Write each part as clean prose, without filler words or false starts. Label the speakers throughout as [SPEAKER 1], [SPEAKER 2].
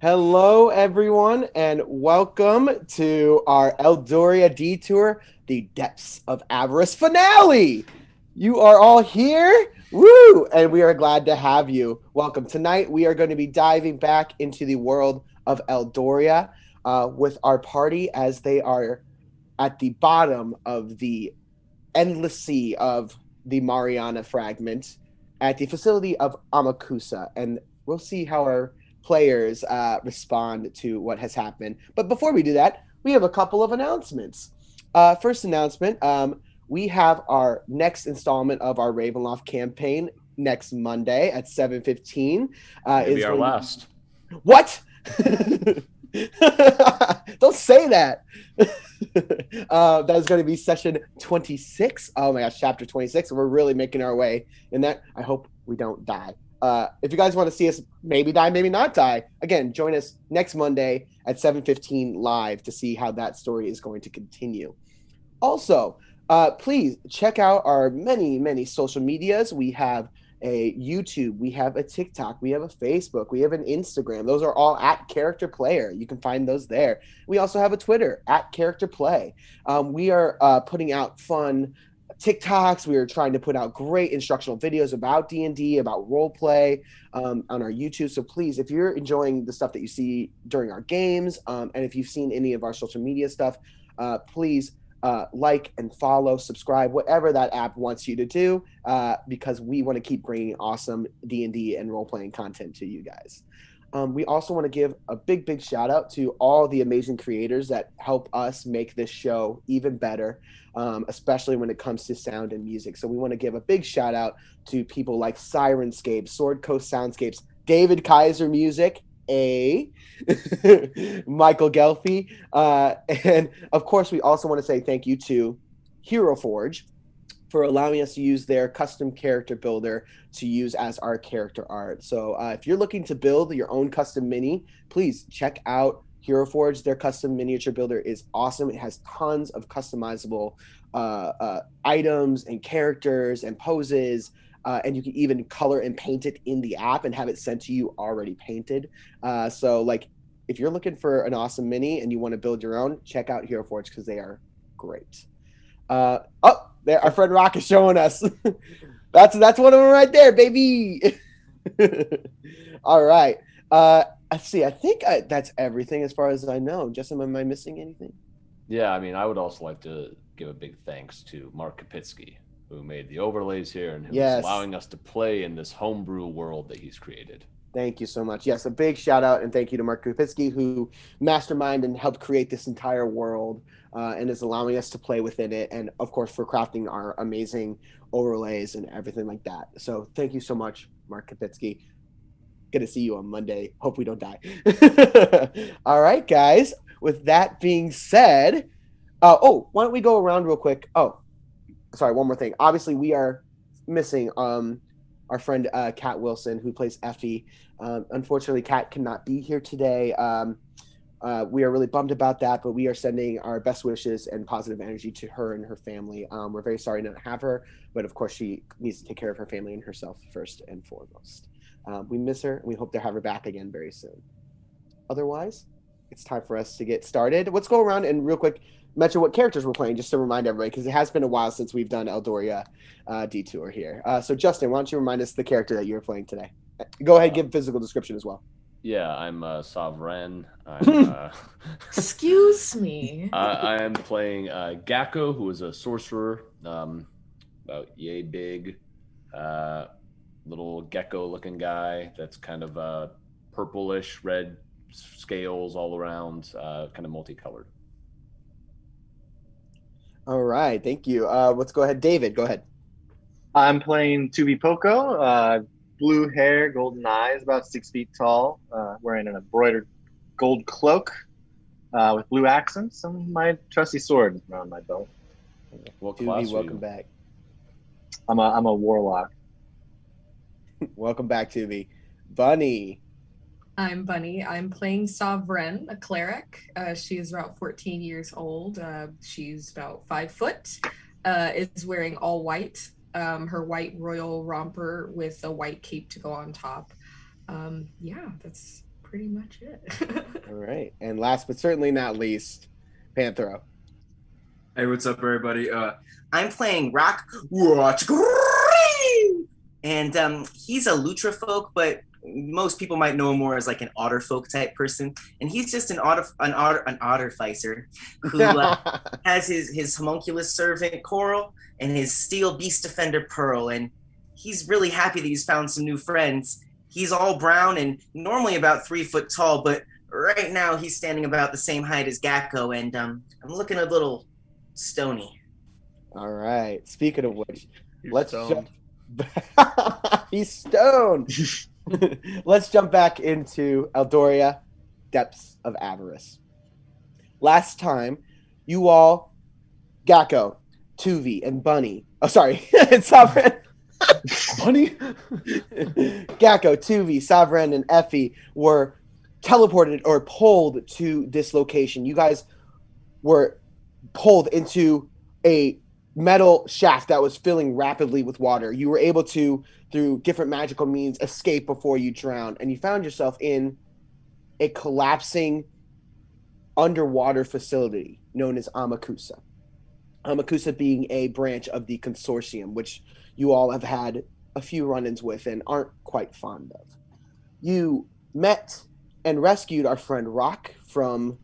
[SPEAKER 1] Hello, everyone, and welcome to our Eldoria Detour, the Depths of Avarice finale. You are all here. Woo! And we are glad to have you. Welcome. Tonight, we are going to be diving back into the world of Eldoria with our party as they are at the bottom of the endless sea of the Mariana fragment at the facility of Amakusa. And we'll see how our players respond to what has happened. But before we do that, we have a couple of announcements. First announcement, we have our next installment of our Ravenloft campaign next Monday at 7:15.
[SPEAKER 2] Maybe
[SPEAKER 1] Is
[SPEAKER 2] our
[SPEAKER 1] going to
[SPEAKER 2] last.
[SPEAKER 1] be what? Don't say that. That is going to be session 26. Oh my gosh, chapter 26. We're really making our way in that. I hope we don't die. If you guys want to see us maybe die, maybe not die, again, join us next Monday at 7:15 live to see how that story is going to continue. Also, please check out our many social medias. We have a YouTube, we have a TikTok, we have a Facebook, we have an Instagram. Those are all at Character Player. You can find those there. We also have a Twitter at Character Play. We are putting out fun TikToks. We are trying to put out great instructional videos about D&D, about role play on our YouTube. So please, if you're enjoying the stuff that you see during our games, and if you've seen any of our social media stuff, please like and follow, subscribe, whatever that app wants you to do, because we want to keep bringing awesome D&D and role-playing content to you guys. We also want to give a big shout out to all the amazing creators that help us make this show even better, especially when it comes to sound and music. So we want to give a big shout out to people like Sirenscape, Sword Coast Soundscapes, David Kaiser Music, Michael Gelfi, and of course we also want to say thank you to Hero Forge for allowing us to use their custom character builder to use as our character art. So if you're looking to build your own custom mini, please check out Hero Forge. Their custom miniature builder is awesome. It has tons of customizable items and characters and poses. And you can even color and paint it in the app and have it sent to you already painted. So like if you're looking for an awesome mini and you want to build your own, check out Hero Forge because they are great. Oh, there, our friend Rock is showing us. That's one of them right there, baby. All right. Let's see. I think that's everything as far as I know. Justin, am I missing anything?
[SPEAKER 2] Yeah, I mean, I would also like to give a big thanks to Mark Kapitsky, who made the overlays here and who's
[SPEAKER 1] Yes.
[SPEAKER 2] allowing us to play in this homebrew world that he's created.
[SPEAKER 1] Thank you so much. Yes, a big shout out and thank you to Mark Kupitsky, who masterminded and helped create this entire world and is allowing us to play within it. And of course, for crafting our amazing overlays and everything like that. So thank you so much, Mark Kupitsky. Good to see you on Monday. Hope we don't die. All right, guys. With that being said, why don't we go around real quick? Oh, sorry, one more thing. Obviously, we are missing our friend Kat Wilson, who plays Effie. Unfortunately, Kat cannot be here today. We are really bummed about that, but we are sending our best wishes and positive energy to her and her family. We're very sorry not to have her, but of course, she needs to take care of her family and herself first and foremost. We miss her, and we hope to have her back again very soon. Otherwise, it's time for us to get started. Let's go around and real quick mention what characters we're playing, just to remind everybody, because it has been a while since we've done Eldoria Detour here. So, Justin, why don't you remind us the character that you're playing today? Go ahead, give physical description as well.
[SPEAKER 2] Yeah, I'm Sovereign. I'm
[SPEAKER 3] Excuse me.
[SPEAKER 2] I am playing Gakko, who is a sorcerer, about yay big, little gecko-looking guy that's kind of purplish red scales all around, kind of multicolored.
[SPEAKER 1] All right, thank you. Let's go ahead, David. Go ahead.
[SPEAKER 4] I'm playing Tubi Poco, blue hair, golden eyes, about 6 feet tall, wearing an embroidered gold cloak with blue accents, and my trusty sword around my belt.
[SPEAKER 2] What class
[SPEAKER 1] Tubi,
[SPEAKER 2] are
[SPEAKER 1] welcome
[SPEAKER 2] you?
[SPEAKER 1] back.
[SPEAKER 4] I'm a warlock.
[SPEAKER 1] Welcome back, Tubi. Bunny.
[SPEAKER 3] I'm Bunny. I'm playing Sovereign, a cleric. She is about 14 years old. She's about 5 foot. Is wearing all white. Her white royal romper with a white cape to go on top. Yeah, that's pretty much it.
[SPEAKER 1] All right. And last but certainly not least, Panthro.
[SPEAKER 5] Hey, what's up, everybody?
[SPEAKER 6] I'm playing Rock, and he's a Lutra folk, but most people might know him more as like an otter folk type person. And he's just an otterficer who has his homunculus servant Coral and his steel beast defender Pearl. And he's really happy that he's found some new friends. He's all brown and normally about 3 foot tall, but right now he's standing about the same height as Gakko, and I'm looking a little stony.
[SPEAKER 1] All right. Speaking of which,
[SPEAKER 4] He's
[SPEAKER 1] let's
[SPEAKER 4] stoned.
[SPEAKER 1] he's stoned. Let's jump back into Eldoria, Depths of Avarice. Last time, you all, Gakko, Tuvi, and Bunny. Oh, sorry, and Sovereign.
[SPEAKER 2] Bunny?
[SPEAKER 1] Gakko, Tuvi, Sovereign, and Effie were teleported or pulled to this location. You guys were pulled into a metal shaft that was filling rapidly with water. You were able to, through different magical means, escape before you drowned, and you found yourself in a collapsing underwater facility known as Amakusa. Amakusa being a branch of the consortium, which you all have had a few run-ins with and aren't quite fond of. You met and rescued our friend Rock from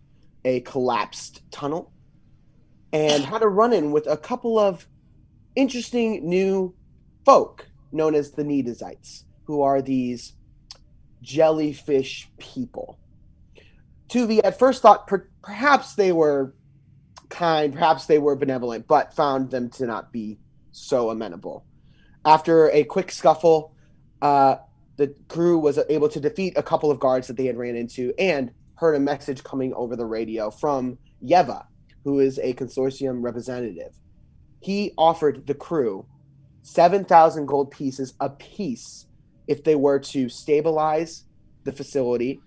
[SPEAKER 1] a collapsed tunnel and had a run-in with a couple of interesting new folk known as the Nidazites, who are these jellyfish people. Tuvi at first thought perhaps they were kind, perhaps they were benevolent, but found them to not be so amenable. After a quick scuffle, the crew was able to defeat a couple of guards that they had ran into and heard a message coming over the radio from Yeva, who is a consortium representative. He offered the crew 7,000 gold pieces apiece if they were to stabilize the facility,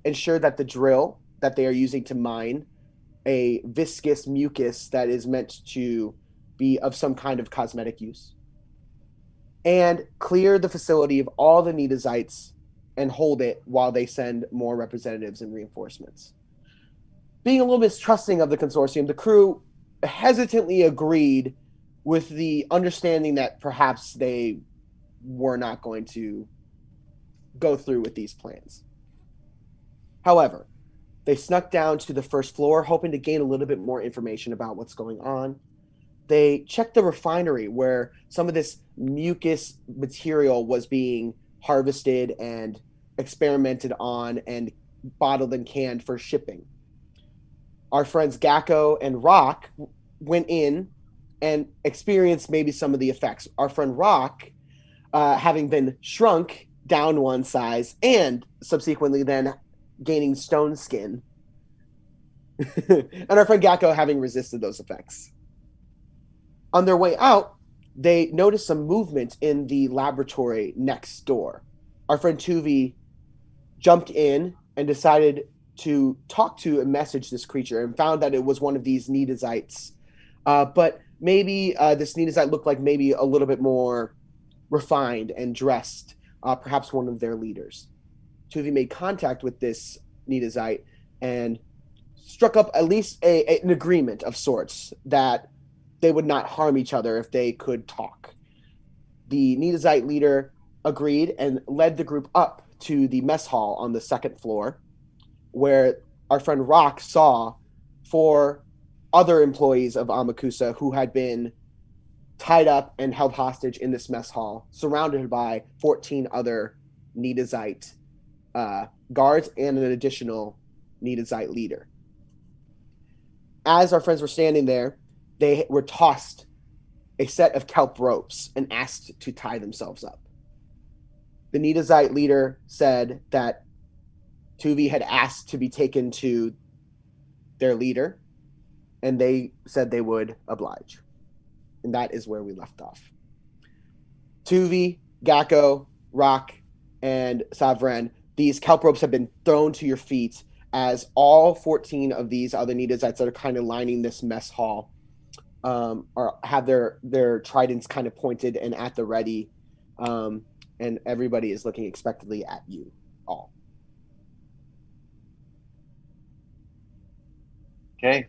[SPEAKER 1] ensure that the drill that they are using to mine a viscous mucus that is meant to be of some kind of cosmetic use, and clear the facility of all the Nidazites and hold it while they send more representatives and reinforcements. Being a little mistrusting of the consortium, the crew hesitantly agreed with the understanding that perhaps they were not going to go through with these plans. However, they snuck down to the first floor, hoping to gain a little bit more information about what's going on. They checked the refinery where some of this mucus material was being harvested and experimented on and bottled and canned for shipping. Our friends Gakko and Rock went in and experienced maybe some of the effects. Our friend Rock, having been shrunk down one size and subsequently then gaining stone skin, and our friend Gakko having resisted those effects. On their way out, they noticed some movement in the laboratory next door. Our friend Tuvi jumped in and decided to talk to and message this creature and found that it was one of these Nidazites. But maybe this Nidazite looked like maybe a little bit more refined and dressed, perhaps one of their leaders. Tuvi made contact with this Nidazite and struck up at least an agreement of sorts that they would not harm each other if they could talk. The Nidazite leader agreed and led the group up to the mess hall on the second floor, where our friend Rock saw 4 other employees of Amakusa who had been tied up and held hostage in this mess hall, surrounded by 14 other Nidazite guards and an additional Nidazite leader. As our friends were standing there, they were tossed a set of kelp ropes and asked to tie themselves up. The Nidazite leader said that Tuvi had asked to be taken to their leader, and they said they would oblige. And that is where we left off. Tuvi, Gakko, Rock, and Savren, these kelp ropes have been thrown to your feet as all 14 of these other Nidazites that are kind of lining this mess hall have their tridents kind of pointed and at the ready, and everybody is looking expectantly at you all.
[SPEAKER 4] Okay.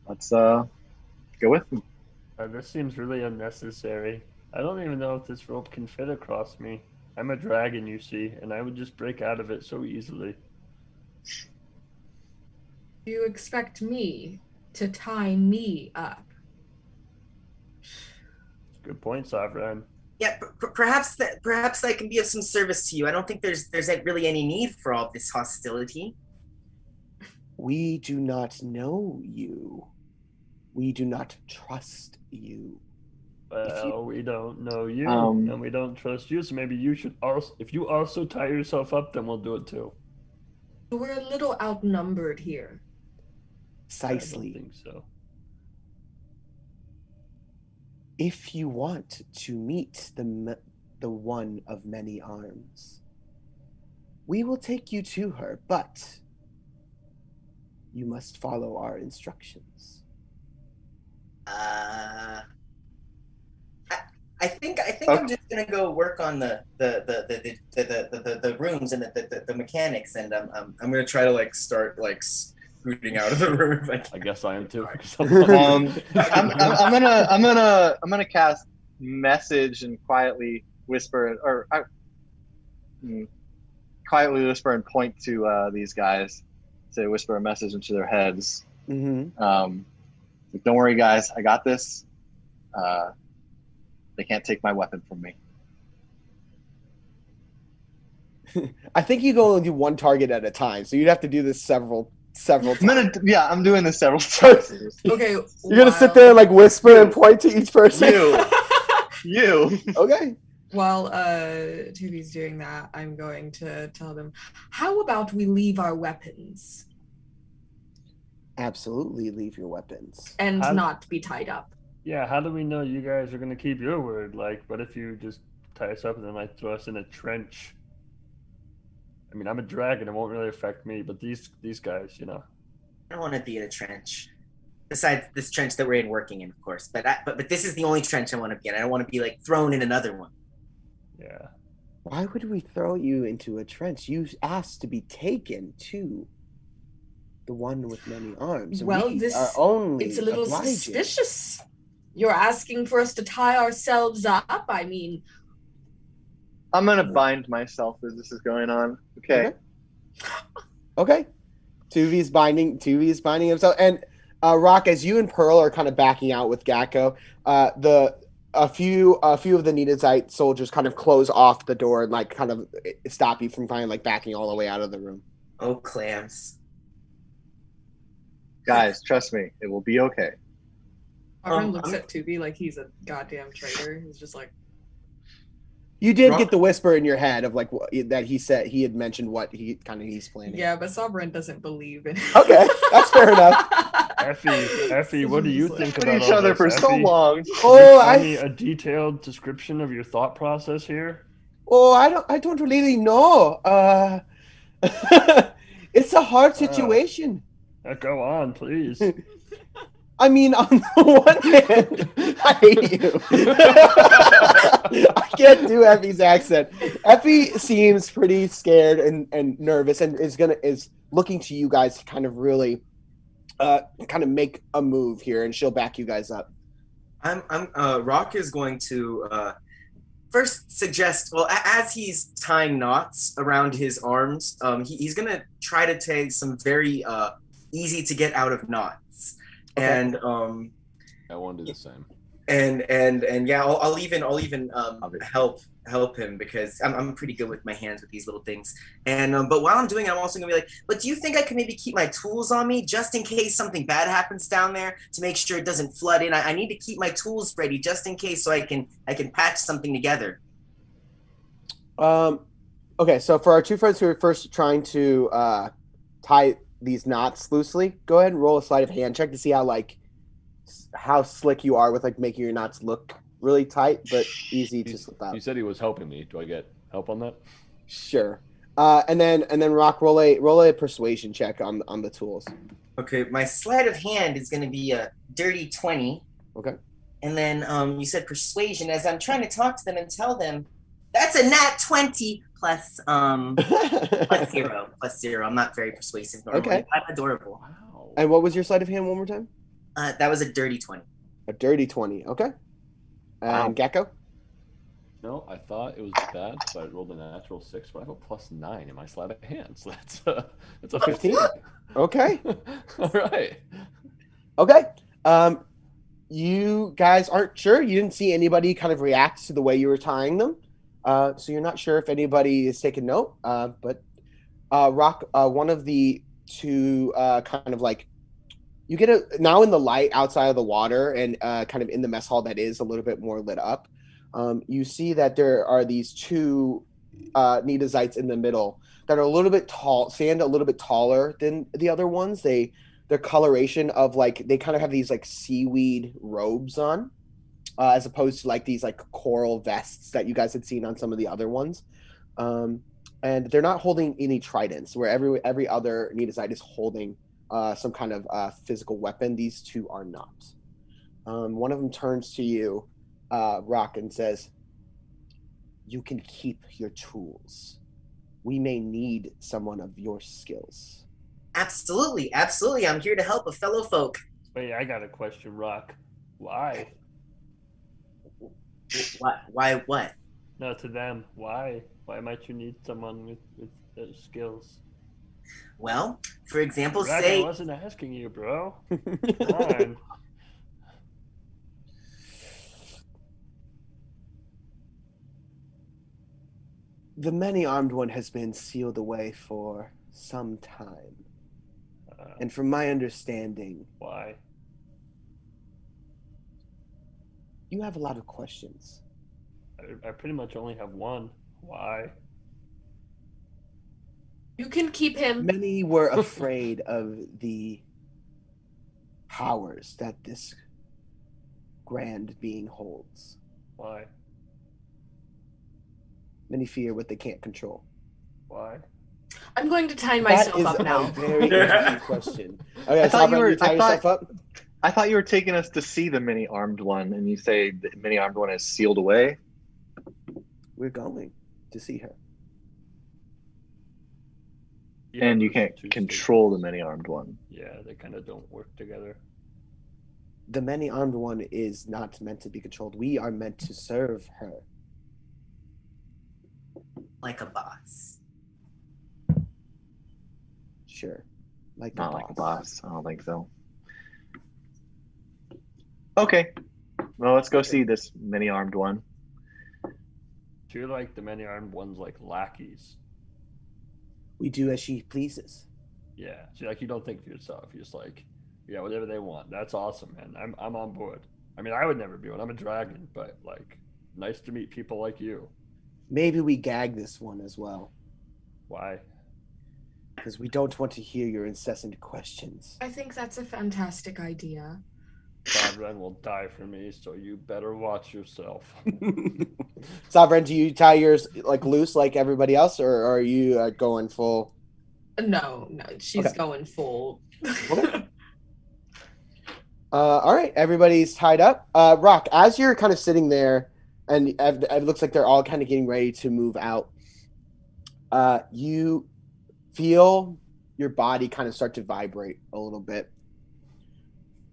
[SPEAKER 4] Let's go with him.
[SPEAKER 7] This seems really unnecessary. I don't even know if this rope can fit across me. I'm a dragon, you see, and I would just break out of it so easily.
[SPEAKER 3] Do you expect me to tie me up?
[SPEAKER 7] Good point, Sovereign.
[SPEAKER 6] Yeah, perhaps that can be of some service to you. I don't think there's really any need for all this hostility.
[SPEAKER 1] We do not know you. We do not trust you.
[SPEAKER 7] Well, we don't know you,
[SPEAKER 4] Um,
[SPEAKER 7] and we don't trust you, so maybe you should also, if you also tie yourself up, then we'll do it too.
[SPEAKER 3] We're a little outnumbered here.
[SPEAKER 7] I don't
[SPEAKER 1] Precisely.
[SPEAKER 7] think so.
[SPEAKER 1] If you want to meet the one of many arms, we will take you to her, but you must follow our instructions.
[SPEAKER 6] I think I'm just gonna go work on the rooms and the mechanics, and I'm gonna try to like start like scooting out of the room.
[SPEAKER 2] I guess I am too.
[SPEAKER 4] I'm gonna cast message and quietly whisper quietly whisper and point to these guys to whisper a message into their heads.
[SPEAKER 1] Mm-hmm.
[SPEAKER 4] Don't worry, guys. I got this. They can't take my weapon from me.
[SPEAKER 1] I think you can only do one target at a time, so you'd have to do this several times.
[SPEAKER 4] I'm doing this several times.
[SPEAKER 3] Okay.
[SPEAKER 1] You're gonna sit there and like whisper and point to each person.
[SPEAKER 4] You.
[SPEAKER 1] Okay.
[SPEAKER 3] While Tubi's doing that, I'm going to tell them, how about we leave our weapons
[SPEAKER 1] Absolutely, leave your weapons.
[SPEAKER 3] and not be tied up?
[SPEAKER 7] Yeah, how do we know you guys are gonna keep your word? Like, what if you just tie us up and then like throw us in a trench? I mean, I'm a dragon; it won't really affect me, but these guys, you know.
[SPEAKER 6] I don't want to be in a trench. Besides this trench that we're in, working in, of course. But this is the only trench I want to be in. I don't want to be like thrown in another one.
[SPEAKER 7] Yeah.
[SPEAKER 1] Why would we throw you into a trench? You asked to be taken to the one with many arms.
[SPEAKER 3] Well,
[SPEAKER 1] we are only
[SPEAKER 3] it's a little
[SPEAKER 1] obliging.
[SPEAKER 3] suspicious. You're asking for us to tie ourselves up? I mean,
[SPEAKER 4] I'm gonna bind myself as this is going on. Okay.
[SPEAKER 1] Okay. Tuvi's binding himself, and Rock, as you and Pearl are kind of backing out with Gakko, a few of the Nidazite soldiers kind of close off the door and like kind of stop you from kind of like backing all the way out of the room.
[SPEAKER 6] Oh, clams.
[SPEAKER 4] Guys, trust me, it will be okay.
[SPEAKER 3] Arvin looks at Tubi like he's a goddamn traitor. He's just like,
[SPEAKER 1] You did get the whisper in your head of like that he said he had mentioned what he's planning.
[SPEAKER 3] yeah, but Sovereign doesn't believe in it.
[SPEAKER 1] Okay, that's fair enough.
[SPEAKER 7] Effie, what do you think about
[SPEAKER 4] each
[SPEAKER 7] all
[SPEAKER 4] other
[SPEAKER 7] this?
[SPEAKER 4] for so
[SPEAKER 7] Effie,
[SPEAKER 4] long.
[SPEAKER 1] Oh,
[SPEAKER 7] tell me a detailed description of your thought process here.
[SPEAKER 1] I don't really know. It's a hard situation.
[SPEAKER 7] Go on, please.
[SPEAKER 1] I mean, on the one hand, I hate you. I can't do Effie's accent. Effie seems pretty scared and nervous, and is looking to you guys to kind of really, kind of make a move here, and she'll back you guys up.
[SPEAKER 6] Rock is going to first suggest, well, as he's tying knots around his arms, he's going to try to take some very easy to get out of knots. Okay. And
[SPEAKER 2] I want to do the same.
[SPEAKER 6] And yeah, I'll even help him because I'm pretty good with my hands with these little things. And but while I'm doing it, I'm also gonna be like, but do you think I can maybe keep my tools on me just in case something bad happens down there to make sure it doesn't flood in? I need to keep my tools ready just in case so I can patch something together.
[SPEAKER 1] Okay, so for our two friends who are first trying to tie these knots loosely, go ahead and roll a sleight of hand check to see how slick you are with like making your knots look really tight but easy to slip out.
[SPEAKER 2] You said he was helping me. Do I get help on that?
[SPEAKER 1] Sure. And then Rock, roll a persuasion check on the tools.
[SPEAKER 6] Okay, my sleight of hand is going to be a dirty 20.
[SPEAKER 1] Okay.
[SPEAKER 6] And then you said persuasion. As I'm trying to talk to them and tell them that's a nat 20 plus 0. I'm not very persuasive normally. Okay. I'm adorable.
[SPEAKER 2] Wow.
[SPEAKER 1] And what was your sleight of hand one more time?
[SPEAKER 6] That was a dirty 20.
[SPEAKER 1] A dirty 20. Okay.
[SPEAKER 4] Wow.
[SPEAKER 1] And Gecko?
[SPEAKER 2] No, I thought it was bad, so I rolled a natural 6, but I have a +9 in my sleight of hand, so that's a 15.
[SPEAKER 1] Okay.
[SPEAKER 2] All right.
[SPEAKER 1] Okay. You guys aren't sure. You didn't see anybody kind of react to the way you were tying them. So you're not sure if anybody is taking note. But Rock, one of the two kind of like, you get now in the light outside of the water and kind of in the mess hall that is a little bit more lit up. You see that there are these two Nitazites in the middle that are a little bit tall, stand a little bit taller than the other ones. Their coloration of like, they kind of have these like seaweed robes on, as opposed to like these like coral vests that you guys had seen on some of the other ones. And they're not holding any tridents, where every other Nitazite is holding some kind of physical weapon. These two are not. One of them turns to you, Rock, and says, "You can keep your tools. We may need someone of your skills."
[SPEAKER 6] Absolutely, absolutely. I'm here to help a fellow folk.
[SPEAKER 7] Wait, I got a question, Rock. Why?
[SPEAKER 6] Why what?
[SPEAKER 7] No, to them. Why? Why might you need someone with skills?
[SPEAKER 6] Well, for example,
[SPEAKER 7] Rock,
[SPEAKER 6] say...
[SPEAKER 7] I wasn't asking you, bro. Come on.
[SPEAKER 1] The many-armed one has been sealed away for some time. And from my understanding,
[SPEAKER 7] Why?
[SPEAKER 1] you have a lot of questions.
[SPEAKER 7] I pretty much only have one. Why?
[SPEAKER 3] You can keep him.
[SPEAKER 1] Many were afraid of the powers that this grand being holds.
[SPEAKER 7] Why?
[SPEAKER 1] Many fear what they can't control.
[SPEAKER 7] Why?
[SPEAKER 3] I'm going to tie myself up
[SPEAKER 1] That is
[SPEAKER 3] now.
[SPEAKER 1] a very interesting question. Okay,
[SPEAKER 4] I thought
[SPEAKER 1] you tie yourself up?
[SPEAKER 4] I thought you were taking us to see the mini armed one, and you say the mini armed one is sealed away.
[SPEAKER 1] We're going to see her.
[SPEAKER 7] Yeah,
[SPEAKER 4] And you
[SPEAKER 7] those
[SPEAKER 4] can't
[SPEAKER 7] two
[SPEAKER 4] control the mini armed one.
[SPEAKER 7] Yeah, they kind of don't work together.
[SPEAKER 1] The many-armed one is not meant to be controlled. We are meant to serve her.
[SPEAKER 6] Like a boss.
[SPEAKER 1] Sure. Like
[SPEAKER 4] Not
[SPEAKER 1] a
[SPEAKER 4] like a
[SPEAKER 1] boss.
[SPEAKER 4] boss. I don't think so. Okay. Well, let's go see this mini armed one.
[SPEAKER 7] Do you like the many armed ones like lackeys?
[SPEAKER 1] We do as she pleases.
[SPEAKER 7] Yeah. So like you don't think for yourself. You're just like, yeah, whatever they want. That's awesome, man. I'm on board. I mean, I would never be one. I'm a dragon, but like, nice to meet people like you.
[SPEAKER 1] Maybe we gag this one as well,
[SPEAKER 7] Why?
[SPEAKER 1] because we don't want to hear your incessant questions.
[SPEAKER 3] I think that's a fantastic idea.
[SPEAKER 7] Sovereign will die for me, so you better watch yourself.
[SPEAKER 1] Sovereign, do you tie yours like loose like everybody else, or are you going full?
[SPEAKER 3] No, she's
[SPEAKER 1] Okay.
[SPEAKER 3] going full.
[SPEAKER 1] Okay. All right, everybody's tied up. Rock, as you're kind of sitting there, and it looks like they're all kind of getting ready to move out, you feel your body kind of start to vibrate a little bit,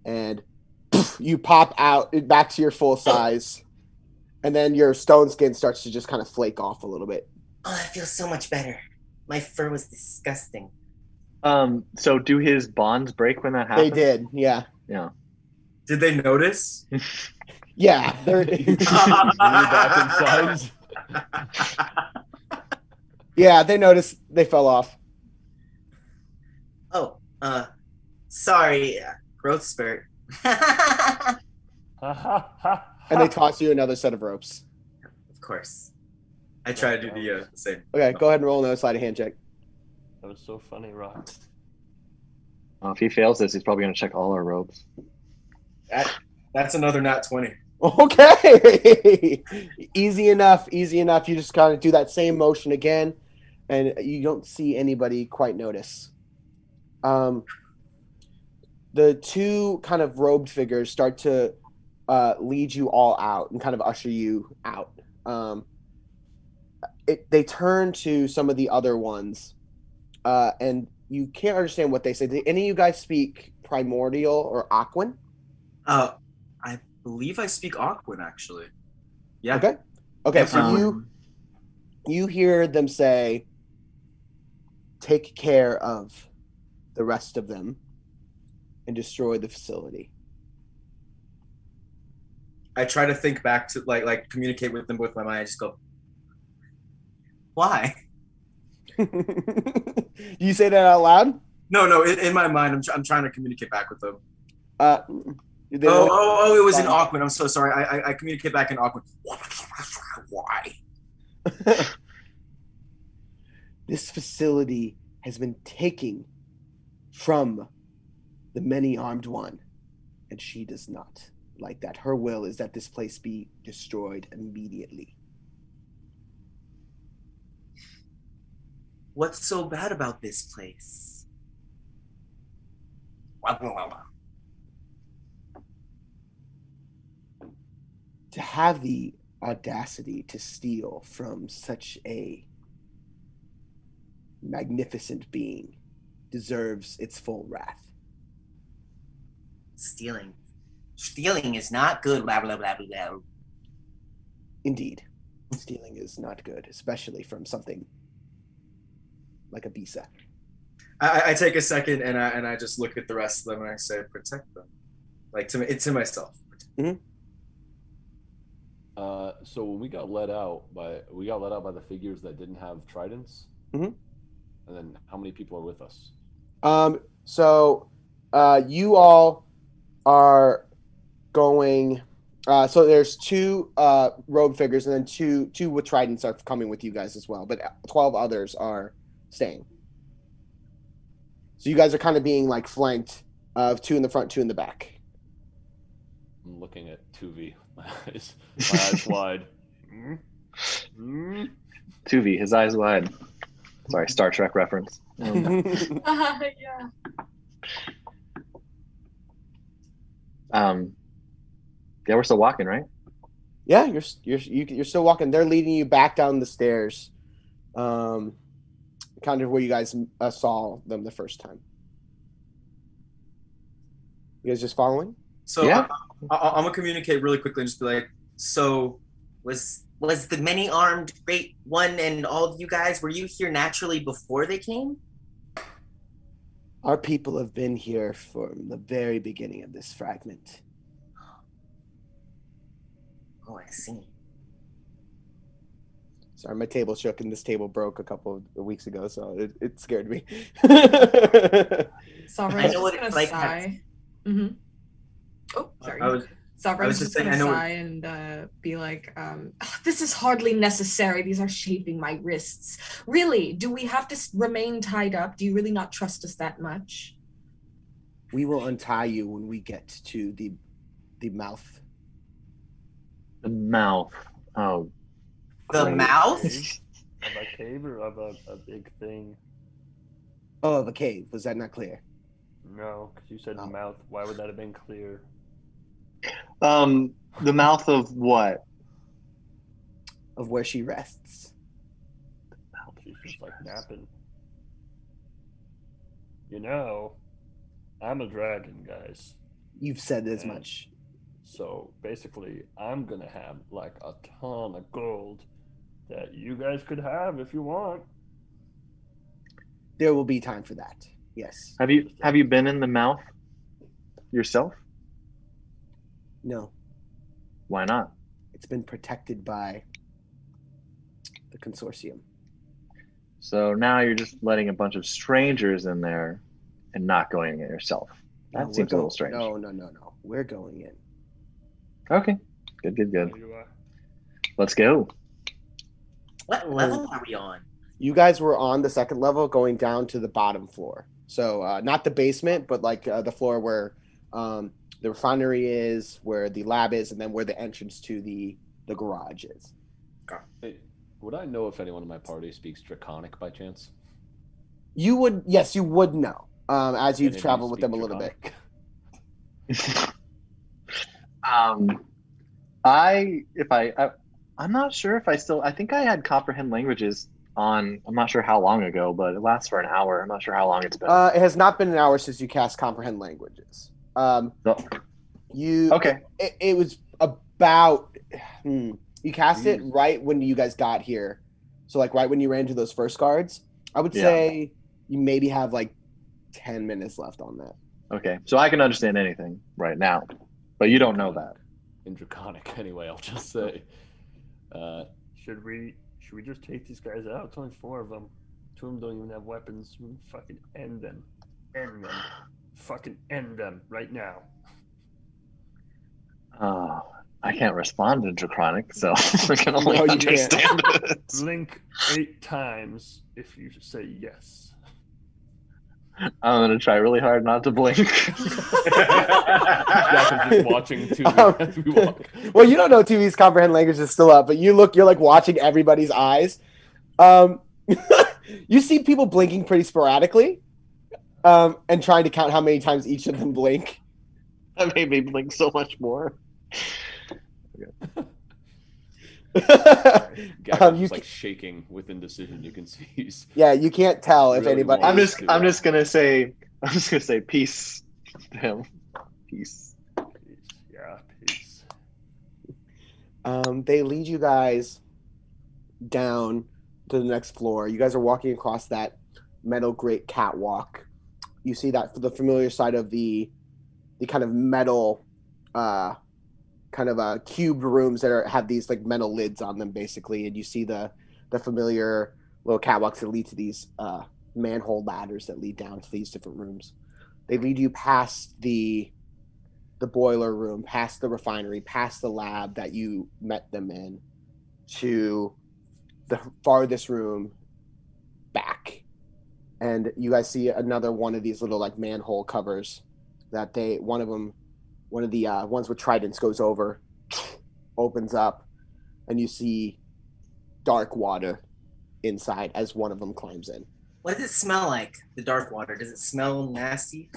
[SPEAKER 1] and you pop out back to your full size, and then your stone skin starts to just kind of flake off a little bit.
[SPEAKER 6] Oh, that feels so much better. My fur was disgusting.
[SPEAKER 4] So do his bonds break when that
[SPEAKER 1] They
[SPEAKER 4] happens?
[SPEAKER 1] did, yeah.
[SPEAKER 4] Yeah.
[SPEAKER 5] Did they notice?
[SPEAKER 1] Yeah, they're
[SPEAKER 7] back in size.
[SPEAKER 1] yeah, they noticed they fell off.
[SPEAKER 6] Oh, sorry, growth spurt.
[SPEAKER 1] And they toss you another set of ropes.
[SPEAKER 6] Of course.
[SPEAKER 5] I try to do the same.
[SPEAKER 1] Okay, go ahead and roll another sleight of hand check.
[SPEAKER 7] That was so funny, Rock.
[SPEAKER 4] If he fails this, he's probably going to check all our ropes.
[SPEAKER 5] That's another nat 20.
[SPEAKER 1] Okay. Easy enough. You just kind of do that same motion again, and you don't see anybody quite notice. The two kind of robed figures start to lead you all out and kind of usher you out. They turn to some of the other ones, and you can't understand what they say. Do any of you guys speak Primordial or Aquan?
[SPEAKER 5] I believe I speak Aquan, actually. Yeah.
[SPEAKER 1] Okay. Okay,
[SPEAKER 5] Yeah,
[SPEAKER 1] so you hear them say, take care of the rest of them and destroy the facility.
[SPEAKER 5] I try to think back to like communicate with them with my mind. I just go, why?
[SPEAKER 1] Do you say that out loud?
[SPEAKER 5] No. In my mind, I'm trying to communicate back with them.
[SPEAKER 1] They
[SPEAKER 5] It was in Aquan. I'm so sorry. I communicate back in Aquan. Why?
[SPEAKER 1] This facility has been taken from the many-armed one, and she does not like that. Her will is that this place be destroyed immediately.
[SPEAKER 6] What's so bad about this place?
[SPEAKER 1] To have the audacity to steal from such a magnificent being deserves its full wrath.
[SPEAKER 6] Stealing is not good. Blah blah blah blah blah.
[SPEAKER 1] Indeed, stealing is not good, especially from something like a visa.
[SPEAKER 5] I take a second and I just look at the rest of them and I say, protect them, like to myself.
[SPEAKER 1] Mm-hmm.
[SPEAKER 2] So when we got let out by the figures that didn't have tridents,
[SPEAKER 1] mm-hmm.
[SPEAKER 2] And then how many people are with us?
[SPEAKER 1] So you all are going. So there's 2 rogue figures, and then two with tridents are coming with you guys as well. But 12 others are staying. So you guys are kind of being like flanked of 2 in the front, 2 in the back.
[SPEAKER 2] I'm looking at 2V. My eyes wide.
[SPEAKER 4] 2V, his eyes wide. Sorry, Star Trek reference.
[SPEAKER 3] Yeah.
[SPEAKER 4] Yeah, we're still walking, right?
[SPEAKER 1] Yeah, you're still walking. They're leading you back down the stairs, kind of where you guys saw them the first time. You guys just following?
[SPEAKER 5] So
[SPEAKER 4] Yeah.
[SPEAKER 5] I'm gonna communicate really quickly and just be like, so
[SPEAKER 6] Was the many-armed great one and all of you guys, were you here naturally before they came?
[SPEAKER 1] Our people have been here from the very beginning of this fragment.
[SPEAKER 6] Oh, I see.
[SPEAKER 1] Sorry, my table shook and this table broke a couple of weeks ago, so it scared me.
[SPEAKER 3] Sovereign's
[SPEAKER 6] I know what
[SPEAKER 3] just gonna
[SPEAKER 6] it's like.
[SPEAKER 3] sigh. Mm-hmm. Oh, sorry.
[SPEAKER 5] I was
[SPEAKER 3] Sovereign's
[SPEAKER 5] just
[SPEAKER 3] just
[SPEAKER 5] saying,
[SPEAKER 3] gonna
[SPEAKER 5] I know
[SPEAKER 3] sigh and be like, this is hardly necessary. These are shaping my wrists. Really, do we have to remain tied up? Do you really not trust us that much?
[SPEAKER 1] We will untie you when we get to the mouth.
[SPEAKER 4] The mouth. Oh.
[SPEAKER 6] The
[SPEAKER 4] Great.
[SPEAKER 6] mouth?
[SPEAKER 7] Of a cave or of a big thing?
[SPEAKER 1] Oh, the cave. Was that not clear?
[SPEAKER 7] No, because you said
[SPEAKER 1] Oh.
[SPEAKER 7] mouth. Why would that have been clear?
[SPEAKER 4] The mouth of what?
[SPEAKER 1] Of where she rests.
[SPEAKER 7] She's just like napping. You know, I'm a dragon, guys.
[SPEAKER 1] You've said as
[SPEAKER 7] Yeah.
[SPEAKER 1] much.
[SPEAKER 7] So basically, I'm gonna have like a ton of gold that you guys could have if you want.
[SPEAKER 1] There will be time for that. Yes.
[SPEAKER 4] Have you been in the mouth yourself?
[SPEAKER 1] No.
[SPEAKER 4] Why not?
[SPEAKER 1] It's been protected by the consortium.
[SPEAKER 4] So now you're just letting a bunch of strangers in there and not going in yourself. That
[SPEAKER 1] No,
[SPEAKER 4] seems
[SPEAKER 1] we're
[SPEAKER 4] a little strange.
[SPEAKER 1] No. We're going in.
[SPEAKER 4] Okay. Good.
[SPEAKER 7] There you are.
[SPEAKER 4] Let's go.
[SPEAKER 6] What level are we on?
[SPEAKER 1] You guys were on the second level going down to the bottom floor. So not the basement, but like the floor where the refinery is, where the lab is, and then where the entrance to the garage is.
[SPEAKER 2] Hey, would I know if anyone in my party speaks Draconic by chance?
[SPEAKER 1] You would know as you've
[SPEAKER 2] Any of you
[SPEAKER 1] traveled with
[SPEAKER 2] speak
[SPEAKER 1] them a little bit.
[SPEAKER 2] Draconic?
[SPEAKER 4] I'm not sure if I think I had comprehend languages on, I'm not sure how long ago, but it lasts for an hour. I'm not sure how long it's been.
[SPEAKER 1] It has not been an hour since you cast Comprehend Languages.
[SPEAKER 4] Okay.
[SPEAKER 1] It was about. You cast it right when you guys got here, so like right when you ran into those first guards. I would say you maybe have like 10 minutes left on that.
[SPEAKER 4] Okay, so I can understand anything right now, but you don't know that.
[SPEAKER 2] In Draconic, anyway, I'll just say.
[SPEAKER 7] Should we just take these guys out? It's only 4 of them. 2 of them don't even have weapons. We can fucking end them. End them. Fucking end them right now.
[SPEAKER 4] I can't respond in Draconic, so I can only
[SPEAKER 1] No, you
[SPEAKER 4] understand it.
[SPEAKER 7] Blink 8 times if you say yes.
[SPEAKER 4] I'm gonna try really hard not to blink.
[SPEAKER 2] Jack is just watching TV as we walk.
[SPEAKER 1] Well, you don't know TV's Comprehend Language is still up, but you're like watching everybody's eyes. You see people blinking pretty sporadically, and trying to count how many times each of them blink.
[SPEAKER 4] That made me blink so much more.
[SPEAKER 2] Gavin
[SPEAKER 1] You
[SPEAKER 2] just like shaking with indecision. You can see he's
[SPEAKER 1] you can't tell if
[SPEAKER 2] Really
[SPEAKER 1] anybody.
[SPEAKER 4] I'm just gonna say peace to him. Peace.
[SPEAKER 7] Yeah, peace.
[SPEAKER 1] They lead you guys down to the next floor. You guys are walking across that metal grate catwalk. You see that the familiar side of the kind of metal, kind of cubed rooms that have these like metal lids on them, basically, and you see the familiar little catwalks that lead to these manhole ladders that lead down to these different rooms. They lead you past the boiler room, past the refinery, past the lab that you met them in, to the farthest room back. And you guys see another one of these little like manhole covers that one of the ones with tridents goes over, opens up, and you see dark water inside as one of them climbs in.
[SPEAKER 6] What does it smell like? The dark water. Does it smell nasty?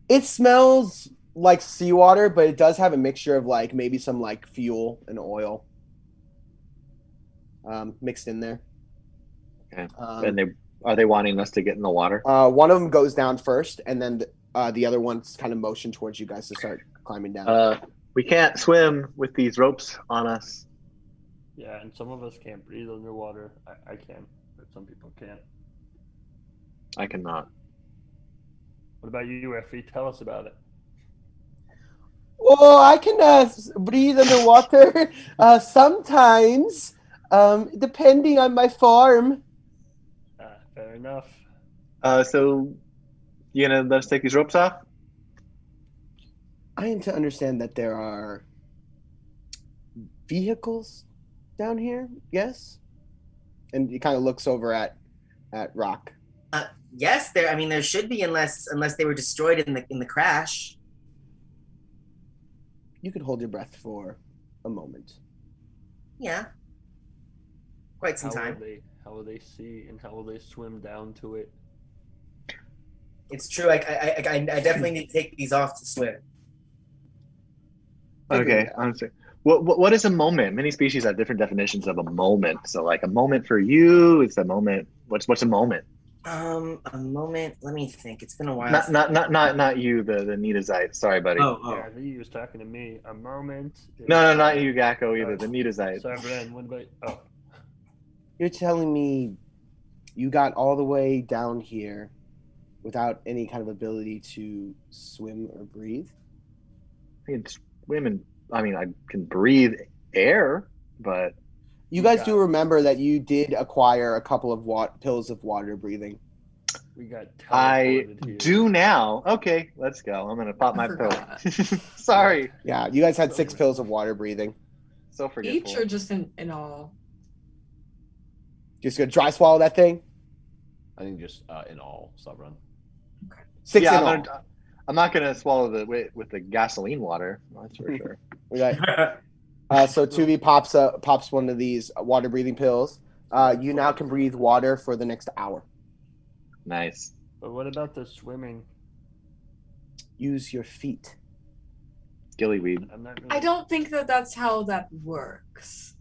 [SPEAKER 1] It smells like seawater, but it does have a mixture of like maybe some like fuel and oil mixed in there.
[SPEAKER 4] Okay. And are they wanting us to get in the water?
[SPEAKER 1] One of them goes down first, and then the other one's kind of motion towards you guys to start climbing down.
[SPEAKER 4] We can't swim with these ropes on us.
[SPEAKER 7] Yeah, and some of us can't breathe underwater. I can, but some people can't.
[SPEAKER 4] I cannot.
[SPEAKER 7] What about you, Effie? Tell us about it.
[SPEAKER 1] Well, I can breathe underwater sometimes, depending on my farm.
[SPEAKER 7] Fair enough.
[SPEAKER 4] So you gonna let us take these ropes off?
[SPEAKER 1] I am to understand that there are vehicles down here, yes? And he kind of looks over at Rock.
[SPEAKER 6] Yes, there. I mean, there should be, unless they were destroyed in the crash.
[SPEAKER 1] You could hold your breath for a moment.
[SPEAKER 6] Yeah, quite some time.
[SPEAKER 7] How will they see and how will they swim down to it?
[SPEAKER 6] It's true. I definitely need to take these off to swim.
[SPEAKER 4] Okay, honestly. What is a moment? Many species have different definitions of a moment. So like a moment for you, it's a moment. What's a moment?
[SPEAKER 6] A moment. Let me think. It's been a while.
[SPEAKER 4] Not you, the Nidazite. Sorry, buddy.
[SPEAKER 6] Oh.
[SPEAKER 7] Yeah, I think he was talking to me. A moment.
[SPEAKER 4] No, not you, Gakko, either. The Nidazite.
[SPEAKER 7] Sorry, Bren. What about? Oh.
[SPEAKER 1] You're telling me you got all the way down here without any kind of ability to swim or breathe?
[SPEAKER 4] I can swim and I can breathe air, but
[SPEAKER 1] you guys do remember that you did acquire a couple of pills of water breathing.
[SPEAKER 7] We got
[SPEAKER 4] I
[SPEAKER 7] here.
[SPEAKER 4] do now. Okay, let's go. I'm gonna pop my pill. Sorry.
[SPEAKER 1] Yeah, you guys had 6 pills of water breathing.
[SPEAKER 4] So forgetful.
[SPEAKER 3] Each or just in all?
[SPEAKER 1] Just gonna dry swallow that thing?
[SPEAKER 2] I think just in all, Sovereign.
[SPEAKER 1] 6
[SPEAKER 4] Yeah,
[SPEAKER 1] in all.
[SPEAKER 4] I'm not gonna swallow with the gasoline water. That's for sure.
[SPEAKER 1] We got, so Tubi pops one of these water breathing pills. You now can breathe water for the next hour.
[SPEAKER 4] Nice.
[SPEAKER 7] But what about the swimming?
[SPEAKER 1] Use your feet.
[SPEAKER 4] Gillyweed.
[SPEAKER 7] I'm not really...
[SPEAKER 3] I don't think that's how that works.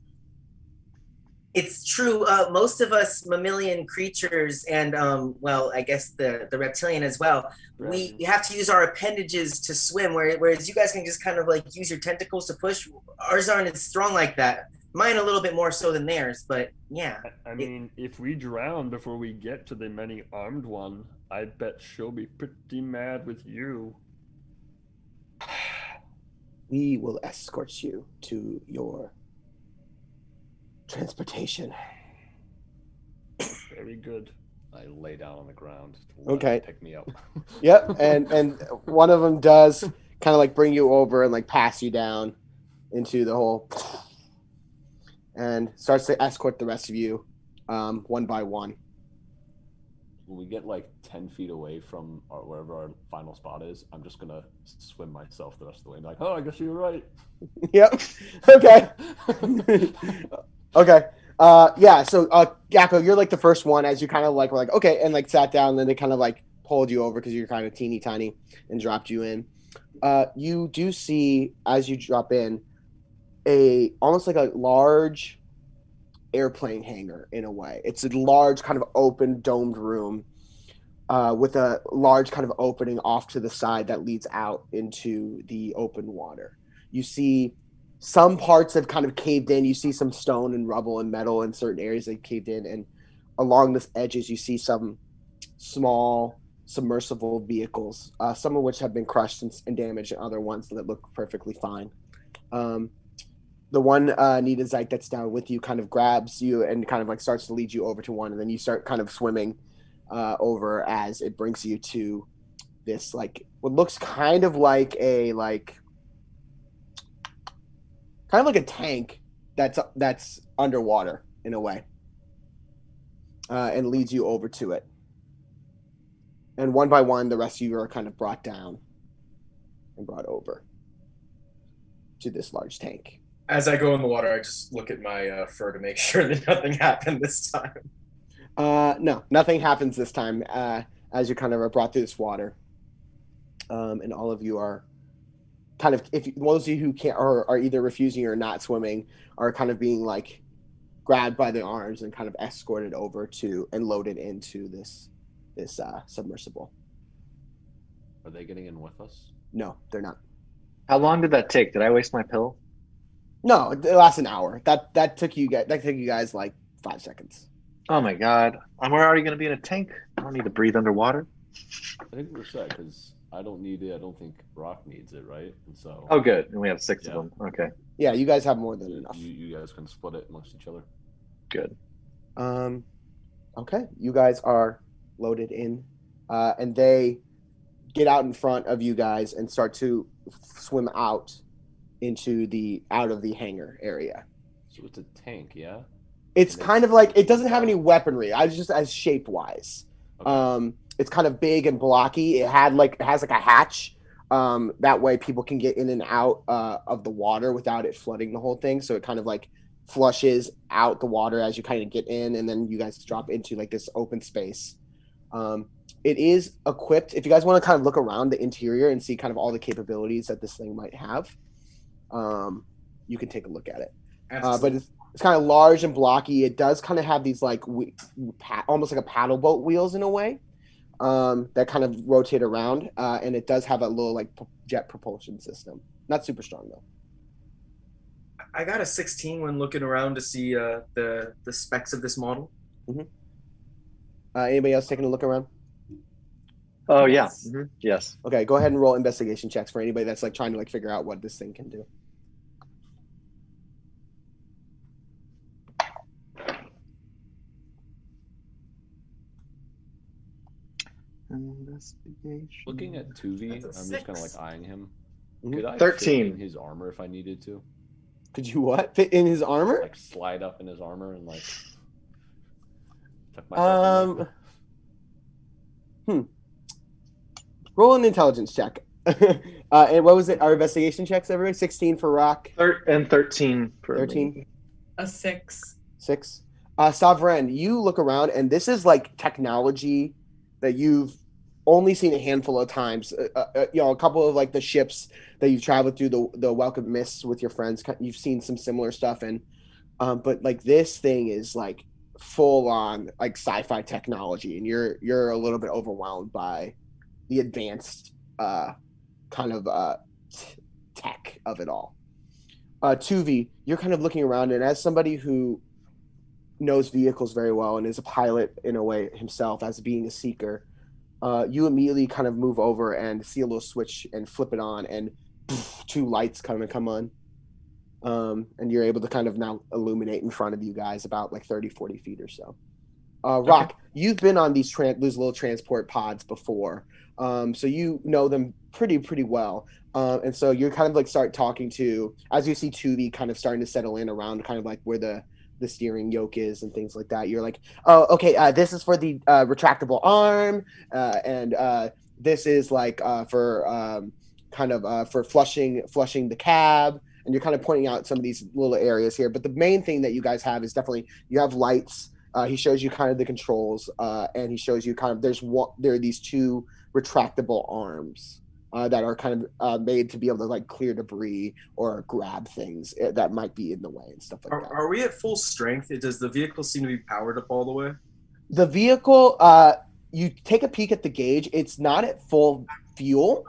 [SPEAKER 6] It's true. Most of us mammalian creatures, and well, I guess the reptilian as well. We have to use our appendages to swim, whereas you guys can just kind of like use your tentacles to push. Ours aren't as strong like that. Mine a little bit more so than theirs, but yeah.
[SPEAKER 7] I mean, if we drown before we get to the many armed one, I bet she'll be pretty mad with you.
[SPEAKER 1] We will escort you to your transportation.
[SPEAKER 7] Very good.
[SPEAKER 2] I lay down on the ground to let
[SPEAKER 1] Okay.
[SPEAKER 2] them pick me up.
[SPEAKER 1] Yep, and one of them does kind of like bring you over and like pass you down into the hole, and starts to escort the rest of you, one by one.
[SPEAKER 2] When we get like 10 feet away from wherever our final spot is, I'm just gonna swim myself the rest of the way. And be like, oh, I guess you're right.
[SPEAKER 1] Yep. Okay. Okay. Yeah. So, Yakko, you're like the first one as you kind of like were like okay, and like sat down. And then they kind of like pulled you over because you're kind of teeny tiny and dropped you in. You do see as you drop in almost like a large airplane hangar in a way. It's a large kind of open domed room with a large kind of opening off to the side that leads out into the open water. You see some parts have kind of caved in. You see some stone and rubble and metal in certain areas that caved in, and along the edges you see some small submersible vehicles, some of which have been crushed and damaged, and other ones that look perfectly fine. The one Nidazite that's down with you kind of grabs you and kind of like starts to lead you over to one, and then you start kind of swimming over as it brings you to this like what looks kind of like a tank that's underwater in a way, and leads you over to it. And one by one, the rest of you are kind of brought down and brought over to this large tank.
[SPEAKER 5] As I go in the water, I just look at my fur to make sure that nothing happened this time.
[SPEAKER 1] No, nothing happens this time as you kind of are brought through this water. And all of you are kind of, if those of you who can't are either refusing or not swimming, are kind of being like grabbed by the arms and kind of escorted over to and loaded into this submersible.
[SPEAKER 2] Are they getting in with us?
[SPEAKER 1] No, they're not.
[SPEAKER 4] How long did that take? Did I waste my pill?
[SPEAKER 1] No, it lasts an hour. That took you guys like 5 seconds.
[SPEAKER 4] Oh my god. I'm already going to be in a tank. I don't need to breathe underwater.
[SPEAKER 2] I think we're set because I don't need it. I don't think Rock needs it, right? And so.
[SPEAKER 4] Oh, good. And we have 6 of them. Okay.
[SPEAKER 1] Yeah, you guys have more than enough.
[SPEAKER 2] You guys can split it amongst each other.
[SPEAKER 4] Good.
[SPEAKER 1] Okay, you guys are loaded in, and they get out in front of you guys and start to swim out of the hangar area.
[SPEAKER 2] So it's a tank, yeah?
[SPEAKER 1] It's kind of like, it doesn't have any weaponry. I was just as shape wise. Okay. It's kind of big and blocky. It has like a hatch. That way people can get in and out of the water without it flooding the whole thing. So it kind of like flushes out the water as you kind of get in, and then you guys drop into like this open space. It is equipped. If you guys want to kind of look around the interior and see kind of all the capabilities that this thing might have, you can take a look at it. But it's kind of large and blocky. It does kind of have these like almost like a paddle boat wheels in a way that kind of rotate around, and it does have a little like jet propulsion system. Not super strong though.
[SPEAKER 5] I got a 16 when looking around to see the specs of this model.
[SPEAKER 1] Mm-hmm. Anybody else taking a look around?
[SPEAKER 4] Oh yeah. Mm-hmm. Yes.
[SPEAKER 1] Okay, go ahead and roll investigation checks for anybody that's like trying to like figure out what this thing can do.
[SPEAKER 4] Investigation.
[SPEAKER 2] Looking at Tuvi, I'm just kind of like eyeing him.
[SPEAKER 1] Mm-hmm.
[SPEAKER 2] Could I
[SPEAKER 4] 13
[SPEAKER 2] fit in his armor if I needed to?
[SPEAKER 1] Could you what? Fit in his armor?
[SPEAKER 2] Like slide up in his armor and like tuck myself in.
[SPEAKER 1] Roll an intelligence check. And what was it? Our investigation checks, everybody? 16 for Rock.
[SPEAKER 4] And 13 for
[SPEAKER 1] 13.
[SPEAKER 4] me.
[SPEAKER 3] A 6.
[SPEAKER 1] 6. Sovereign, you look around, and this is like technology that you've only seen a handful of times. A couple of like the ships that you've traveled through the Welcome Mists with your friends. You've seen some similar stuff, and But like this thing is like full on like sci-fi technology, and you're a little bit overwhelmed by the advanced kind of tech of it all. Tuvi, you're kind of looking around, and as somebody who knows vehicles very well and is a pilot in a way himself, as being a seeker, you immediately kind of move over and see a little switch and flip it on, and two lights come on. And you're able to kind of now illuminate in front of you guys about like 30, 40 feet or so. Rock, okay. You've been on these little transport pods before, so you know them pretty well. And so you kind of like start talking to, as you see Tuvi kind of starting to settle in around kind of like where the steering yoke is and things like that. You're like, oh, okay, this is for the retractable arm, and this is like for for flushing the cab. And you're kind of pointing out some of these little areas here. But the main thing that you guys have is definitely you have lights. He shows you kind of the controls, and he shows you kind of there are these two retractable arms that are kind of made to be able to like clear debris or grab things that might be in the way and stuff like that.
[SPEAKER 5] Are we at full strength? Does the vehicle seem to be powered up all the way?
[SPEAKER 1] The vehicle, you take a peek at the gauge. It's not at full fuel.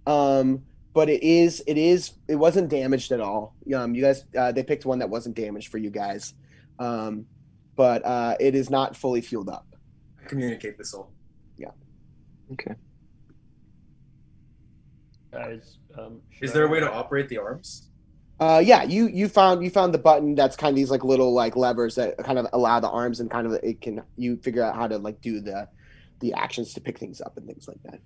[SPEAKER 1] But it wasn't damaged at all. You guys, they picked one that wasn't damaged for you guys. But it is not fully fueled up.
[SPEAKER 5] I communicate this all.
[SPEAKER 1] Yeah.
[SPEAKER 4] Okay.
[SPEAKER 7] Guys,
[SPEAKER 5] is there a way to operate the arms?
[SPEAKER 1] Yeah, you found the button that's kind of these like little like levers that kind of allow the arms, and kind of you figure out how to like do the actions to pick things up and things like that.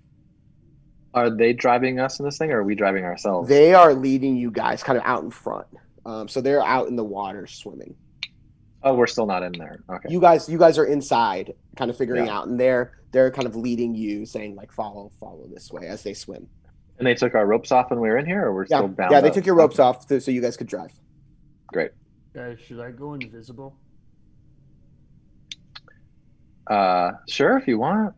[SPEAKER 4] Are they driving us in this thing, or are we driving ourselves?
[SPEAKER 1] They are leading you guys kind of out in front. So they're out in the water swimming.
[SPEAKER 4] Oh, we're still not in there. Okay.
[SPEAKER 1] You guys are inside, kind of figuring out, and they're kind of leading you, saying like follow this way as they swim.
[SPEAKER 4] And they took our ropes off when we were in here, or we're still bound?
[SPEAKER 1] Yeah, they took your ropes off so you guys could drive.
[SPEAKER 4] Great.
[SPEAKER 7] Guys, should I go invisible?
[SPEAKER 4] Sure, if you want.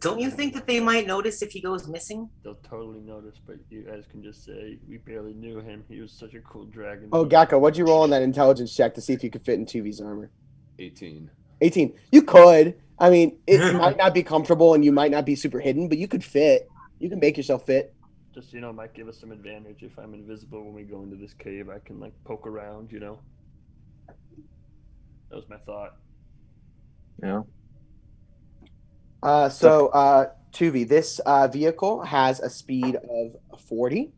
[SPEAKER 6] Don't you think that they might notice if he goes missing?
[SPEAKER 7] They'll totally notice, but you guys can just say, we barely knew him. He was such a cool dragon.
[SPEAKER 1] Oh, Gakko, what'd you roll on that intelligence check to see if you could fit in Tuvi's armor?
[SPEAKER 2] 18.
[SPEAKER 1] 18. You could. I mean, it might not be comfortable and you might not be super hidden, but you could fit. You can make yourself fit.
[SPEAKER 7] Just, it might give us some advantage. If I'm invisible when we go into this cave, I can, like, poke around, That was my thought.
[SPEAKER 4] Yeah.
[SPEAKER 1] Tuvi, this vehicle has a speed of 40.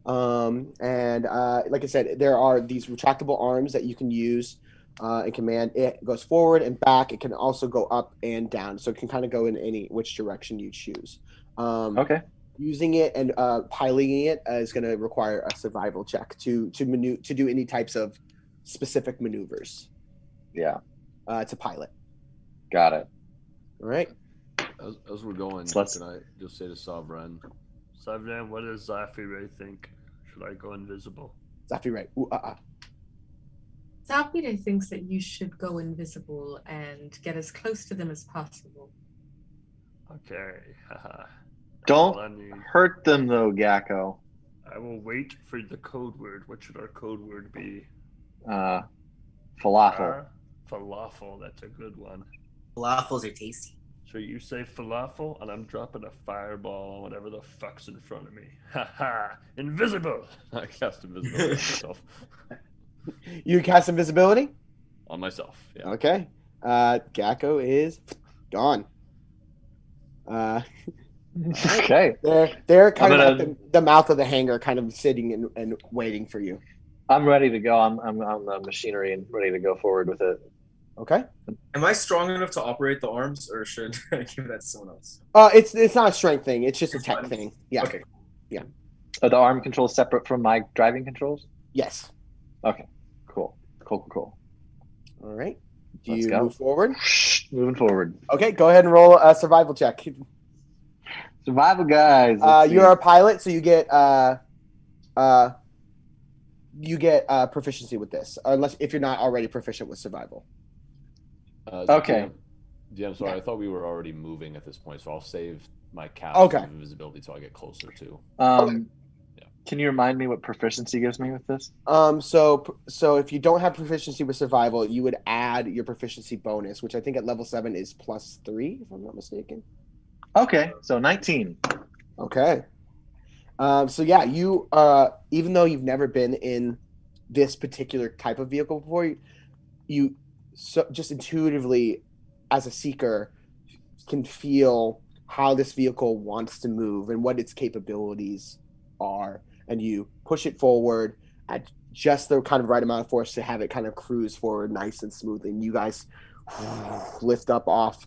[SPEAKER 1] And like I said, there are these retractable arms that you can use and command. It goes forward and back. It can also go up and down. So it can kind of go in which direction you choose.
[SPEAKER 4] Okay.
[SPEAKER 1] Using it and piloting it is going to require a survival check to do any types of specific maneuvers.
[SPEAKER 4] Yeah.
[SPEAKER 1] To pilot.
[SPEAKER 4] Got it.
[SPEAKER 1] All right.
[SPEAKER 2] As we're going, can I just say to Sovereign?
[SPEAKER 7] Sovereign, what does Zafire think? Should I go invisible?
[SPEAKER 1] Zafire,
[SPEAKER 3] Zafire thinks that you should go invisible and get as close to them as possible.
[SPEAKER 7] Okay.
[SPEAKER 4] Don't hurt them, though, Gakko.
[SPEAKER 7] I will wait for the code word. What should our code word be?
[SPEAKER 4] Falafel.
[SPEAKER 7] Falafel, that's a good one.
[SPEAKER 6] Falafels are tasty.
[SPEAKER 7] So you say falafel, and I'm dropping a fireball on whatever the fuck's in front of me. Ha ha! Invisible!
[SPEAKER 2] I cast invisibility on myself.
[SPEAKER 1] You cast invisibility?
[SPEAKER 2] On myself, yeah.
[SPEAKER 1] Okay. Gakko is gone.
[SPEAKER 4] Okay.
[SPEAKER 1] They're kind of at the mouth of the hangar, kind of sitting and waiting for you.
[SPEAKER 4] I'm ready to go. I'm on the machinery and ready to go forward with it.
[SPEAKER 1] Okay.
[SPEAKER 5] Am I strong enough to operate the arms, or should I give that to someone else?
[SPEAKER 1] It's not a strength thing. It's just a tech thing. Yeah.
[SPEAKER 5] Okay.
[SPEAKER 1] Yeah.
[SPEAKER 4] Are the arm controls separate from my driving controls?
[SPEAKER 1] Yes.
[SPEAKER 4] Okay. Cool.
[SPEAKER 1] All right. Do
[SPEAKER 4] Let's
[SPEAKER 1] you
[SPEAKER 4] go.
[SPEAKER 1] move forward?
[SPEAKER 4] Moving forward.
[SPEAKER 1] Okay. Go ahead and roll a survival check.
[SPEAKER 4] Survival, guys.
[SPEAKER 1] You're a pilot, so you get proficiency with this, unless if you're not already proficient with survival.
[SPEAKER 4] Okay.
[SPEAKER 2] DM, sorry, I thought we were already moving at this point, so I'll save my cast
[SPEAKER 1] Okay.
[SPEAKER 2] of invisibility until I get closer to.
[SPEAKER 4] Can you remind me what proficiency gives me with this?
[SPEAKER 1] So if you don't have proficiency with survival, you would add your proficiency bonus, which I think at level 7 is +3, if I'm not mistaken.
[SPEAKER 4] Okay, so 19.
[SPEAKER 1] Okay. So yeah, you even though you've never been in this particular type of vehicle before, you so just intuitively, as a seeker, can feel how this vehicle wants to move and what its capabilities are, and you push it forward at just the kind of right amount of force to have it kind of cruise forward nice and smoothly. And you guys lift up off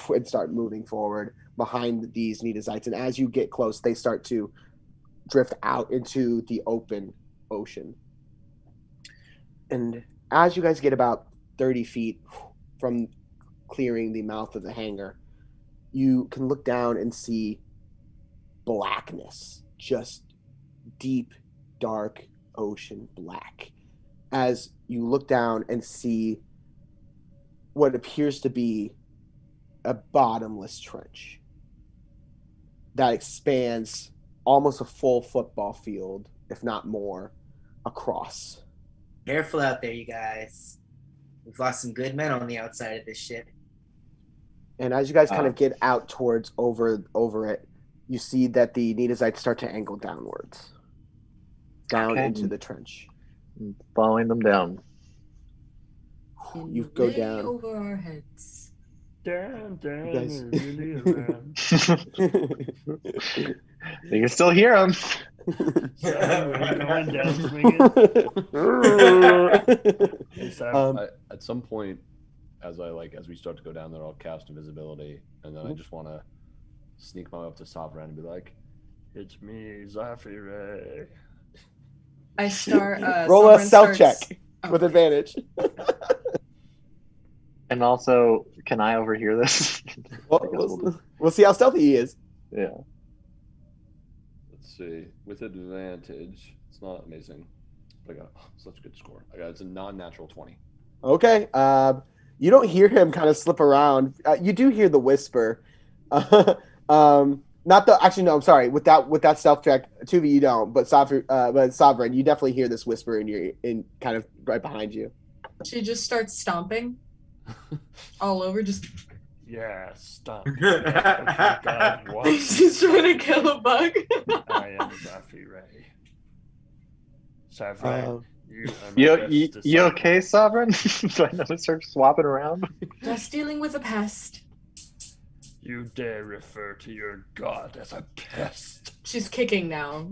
[SPEAKER 1] and start moving forward behind these Nitazites. And as you get close, they start to drift out into the open ocean. And as you guys get about 30 feet from clearing the mouth of the hangar, you can look down and see blackness, just deep, dark ocean black. As you look down and see what appears to be a bottomless trench that expands almost a full football field, if not more, across.
[SPEAKER 6] Careful out there, you guys. We've lost some good men on the outside of this ship.
[SPEAKER 1] And as you guys kind of get out towards over it, you see that the Nitazites start to angle downwards, down into the trench.
[SPEAKER 4] Following them down.
[SPEAKER 1] You go
[SPEAKER 3] Way
[SPEAKER 1] down.
[SPEAKER 3] over our heads.
[SPEAKER 7] Down,
[SPEAKER 1] guys-
[SPEAKER 7] and really around.
[SPEAKER 4] You can still hear them.
[SPEAKER 7] We're going down swinging. Hey, Sam,
[SPEAKER 2] At some point, as we start to go down there, I'll cast invisibility, and then I just want to sneak my way up to Sovereign and be like,
[SPEAKER 7] it's me, Zafire.
[SPEAKER 3] I start.
[SPEAKER 1] Roll a
[SPEAKER 3] Sovereign
[SPEAKER 1] stealth
[SPEAKER 3] starts-
[SPEAKER 1] check
[SPEAKER 3] Oh.
[SPEAKER 1] with advantage.
[SPEAKER 4] And also, can I overhear this?
[SPEAKER 1] We'll see how stealthy he is.
[SPEAKER 4] Yeah.
[SPEAKER 2] let's see, with advantage, it's not amazing, but I got such a good score. It's a non-natural 20.
[SPEAKER 1] Okay. You don't hear him kind of slip around. You do hear the whisper. Not the actually no. I'm sorry. With that stealth check, 2v you don't. But Sovereign, you definitely hear this whisper in kind of right behind you.
[SPEAKER 3] She just starts stomping all over. Just
[SPEAKER 7] Yeah, stop. God, what?
[SPEAKER 3] she's trying to kill a bug.
[SPEAKER 7] I am Zafire. Zafire, you are my
[SPEAKER 4] You
[SPEAKER 7] best
[SPEAKER 4] you
[SPEAKER 7] disciple.
[SPEAKER 4] okay, Sovereign? Do I know to start swapping around?
[SPEAKER 3] Just dealing with a pest.
[SPEAKER 7] You dare refer to your god as a pest?
[SPEAKER 3] She's kicking now.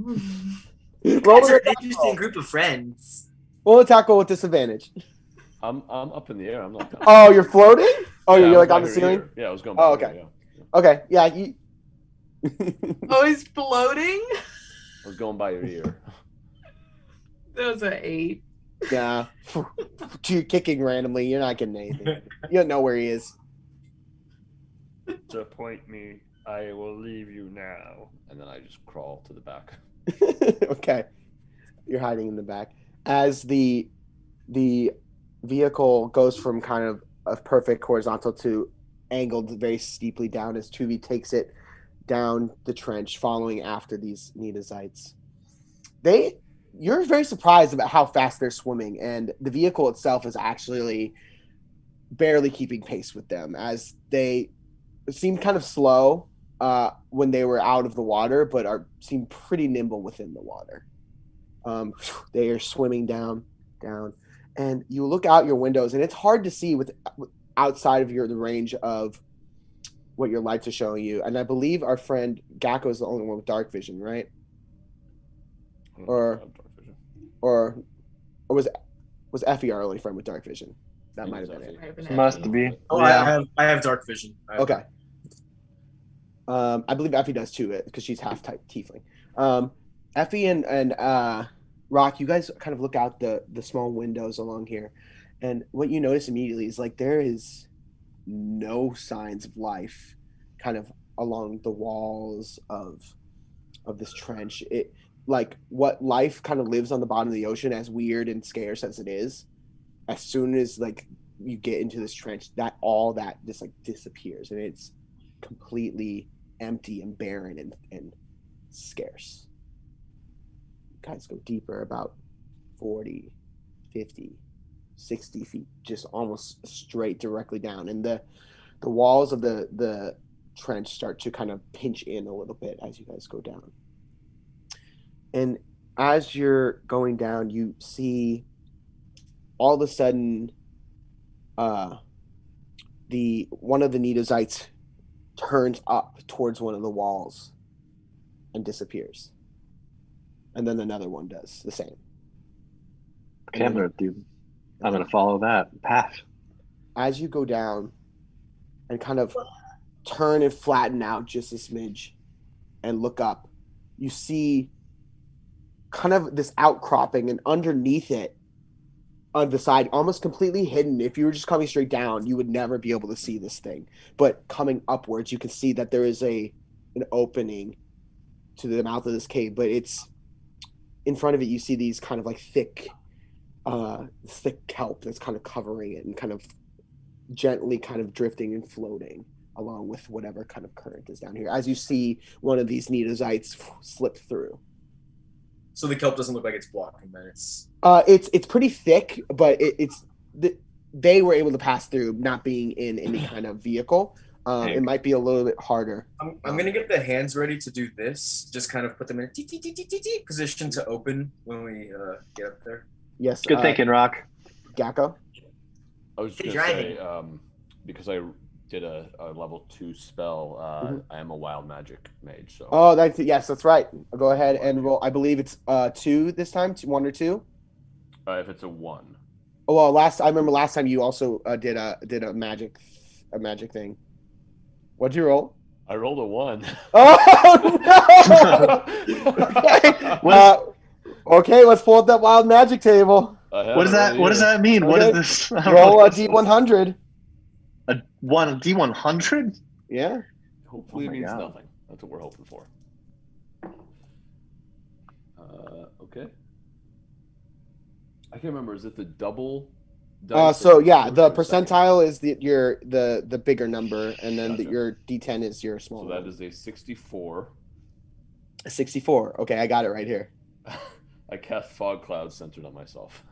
[SPEAKER 1] Roll
[SPEAKER 6] That's
[SPEAKER 1] an
[SPEAKER 6] an
[SPEAKER 1] attack
[SPEAKER 6] interesting
[SPEAKER 1] roll.
[SPEAKER 6] group of friends.
[SPEAKER 1] Roll an attack roll with disadvantage.
[SPEAKER 2] I'm up in the air. I'm not.
[SPEAKER 1] Oh, you're floating? Oh,
[SPEAKER 2] Yeah, I
[SPEAKER 1] you're
[SPEAKER 2] was
[SPEAKER 1] like on
[SPEAKER 2] by
[SPEAKER 1] the
[SPEAKER 2] her
[SPEAKER 1] ceiling?
[SPEAKER 2] ear. Yeah, I was going.
[SPEAKER 1] Oh,
[SPEAKER 2] by her
[SPEAKER 1] okay.
[SPEAKER 2] ear, yeah.
[SPEAKER 1] Okay. Yeah. You...
[SPEAKER 3] Oh, he's floating?
[SPEAKER 2] I was going by your ear.
[SPEAKER 3] That was an 8.
[SPEAKER 1] Yeah. You're kicking randomly. You're not getting anything. You don't know where he is.
[SPEAKER 7] Disappoint me. I will leave you now.
[SPEAKER 2] And then I just crawl to the back.
[SPEAKER 1] Okay. You're hiding in the back. As the vehicle goes from kind of a perfect horizontal to angled very steeply down as Tuvi takes it down the trench, following after these Nitazites. You're very surprised about how fast they're swimming, and the vehicle itself is actually barely keeping pace with them, as they seem kind of slow when they were out of the water, but seem pretty nimble within the water. They are swimming down, and you look out your windows, and it's hard to see with outside of the range of what your lights are showing you. And I believe our friend Gakko is the only one with dark vision, right? Or was Effie our only friend with dark vision? That might have been it.
[SPEAKER 3] Might have been
[SPEAKER 4] Must
[SPEAKER 3] Effie.
[SPEAKER 4] be.
[SPEAKER 6] Oh,
[SPEAKER 4] Yeah.
[SPEAKER 6] I have dark vision.
[SPEAKER 1] Okay. I believe Effie does too, because she's half type tiefling. Effie and Rock, you guys kind of look out the small windows along here, and what you notice immediately is like there is no signs of life kind of along the walls of this trench. It like what life kind of lives on the bottom of the ocean, as weird and scarce as it is, as soon as like you get into this trench, that all that just like disappears, and it's completely empty and barren and scarce. guys go deeper, about 40, 50, 60 feet, just almost straight directly down. And the walls of the trench start to kind of pinch in a little bit as you guys go down. And as you're going down, you see all of a sudden one of the Nedozites turns up towards one of the walls and disappears. And then another one does the same.
[SPEAKER 4] Okay, I'm gonna follow that path.
[SPEAKER 1] As you go down and kind of turn and flatten out just a smidge and look up, you see kind of this outcropping, and underneath it on the side, almost completely hidden. If you were just coming straight down, you would never be able to see this thing. But coming upwards, you can see that there is an opening to the mouth of this cave, but it's in front of it. You see these kind of like thick kelp that's kind of covering it and kind of gently kind of drifting and floating along with whatever kind of current is down here. As you see one of these Nedozites slip through.
[SPEAKER 5] So the kelp doesn't look like it's blocking, then
[SPEAKER 1] it's pretty thick, but they were able to pass through, not being in any kind of vehicle. It might be a little bit harder.
[SPEAKER 5] I'm gonna get the hands ready to do this. Just kind of put them in a position to open when we get up there.
[SPEAKER 1] Yes.
[SPEAKER 4] Good thinking, Rock.
[SPEAKER 1] Gakko?
[SPEAKER 2] I was just gonna say, because I did a level 2 spell, I am a wild magic mage. So.
[SPEAKER 1] Oh, that's right. I'll go ahead and roll. I believe it's 2 this time. 1 or 2.
[SPEAKER 2] If it's a 1.
[SPEAKER 1] Oh well, I remember last time you also did a magic thing. What'd you roll?
[SPEAKER 2] I rolled a 1.
[SPEAKER 1] Oh no! Okay, let's pull up that wild magic table.
[SPEAKER 4] What does that mean? Okay. What is this?
[SPEAKER 1] Roll a D100.
[SPEAKER 4] A D100?
[SPEAKER 1] Yeah.
[SPEAKER 2] Hopefully it means nothing. That's what we're hoping for. Okay. I can't remember. Is it the double?
[SPEAKER 1] So yeah, the percentile is the bigger number, and then your D10 is your small.
[SPEAKER 2] So that is a 64.
[SPEAKER 1] A 64. Okay, I got it right here.
[SPEAKER 2] I cast fog clouds centered on myself.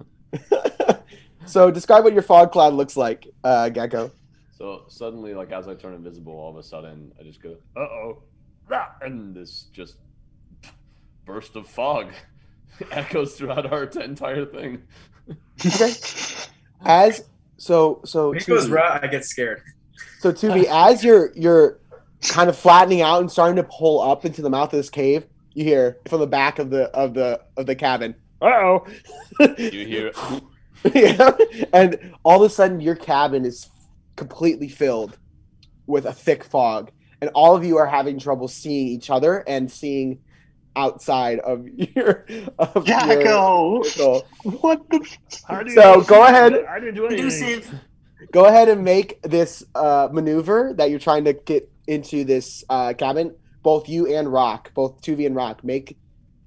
[SPEAKER 1] So describe what your fog cloud looks like, Gakko.
[SPEAKER 2] So suddenly, like as I turn invisible, all of a sudden I just go, and this just burst of fog echoes throughout our entire thing.
[SPEAKER 1] Okay. So
[SPEAKER 5] when it goes right, I get scared.
[SPEAKER 1] So Tuvi, as you're kind of flattening out and starting to pull up into the mouth of this cave, you hear from the back of the cabin. Uh-oh.
[SPEAKER 2] You hear
[SPEAKER 1] yeah. And all of a sudden your cabin is completely filled with a thick fog, and all of you are having trouble seeing each other and seeing outside of your
[SPEAKER 4] Gakko. What the
[SPEAKER 1] So go ahead.
[SPEAKER 7] I didn't do anything.
[SPEAKER 1] Go ahead and make this maneuver that you're trying to get into this cabin. Both you and Rock, both Tuvi and Rock, make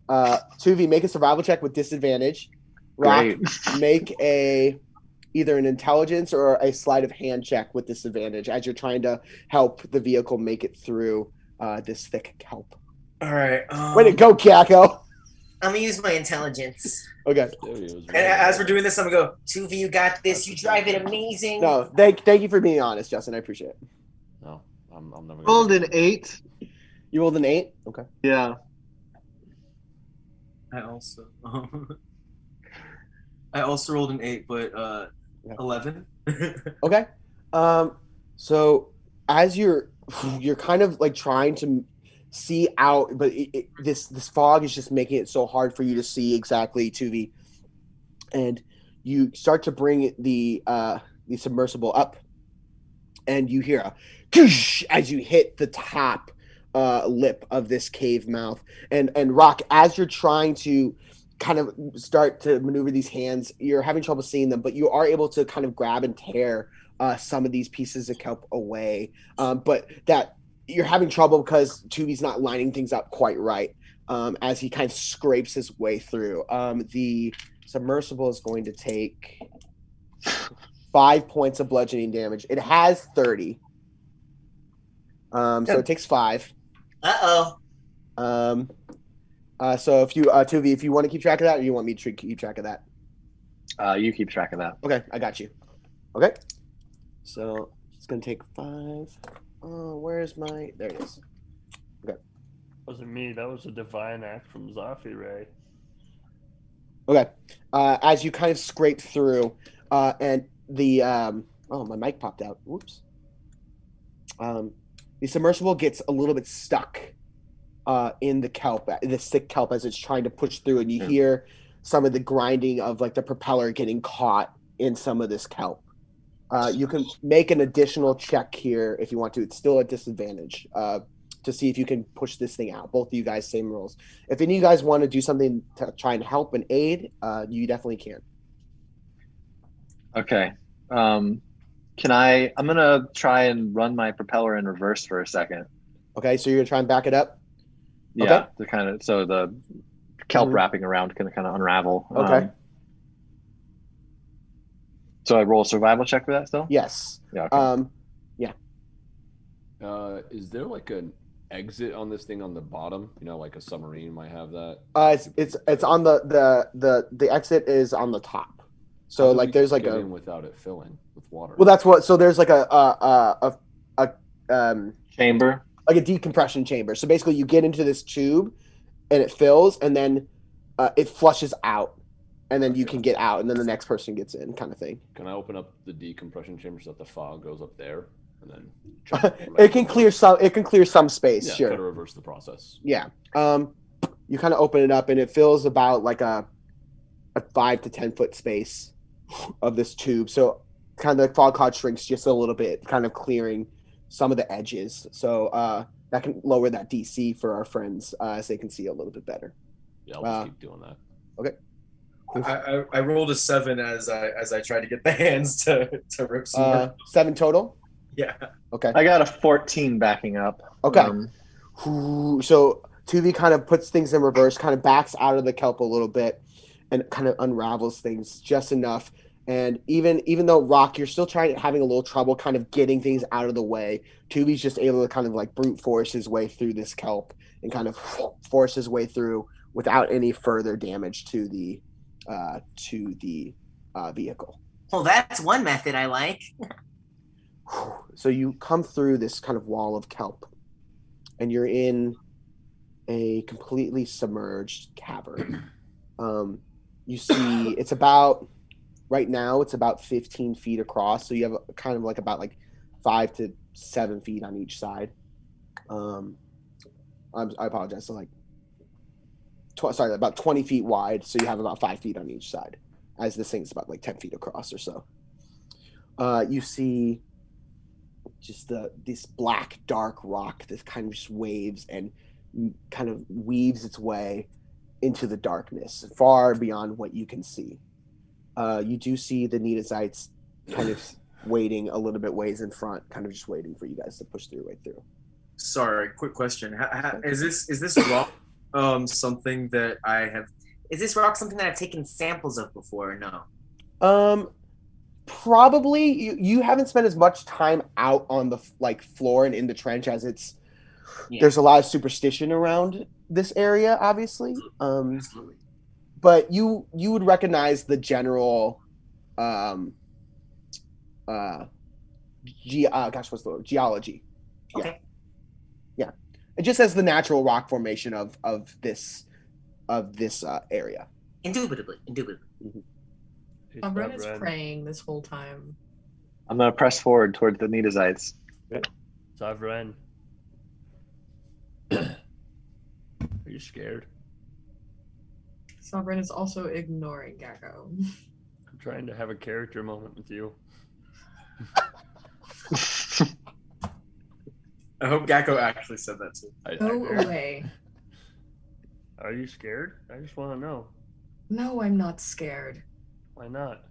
[SPEAKER 1] Tuvi make a survival check with disadvantage. Rock, make either an intelligence or a sleight of hand check with disadvantage as you're trying to help the vehicle make it through this thick kelp.
[SPEAKER 5] All right.
[SPEAKER 1] Way to go, Gakko.
[SPEAKER 6] I'm gonna use my intelligence.
[SPEAKER 1] Okay.
[SPEAKER 5] And as we're doing this, I'm gonna go, Tuvi, you got this. You drive it amazing.
[SPEAKER 1] No, thank you for being honest, Justin. I appreciate it.
[SPEAKER 2] No, I'm never.
[SPEAKER 4] Rolled an 8.
[SPEAKER 1] You rolled an 8? Okay.
[SPEAKER 4] Yeah.
[SPEAKER 5] I also rolled an 8, but 11.
[SPEAKER 1] Okay. So as you're kind of like trying to see out, but this fog is just making it so hard for you to see exactly, Tuvi. And you start to bring the submersible up, and you hear a koosh as you hit the top lip of this cave mouth. And Rock, as you're trying to kind of start to maneuver these hands, you're having trouble seeing them, but you are able to kind of grab and tear some of these pieces of kelp away. But that you're having trouble because Tuvi's not lining things up quite right as he kind of scrapes his way through. The submersible is going to take 5 points of bludgeoning damage. It has 30. So it takes 5.
[SPEAKER 6] Uh-oh.
[SPEAKER 1] So if you, Tuvi, if you want to keep track of that, or you want me to keep track of that?
[SPEAKER 4] You keep track of that.
[SPEAKER 1] Okay, I got you. Okay. So it's gonna take 5. Oh, where's my? There it is.
[SPEAKER 7] Wasn't me. That was a divine act from Zafi Ray.
[SPEAKER 1] Okay. As you kind of scrape through, and the oh, my mic popped out. Whoops. The submersible gets a little bit stuck in the kelp, the thick kelp, as it's trying to push through, and you hear some of the grinding of like the propeller getting caught in some of this kelp. You can make an additional check here if you want to. It's still a disadvantage to see if you can push this thing out. Both of you guys, same rules. If any of you guys want to do something to try and help and aid, you definitely can.
[SPEAKER 4] Okay. Can I? I'm gonna try and run my propeller in reverse for a second.
[SPEAKER 1] Okay, so you're gonna try and back it up.
[SPEAKER 4] Yeah,
[SPEAKER 1] Okay.
[SPEAKER 4] to kind of so the kelp wrapping around can kind of unravel.
[SPEAKER 1] Okay.
[SPEAKER 4] So I roll a survival check for that still?
[SPEAKER 1] Yes.
[SPEAKER 4] Yeah. Okay.
[SPEAKER 2] Is there like an exit on this thing on the bottom? You know, like a submarine might have that.
[SPEAKER 1] It's on the exit is on the top. So like there's like
[SPEAKER 2] get in without it filling with water.
[SPEAKER 1] Well, that's what. So there's like a
[SPEAKER 4] chamber,
[SPEAKER 1] like a decompression chamber. So basically, you get into this tube, and it fills, and then it flushes out, and then you can get out, and then the next person gets in, kind of thing.
[SPEAKER 2] Can I open up the decompression chamber so that the fog goes up there, and then
[SPEAKER 1] it can clear some. It can clear some space.
[SPEAKER 2] Yeah,
[SPEAKER 1] sure.
[SPEAKER 2] kind of reverse the process.
[SPEAKER 1] Yeah. You kind of open it up, and it fills about like a 5 to 10 foot space of this tube. So kind of the fog cloud shrinks just a little bit, kind of clearing some of the edges. So that can lower that DC for our friends as they can see a little bit better.
[SPEAKER 2] Yeah, I'll just keep doing that.
[SPEAKER 1] Okay.
[SPEAKER 5] I rolled a 7 as I tried to get the hands to rip some more.
[SPEAKER 1] 7 total?
[SPEAKER 5] Yeah.
[SPEAKER 1] Okay.
[SPEAKER 4] I got a 14 backing up.
[SPEAKER 1] Okay. So Tuvi kind of puts things in reverse, kind of backs out of the kelp a little bit, and kind of unravels things just enough. And even though Rock, you're still having a little trouble kind of getting things out of the way, Tubi's just able to kind of like brute force his way through this kelp and kind of force his way through without any further damage to the vehicle.
[SPEAKER 6] Well, that's one method I like.
[SPEAKER 1] So you come through this kind of wall of kelp, and you're in a completely submerged cavern. You see, it's about right now. It's about 15 feet across. So you have kind of like about like 5 to 7 feet on each side. I apologize. So like, about 20 feet wide. So you have about 5 feet on each side, as this thing's about like 10 feet across or so. You see just this black, dark rock that kind of just waves and kind of weaves its way into the darkness, far beyond what you can see. You do see the Netazites kind of waiting a little bit ways in front, kind of just waiting for you guys to push your way through.
[SPEAKER 5] Sorry, quick question. Is this rock something that I have?
[SPEAKER 6] Is this rock something that I've taken samples of before or no?
[SPEAKER 1] Probably you haven't spent as much time out on the like floor and in the trench as it's. Yeah. There's a lot of superstition around this area, obviously.
[SPEAKER 6] Absolutely.
[SPEAKER 1] But you would recognize the general, what's the word? Geology.
[SPEAKER 6] Okay.
[SPEAKER 1] Yeah. It just says the natural rock formation of this area.
[SPEAKER 6] Indubitably.
[SPEAKER 1] Mm-hmm.
[SPEAKER 3] Ren is praying this whole time.
[SPEAKER 4] I'm gonna press forward towards the Netazites.
[SPEAKER 7] Savren. Are you scared?
[SPEAKER 3] Sovereign is also ignoring Gecko.
[SPEAKER 7] I'm trying to have a character moment with you.
[SPEAKER 5] I hope Gecko actually said that too.
[SPEAKER 3] Go away.
[SPEAKER 7] Are you scared? I just want to know.
[SPEAKER 3] No, I'm not scared.
[SPEAKER 7] Why not?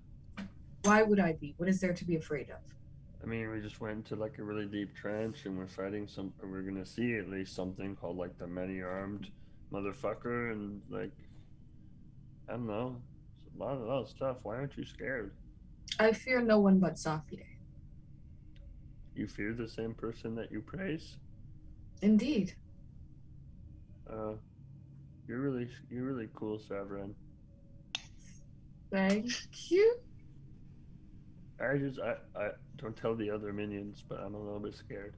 [SPEAKER 3] Why would I be? What is there to be afraid of?
[SPEAKER 7] I mean, we just went into like a really deep trench and we're fighting we're gonna see at least something called like the many-armed motherfucker, and like, I don't know, it's a lot of stuff. Why aren't you scared?
[SPEAKER 3] I fear no one but Zafire.
[SPEAKER 7] You fear the same person that you praise?
[SPEAKER 3] Indeed.
[SPEAKER 7] You're really cool, Severin.
[SPEAKER 3] Thank you.
[SPEAKER 7] I don't tell the other minions, but I'm a little bit scared.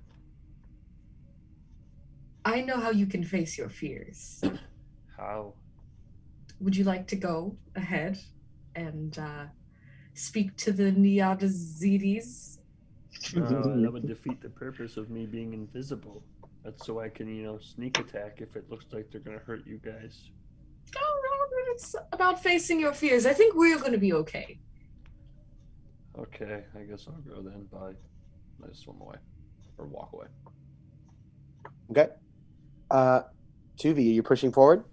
[SPEAKER 3] I know how you can face your fears.
[SPEAKER 7] How?
[SPEAKER 3] Would you like to go ahead and speak to the Neodazides?
[SPEAKER 7] That would defeat the purpose of me being invisible. That's so I can, sneak attack if it looks like they're gonna hurt you guys.
[SPEAKER 3] Oh, Robert, it's about facing your fears. I think we're going to be okay.
[SPEAKER 2] Okay, I guess I'll go then. Bye. I just swim away or walk away.
[SPEAKER 1] Okay. 2V, are you pushing forward?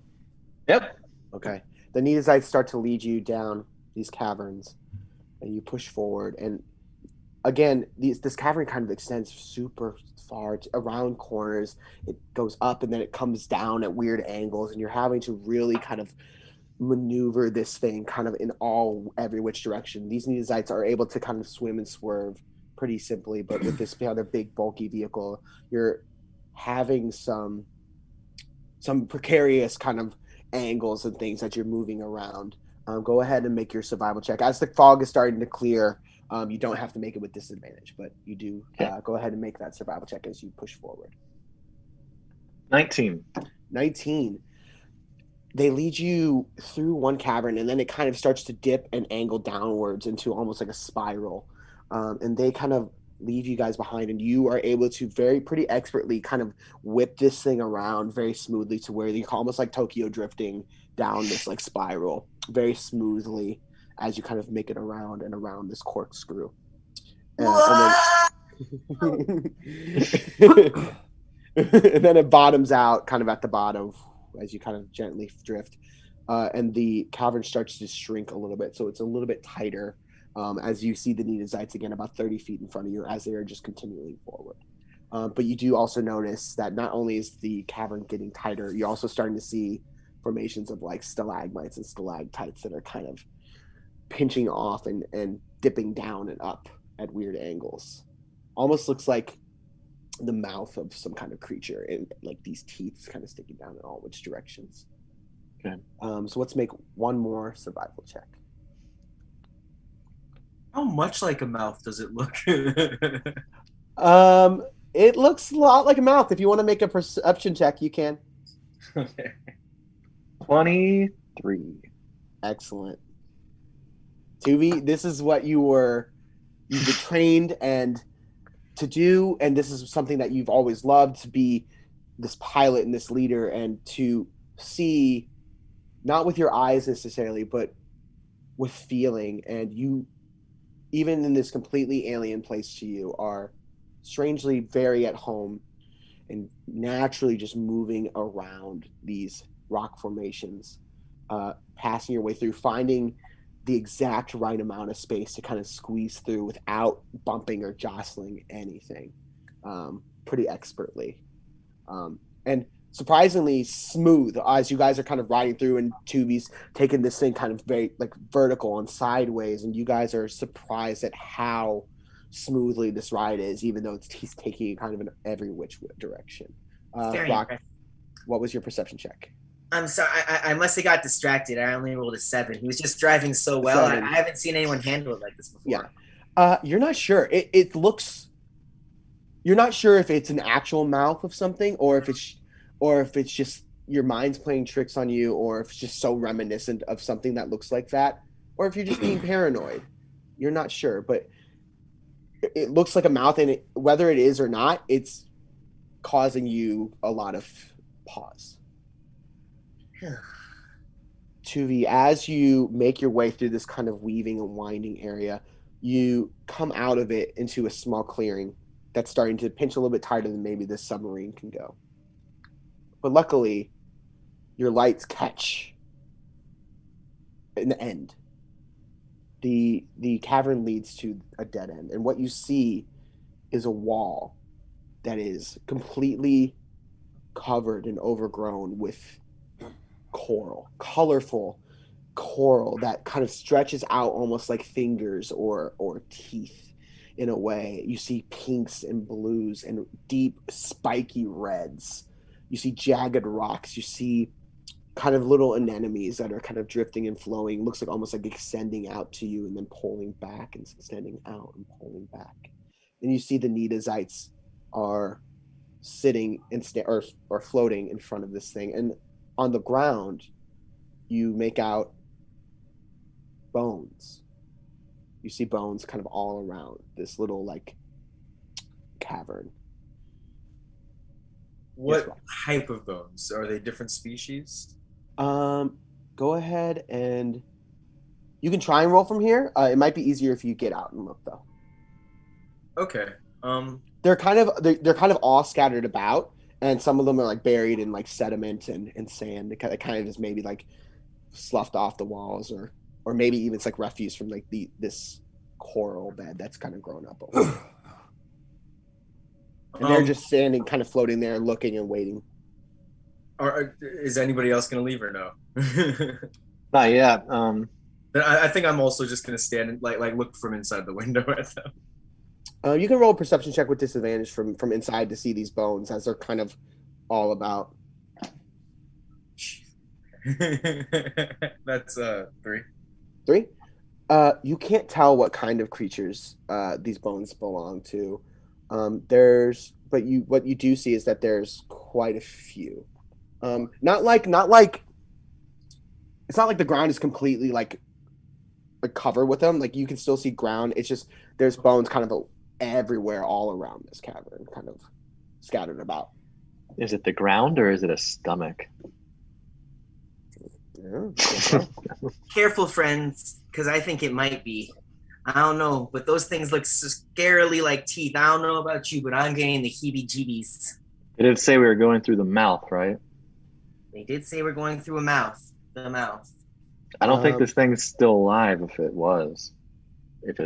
[SPEAKER 4] Yep.
[SPEAKER 1] Okay. The Neodazites start to lead you down these caverns, and you push forward. And again, this cavern kind of extends super far around corners. It goes up and then it comes down at weird angles, and you're having to really kind of maneuver this thing kind of in every which direction. These Neodazites are able to kind of swim and swerve pretty simply, but with this other big bulky vehicle, you're having some precarious kind of angles and things that you're moving around. Go ahead and make your survival check. As the fog is starting to clear, you don't have to make it with disadvantage, but you do go ahead and make that survival check as you push forward.
[SPEAKER 4] 19.
[SPEAKER 1] They lead you through one cavern, and then it kind of starts to dip and angle downwards into almost like a spiral. And they kind of leave you guys behind, and you are able to pretty expertly kind of whip this thing around very smoothly to where you're almost like Tokyo drifting down this like spiral very smoothly as you kind of make it around and around this corkscrew. And then it bottoms out kind of at the bottom as you kind of gently drift. And the cavern starts to shrink a little bit, so it's a little bit tighter. As you see the Neodazites again about 30 feet in front of you as they are just continuing forward. But you do also notice that not only is the cavern getting tighter, you're also starting to see formations of like stalagmites and stalactites that are kind of pinching off and dipping down and up at weird angles. Almost looks like the mouth of some kind of creature, and like these teeth kind of sticking down in all which directions.
[SPEAKER 4] Okay.
[SPEAKER 1] So let's make one more survival check.
[SPEAKER 5] How much like a mouth does it look?
[SPEAKER 1] It looks a lot like a mouth. If you want to make a perception check, you can.
[SPEAKER 5] Okay.
[SPEAKER 4] 23.
[SPEAKER 1] Excellent. 2V, this is what you've been trained and to do, and this is something that you've always loved, to be this pilot and this leader, and to see, not with your eyes necessarily, but with feeling. And you, even in this completely alien place to you, are strangely very at home and naturally just moving around these rock formations, passing your way through, finding the exact right amount of space to kind of squeeze through without bumping or jostling anything, pretty expertly. And surprisingly smooth as you guys are kind of riding through, and Tubi's taking this thing kind of very like vertical and sideways, and you guys are surprised at how smoothly this ride is, even though he's taking it kind of in every which direction. Rock, what was your perception check?
[SPEAKER 6] I'm sorry, I must have got distracted. I only rolled a 7. He was just driving so well. I haven't seen anyone handle it like this before.
[SPEAKER 1] Yeah. You're not sure. It looks. You're not sure if it's an actual mouth of something, or if it's just your mind's playing tricks on you, or if it's just so reminiscent of something that looks like that, or if you're just being paranoid. You're not sure, but it looks like a mouth, and whether it is or not, it's causing you a lot of pause. 2V, as you make your way through this kind of weaving and winding area, you come out of it into a small clearing that's starting to pinch a little bit tighter than maybe this submarine can go. But luckily, your lights catch an end. The cavern leads to a dead end, and what you see is a wall that is completely covered and overgrown with colorful coral that kind of stretches out almost like fingers or teeth in a way. You see pinks and blues and deep spiky reds. You see jagged rocks. You see kind of little anemones that are kind of drifting and flowing. Looks like almost like extending out to you and then pulling back and extending out and pulling back. And you see the Nidazites are sitting and or floating in front of this thing. And on the ground, you make out bones. You see bones kind of all around this little like cavern.
[SPEAKER 5] What
[SPEAKER 1] Yes,
[SPEAKER 5] type of bones? Are they different species?
[SPEAKER 1] Go ahead and you can try and roll from here. It might be easier if you get out and look though.
[SPEAKER 5] Okay.
[SPEAKER 1] They're kind of all scattered about, and some of them are like buried in like sediment and sand. It kind of just maybe like sloughed off the walls, or maybe even it's like refuse from like this coral bed that's kind of grown up over. And they're just standing, kind of floating there, looking and waiting.
[SPEAKER 5] Is anybody else gonna leave or no?
[SPEAKER 4] Not yet.
[SPEAKER 5] I think I'm also just gonna stand and like look from inside the window at them.
[SPEAKER 1] You can roll a perception check with disadvantage from inside to see these bones as they're kind of all about.
[SPEAKER 5] That's 3.
[SPEAKER 1] 3. You can't tell what kind of creatures these bones belong to. What you do see is that there's quite a few. Not like it's not like the ground is completely like covered with them. Like you can still see ground. It's just there's bones kind of everywhere all around this cavern, kind of scattered about.
[SPEAKER 4] Is it the ground or is it a stomach?
[SPEAKER 1] Yeah.
[SPEAKER 6] Careful, friends, because I think it might be. I don't know, but those things look scarily like teeth. I don't know about you, but I'm getting the heebie-jeebies.
[SPEAKER 4] They did say we were going through the mouth, right?
[SPEAKER 6] They did say we're going through a mouth. The mouth.
[SPEAKER 4] I don't think this thing's still alive if it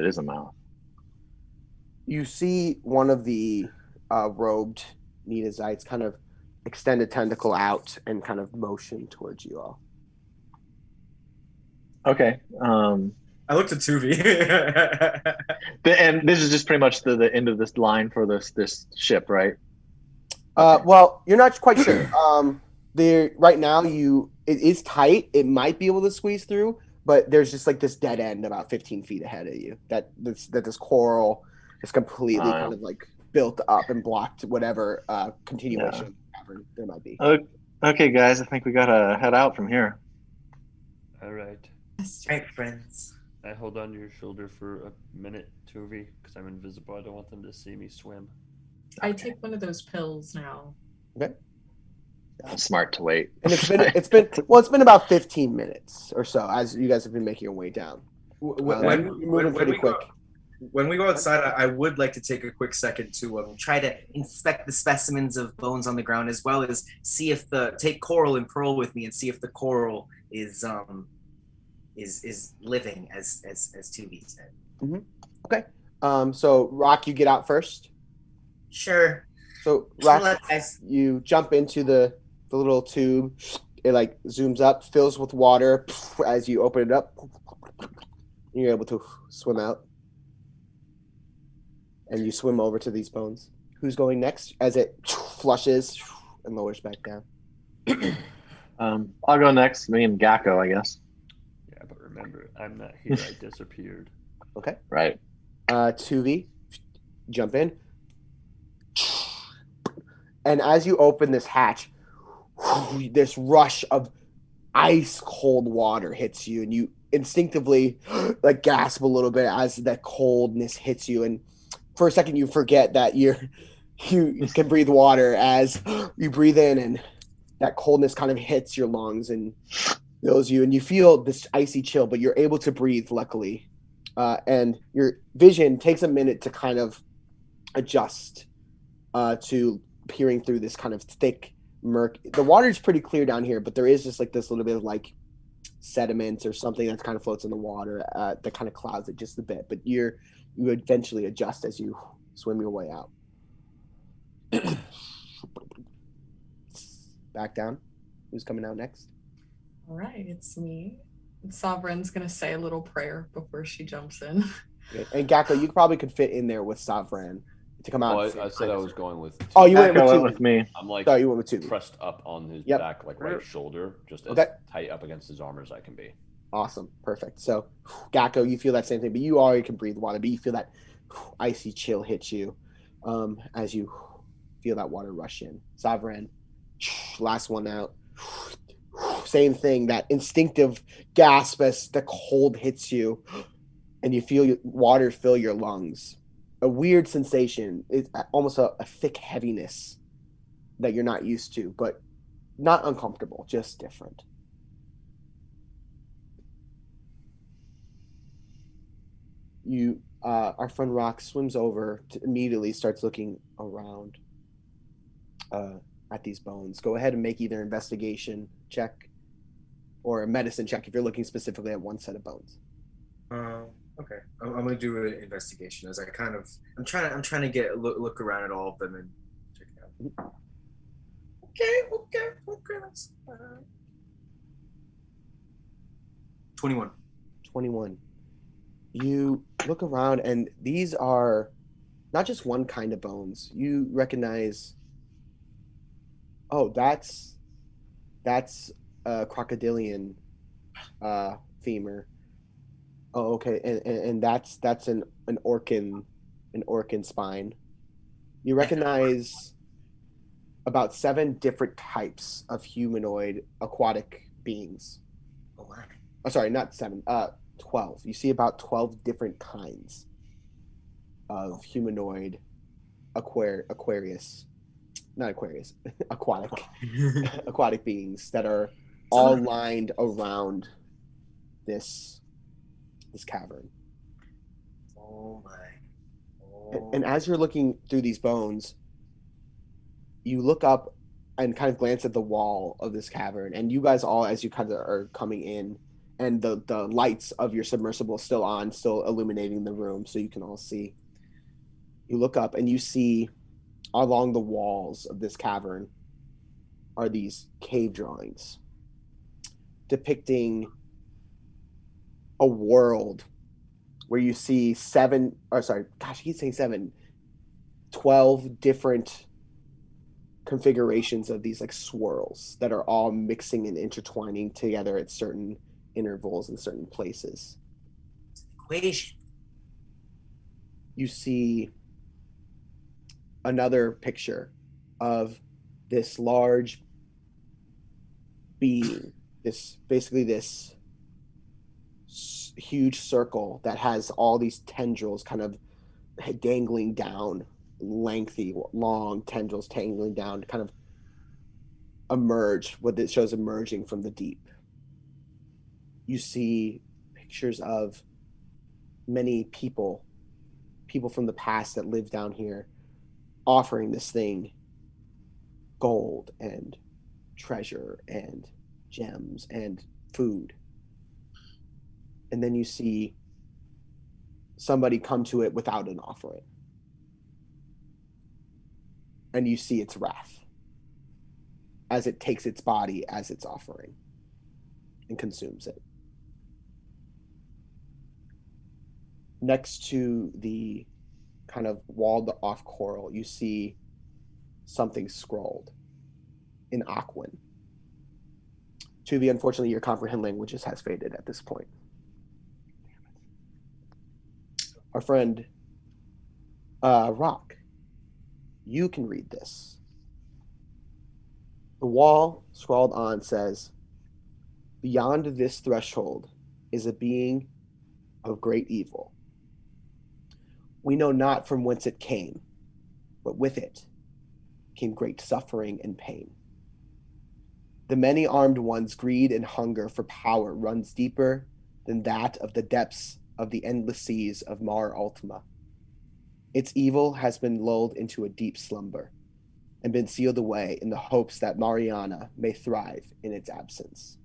[SPEAKER 4] is a mouth.
[SPEAKER 1] You see one of the robed Nidazites kind of extend a tentacle out and kind of motion towards you all.
[SPEAKER 4] Okay.
[SPEAKER 5] I looked at Tuvi.
[SPEAKER 4] And this is just pretty much the end of this line for this ship, right?
[SPEAKER 1] Well, you're not quite sure. Right now it is tight. It might be able to squeeze through, but there's just like this dead end about 15 feet ahead of you. That this coral is completely kind of like built up and blocked whatever continuation of the cavern there might be.
[SPEAKER 4] Okay, guys, I think we gotta head out from here.
[SPEAKER 7] All right.
[SPEAKER 6] Right, friends.
[SPEAKER 7] I hold on to your shoulder for a minute, Tuvi, because I'm invisible. I don't want them to see me swim.
[SPEAKER 3] I take one of those pills now.
[SPEAKER 1] Okay.
[SPEAKER 4] Smart to wait.
[SPEAKER 1] And it's been about 15 minutes or so as you guys have been making your way down. You're moving pretty quick.
[SPEAKER 5] When we go outside, I would like to take a quick second to
[SPEAKER 6] Try to inspect the specimens of bones on the ground, as well as see if take coral and pearl with me and see if the coral is living, as Tuvi said.
[SPEAKER 1] Mm-hmm. Okay. So Rock, you get out first.
[SPEAKER 6] Sure.
[SPEAKER 1] So Rock, you jump into the little tube. It like zooms up, fills with water. As you open it up, you're able to swim out. And you swim over to these bones. Who's going next? As it flushes and lowers back down.
[SPEAKER 4] I'll go next. Me and Gakko, I guess.
[SPEAKER 7] Yeah, but remember, I'm not here. I disappeared.
[SPEAKER 1] Okay.
[SPEAKER 4] Right.
[SPEAKER 1] 2V, jump in. And as you open this hatch, this rush of ice cold water hits you, and you instinctively like gasp a little bit as that coldness hits you. And for a second, you forget that you can breathe water as you breathe in, and that coldness kind of hits your lungs and fills you, and you feel this icy chill, but you're able to breathe, luckily. And your vision takes a minute to kind of adjust to peering through this kind of thick murk. The water is pretty clear down here, but there is just like this little bit of like sediment or something that kind of floats in the water that kind of clouds it just a bit. But you eventually adjust as you swim your way out. Back down. Who's coming out next?
[SPEAKER 3] All right, it's me. Sovereign's gonna say a little prayer before she jumps in.
[SPEAKER 1] And Gakko, you probably could fit in there with Sovereign. to come out.
[SPEAKER 2] I said I was going with.
[SPEAKER 1] Oh, you went
[SPEAKER 4] Echo
[SPEAKER 1] with
[SPEAKER 4] went
[SPEAKER 1] two.
[SPEAKER 4] with me.
[SPEAKER 2] I'm like
[SPEAKER 1] Sorry, you went with two.
[SPEAKER 2] pressed up on his
[SPEAKER 1] Yep.
[SPEAKER 2] back, like right shoulder, just as
[SPEAKER 1] Okay.
[SPEAKER 2] tight up against his arm as I can be.
[SPEAKER 1] Awesome. Perfect. So, Gakko, you feel that same thing, but you already can breathe water, but you feel that icy chill hit you as you feel that water rush in. Sovereign, last one out. Same thing, that instinctive gasp as the cold hits you and you feel water fill your lungs. A weird sensation. It's almost a thick heaviness that you're not used to, but not uncomfortable, just different. Our friend Rock swims over to immediately starts looking around at these bones. Go ahead and make either an investigation check or a medicine check if you're looking specifically at one set of bones.
[SPEAKER 5] Okay, I'm gonna do an investigation as I'm trying to get look around at all of them and check it out. Okay. That's 21.
[SPEAKER 1] 21. You look around and these are not just one kind of bones. You recognize, oh, that's a crocodilian femur. Oh, okay, and that's an orcan spine. You recognize about 7 different types of humanoid aquatic beings.
[SPEAKER 6] Oh, wow.
[SPEAKER 1] Oh, sorry, not 7. 12. You see about 12 different kinds of humanoid aquatic beings that are all lined around this cavern.
[SPEAKER 6] Oh my.
[SPEAKER 1] And as you're looking through these bones, you look up and kind of glance at the wall of this cavern, and you guys all, as you kind of are coming in, and the lights of your submersible still on, still illuminating the room so you can all see. You look up and you see along the walls of this cavern are these cave drawings depicting a world where you see 12 different configurations of these like swirls that are all mixing and intertwining together at certain intervals in certain places.
[SPEAKER 6] Equation.
[SPEAKER 1] You see another picture of this large being, this huge circle that has all these tendrils kind of dangling down, lengthy, long tendrils dangling down to kind of emerge, what it shows emerging from the deep. You see pictures of many people from the past that lived down here offering this thing gold and treasure and gems and food. And then you see somebody come to it without an offering. And you see its wrath as it takes its body as its offering and consumes it. Next to the kind of walled off coral, you see something scrolled in Aquan. Tuvi, unfortunately, your comprehend languages has faded at this point. Our friend Rock, you can read this. The wall scrawled on says, "Beyond this threshold is a being of great evil. We know not from whence it came, but with it came great suffering and pain. The many-armed one's greed and hunger for power runs deeper than that of the depths of the endless seas of Mar Ultima. Its evil has been lulled into a deep slumber and been sealed away in the hopes that Mariana may thrive in its absence.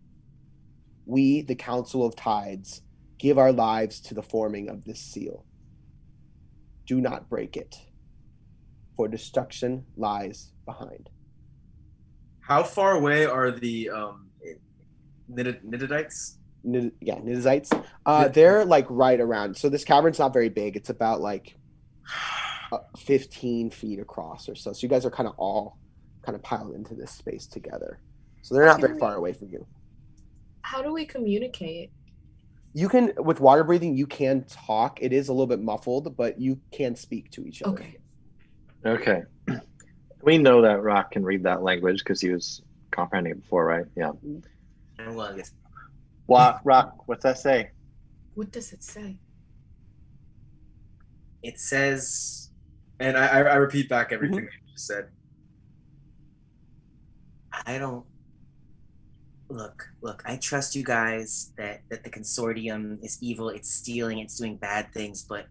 [SPEAKER 1] We, the Council of Tides, give our lives to the forming of this seal. Do not break it, for destruction lies behind."
[SPEAKER 5] How far away are the Nidites?
[SPEAKER 1] Nidizites. They're like right around. So this cavern's not very big. It's about like 15 feet across or so. So you guys are kind of all kind of piled into this space together. So they're not very far away from you.
[SPEAKER 3] How do we communicate?
[SPEAKER 1] You can, with water breathing, you can talk. It is a little bit muffled, but you can speak to each other.
[SPEAKER 4] Okay. We know that Rock can read that language because he was comprehending it before, right? Yeah. Rock, what's that say?
[SPEAKER 3] What does it say?
[SPEAKER 6] It says,
[SPEAKER 5] And I repeat back everything you just said.
[SPEAKER 6] I don't look, I trust you guys that the consortium is evil, it's stealing, it's doing bad things, but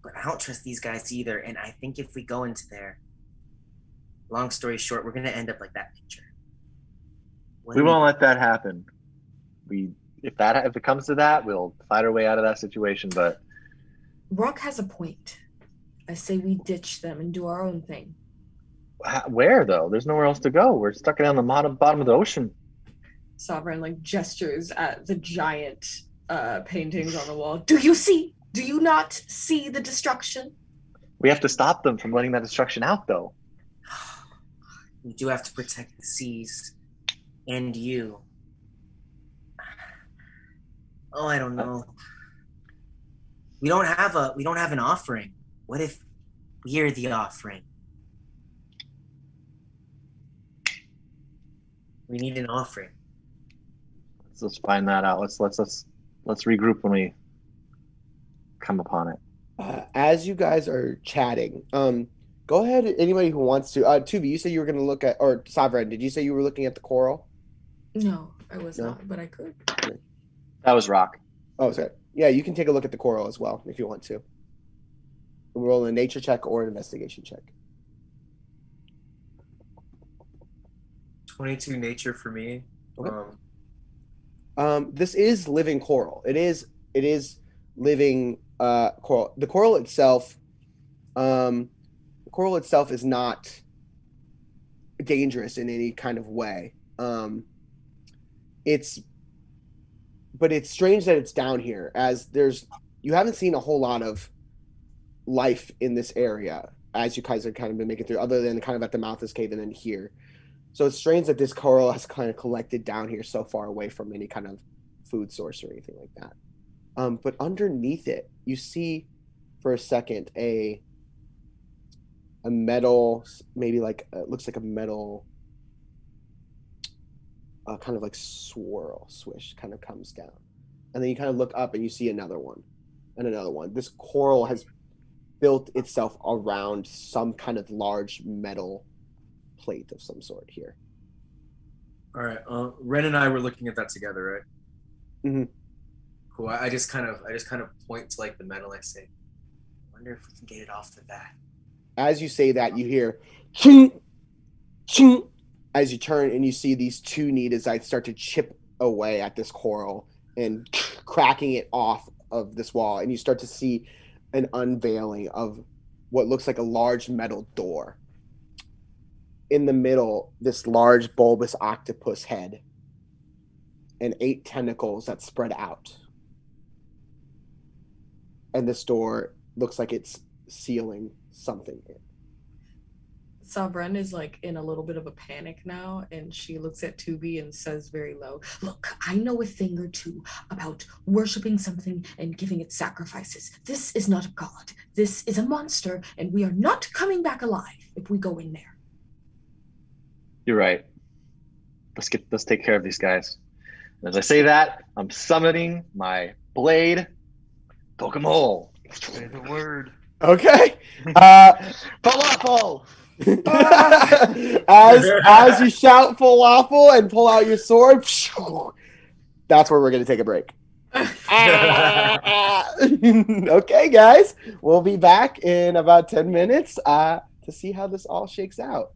[SPEAKER 6] I don't trust these guys either. And I think if we go into there, long story short, we're gonna end up like that picture.
[SPEAKER 4] We won't let that happen. If it comes to that, we'll fight our way out of that situation. But
[SPEAKER 3] Rock has a point. I say we ditch them and do our own thing.
[SPEAKER 4] Where though? There's nowhere else to go. We're stuck down the bottom of the ocean.
[SPEAKER 3] Sovereign like gestures at the giant paintings on the wall. Do you see? Do you not see the destruction?
[SPEAKER 4] We have to stop them from letting that destruction out, though.
[SPEAKER 6] We do have to protect the seas and you. Oh, I don't know. We don't have an offering. What if we're the offering? We need an offering.
[SPEAKER 4] Let's find that out. Let's regroup when we come upon it.
[SPEAKER 1] As you guys are chatting, go ahead. Anybody who wants to. Tubi, you said you were going to look at, or Sovereign, did you say you were looking at the coral?
[SPEAKER 3] No, I was not, but I could.
[SPEAKER 4] That was Rock.
[SPEAKER 1] Oh, sorry. Yeah, you can take a look at the coral as well if you want to. Roll a nature check or an investigation check.
[SPEAKER 5] 22 nature for me.
[SPEAKER 1] Okay. This is living coral. It is living coral. The coral itself is not dangerous in any kind of way. But it's strange that it's down here, as you haven't seen a whole lot of life in this area as you guys have kind of been making through, other than kind of at the mouth of this cave and then here. So it's strange that this coral has kind of collected down here so far away from any kind of food source or anything like that. But underneath it, you see for a second a metal, maybe like looks like a metal, kind of like swish kind of comes down, and then you kind of look up and you see another one and another one. This coral has built itself around some kind of large metal plate of some sort here.
[SPEAKER 5] All right. Ren and I were looking at that together, right?
[SPEAKER 1] Mm-hmm.
[SPEAKER 5] Cool. I just kind of point to like the metal. I say, I wonder if we can get it off the bat.
[SPEAKER 1] As you say that, you hear ching, ching, as you turn and you see these two nidazite start to chip away at this coral and cracking it off of this wall, and you start to see an unveiling of what looks like a large metal door. In the middle, this large bulbous octopus head and 8 tentacles that spread out. And this door looks like it's sealing something in.
[SPEAKER 3] Sovereign is like in a little bit of a panic now, and she looks at Tubi and says very low, "Look, I know a thing or two about worshiping something and giving it sacrifices. This is not a god. This is a monster, and we are not coming back alive if we go in there."
[SPEAKER 4] You're right. Let's take care of these guys. And as I say that, I'm summoning my blade, Pokemon.
[SPEAKER 7] Say the word.
[SPEAKER 1] Okay.
[SPEAKER 4] Falafel.
[SPEAKER 1] as you shout falafel and pull out your sword, that's where we're going to take a break. Okay, guys, we'll be back in about 10 minutes to see how this all shakes out.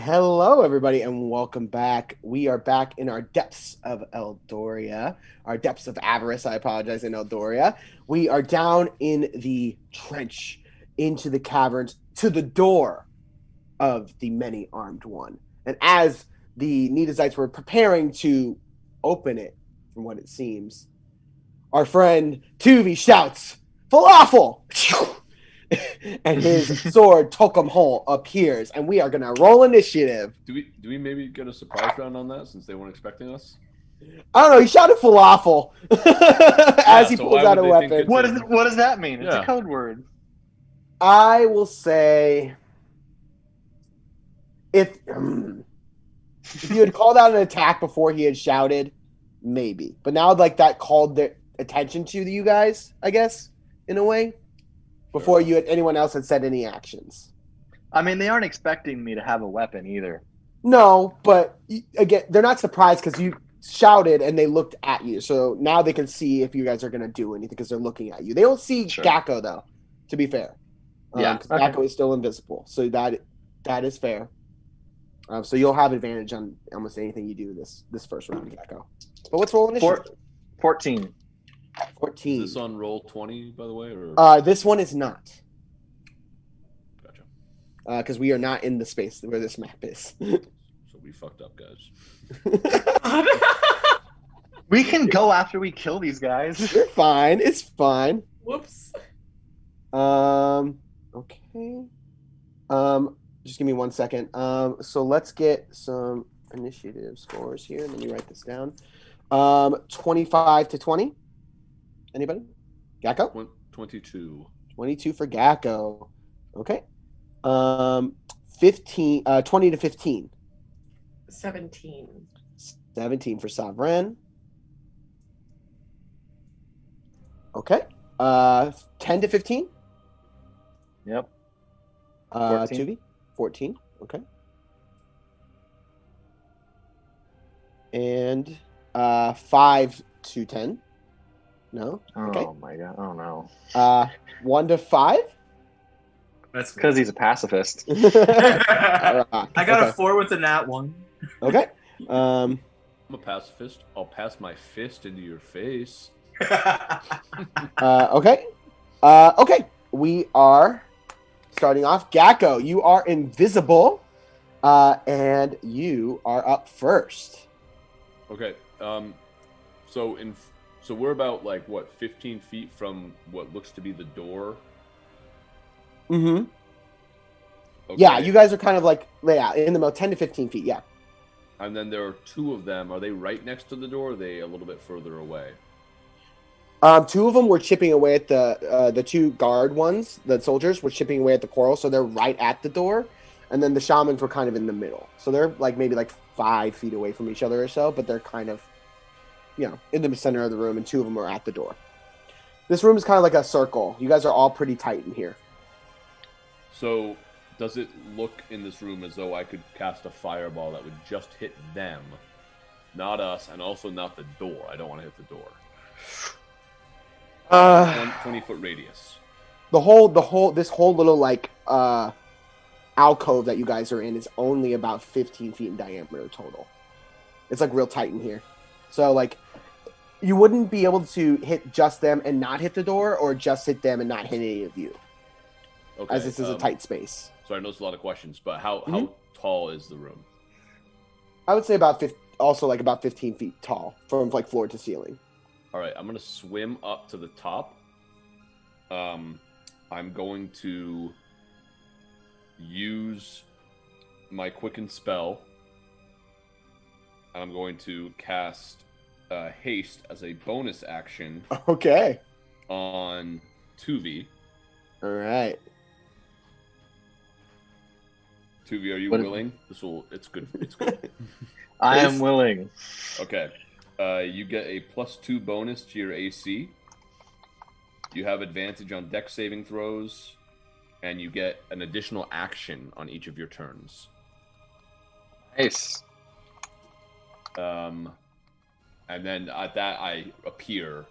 [SPEAKER 1] Hello, everybody, and welcome back. We are back in our Depths of Eldoria, our Depths of Avarice, I apologize, in Eldoria. We are down in the trench, into the caverns, to the door of the many-armed one. And as the Needasites were preparing to open it, from what it seems, our friend Tuvi shouts, "Falafel!" and his sword Tokum Hole appears, and we are gonna roll initiative.
[SPEAKER 2] Do we maybe get a surprise round on that since they weren't expecting us?
[SPEAKER 1] I don't know. He shouted falafel as he
[SPEAKER 2] so
[SPEAKER 1] pulls
[SPEAKER 2] why
[SPEAKER 1] out a
[SPEAKER 2] would they think
[SPEAKER 1] weapon.
[SPEAKER 2] it's
[SPEAKER 4] What does that mean? It's
[SPEAKER 2] Yeah.
[SPEAKER 4] a code word.
[SPEAKER 1] I will say if you had called out an attack before he had shouted, maybe. But now like that called their attention to you guys, I guess, in a way. Before anyone else had said any actions.
[SPEAKER 4] I mean, they aren't expecting me to have a weapon either.
[SPEAKER 1] No, but again, they're not surprised because you shouted and they looked at you. So now they can see if you guys are going to do anything because they're looking at you. They don't see
[SPEAKER 4] Sure.
[SPEAKER 1] Gakko, though, to be fair.
[SPEAKER 4] Yeah,
[SPEAKER 1] Because
[SPEAKER 4] okay.
[SPEAKER 1] Gakko is still invisible. So that is fair. So you'll have advantage on almost anything you do this first round, Gakko. But what's roll initiative?
[SPEAKER 4] 14.
[SPEAKER 1] 14.
[SPEAKER 2] Is this on roll 20, by the way? Or
[SPEAKER 1] This one is not.
[SPEAKER 2] Gotcha.
[SPEAKER 1] Because we are not in the space where this map is.
[SPEAKER 2] So we fucked up, guys.
[SPEAKER 4] We can go after we kill these guys.
[SPEAKER 1] You're fine. It's fine.
[SPEAKER 3] Whoops.
[SPEAKER 1] Okay. Just give me 1 second. So let's get some initiative scores here. Let me write this down. 25 to 20. Anybody? Gakko?
[SPEAKER 2] 22.
[SPEAKER 1] 22 for Gakko. Okay. 20 to 15.
[SPEAKER 3] 17.
[SPEAKER 1] 17 for Sovereign. Okay. 10 to 15.
[SPEAKER 4] Yep.
[SPEAKER 1] 14. Tuvi? 14. Okay. And 5 to 10. No. Okay.
[SPEAKER 4] Oh my god. Oh no.
[SPEAKER 1] 1 to 5.
[SPEAKER 5] That's
[SPEAKER 4] Because he's a pacifist.
[SPEAKER 1] All right.
[SPEAKER 6] I got a 4 with a nat 1.
[SPEAKER 1] Okay.
[SPEAKER 2] I'm a pacifist. I'll pass my fist into your face.
[SPEAKER 1] Okay. Okay. We are starting off. Gakko, you are invisible, and you are up first.
[SPEAKER 2] Okay. So we're about 15 feet from what looks to be the door.
[SPEAKER 1] Mm-hmm.
[SPEAKER 2] Okay.
[SPEAKER 1] Yeah, you guys are kind of in the middle, 10 to 15 feet. Yeah.
[SPEAKER 2] And then there are 2 of them. Are they right next to the door? Or are they a little bit further away?
[SPEAKER 1] 2 of them were chipping away at the 2 guard ones. The soldiers were chipping away at the coral, so they're right at the door. And then the shamans were kind of in the middle, so they're maybe 5 feet away from each other or so. But they're kind of, in the center of the room, and 2 of them are at the door. This room is kind of like a circle. You guys are all pretty tight in here.
[SPEAKER 2] So, does it look in this room as though I could cast a fireball that would just hit them, not us, and also not the door? I don't want to hit the door. 20-foot radius.
[SPEAKER 1] This whole little alcove that you guys are in is only about 15 feet in diameter total. It's real tight in here. So you wouldn't be able to hit just them and not hit the door, or just hit them and not hit any of you.
[SPEAKER 2] Okay,
[SPEAKER 1] as this is a tight space.
[SPEAKER 2] So I know it's a lot of questions, but how tall is the room?
[SPEAKER 1] I would say about 15 feet tall from floor to ceiling.
[SPEAKER 2] All right, I'm going to swim up to the top. I'm going to use my quicken spell. And I'm going to cast haste as a bonus action.
[SPEAKER 1] Okay.
[SPEAKER 2] On Tuvi.
[SPEAKER 1] All right.
[SPEAKER 2] Tuvi, are you willing? It's good. It's good.
[SPEAKER 4] I am willing.
[SPEAKER 2] Okay. You get a +2 bonus to your AC. You have advantage on dex saving throws, and you get an additional action on each of your turns.
[SPEAKER 4] Nice.
[SPEAKER 2] And then at that I appear,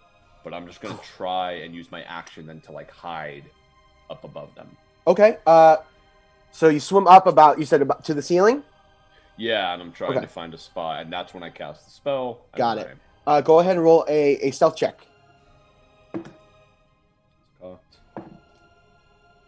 [SPEAKER 2] but I'm just gonna try and use my action then to hide up above them.
[SPEAKER 1] Okay. So you swim up about to the ceiling?
[SPEAKER 2] Yeah, and I'm trying
[SPEAKER 1] Okay.
[SPEAKER 2] to find a spot, and that's when I cast the spell.
[SPEAKER 1] Got it. Go ahead and roll a stealth check.
[SPEAKER 2] Oh,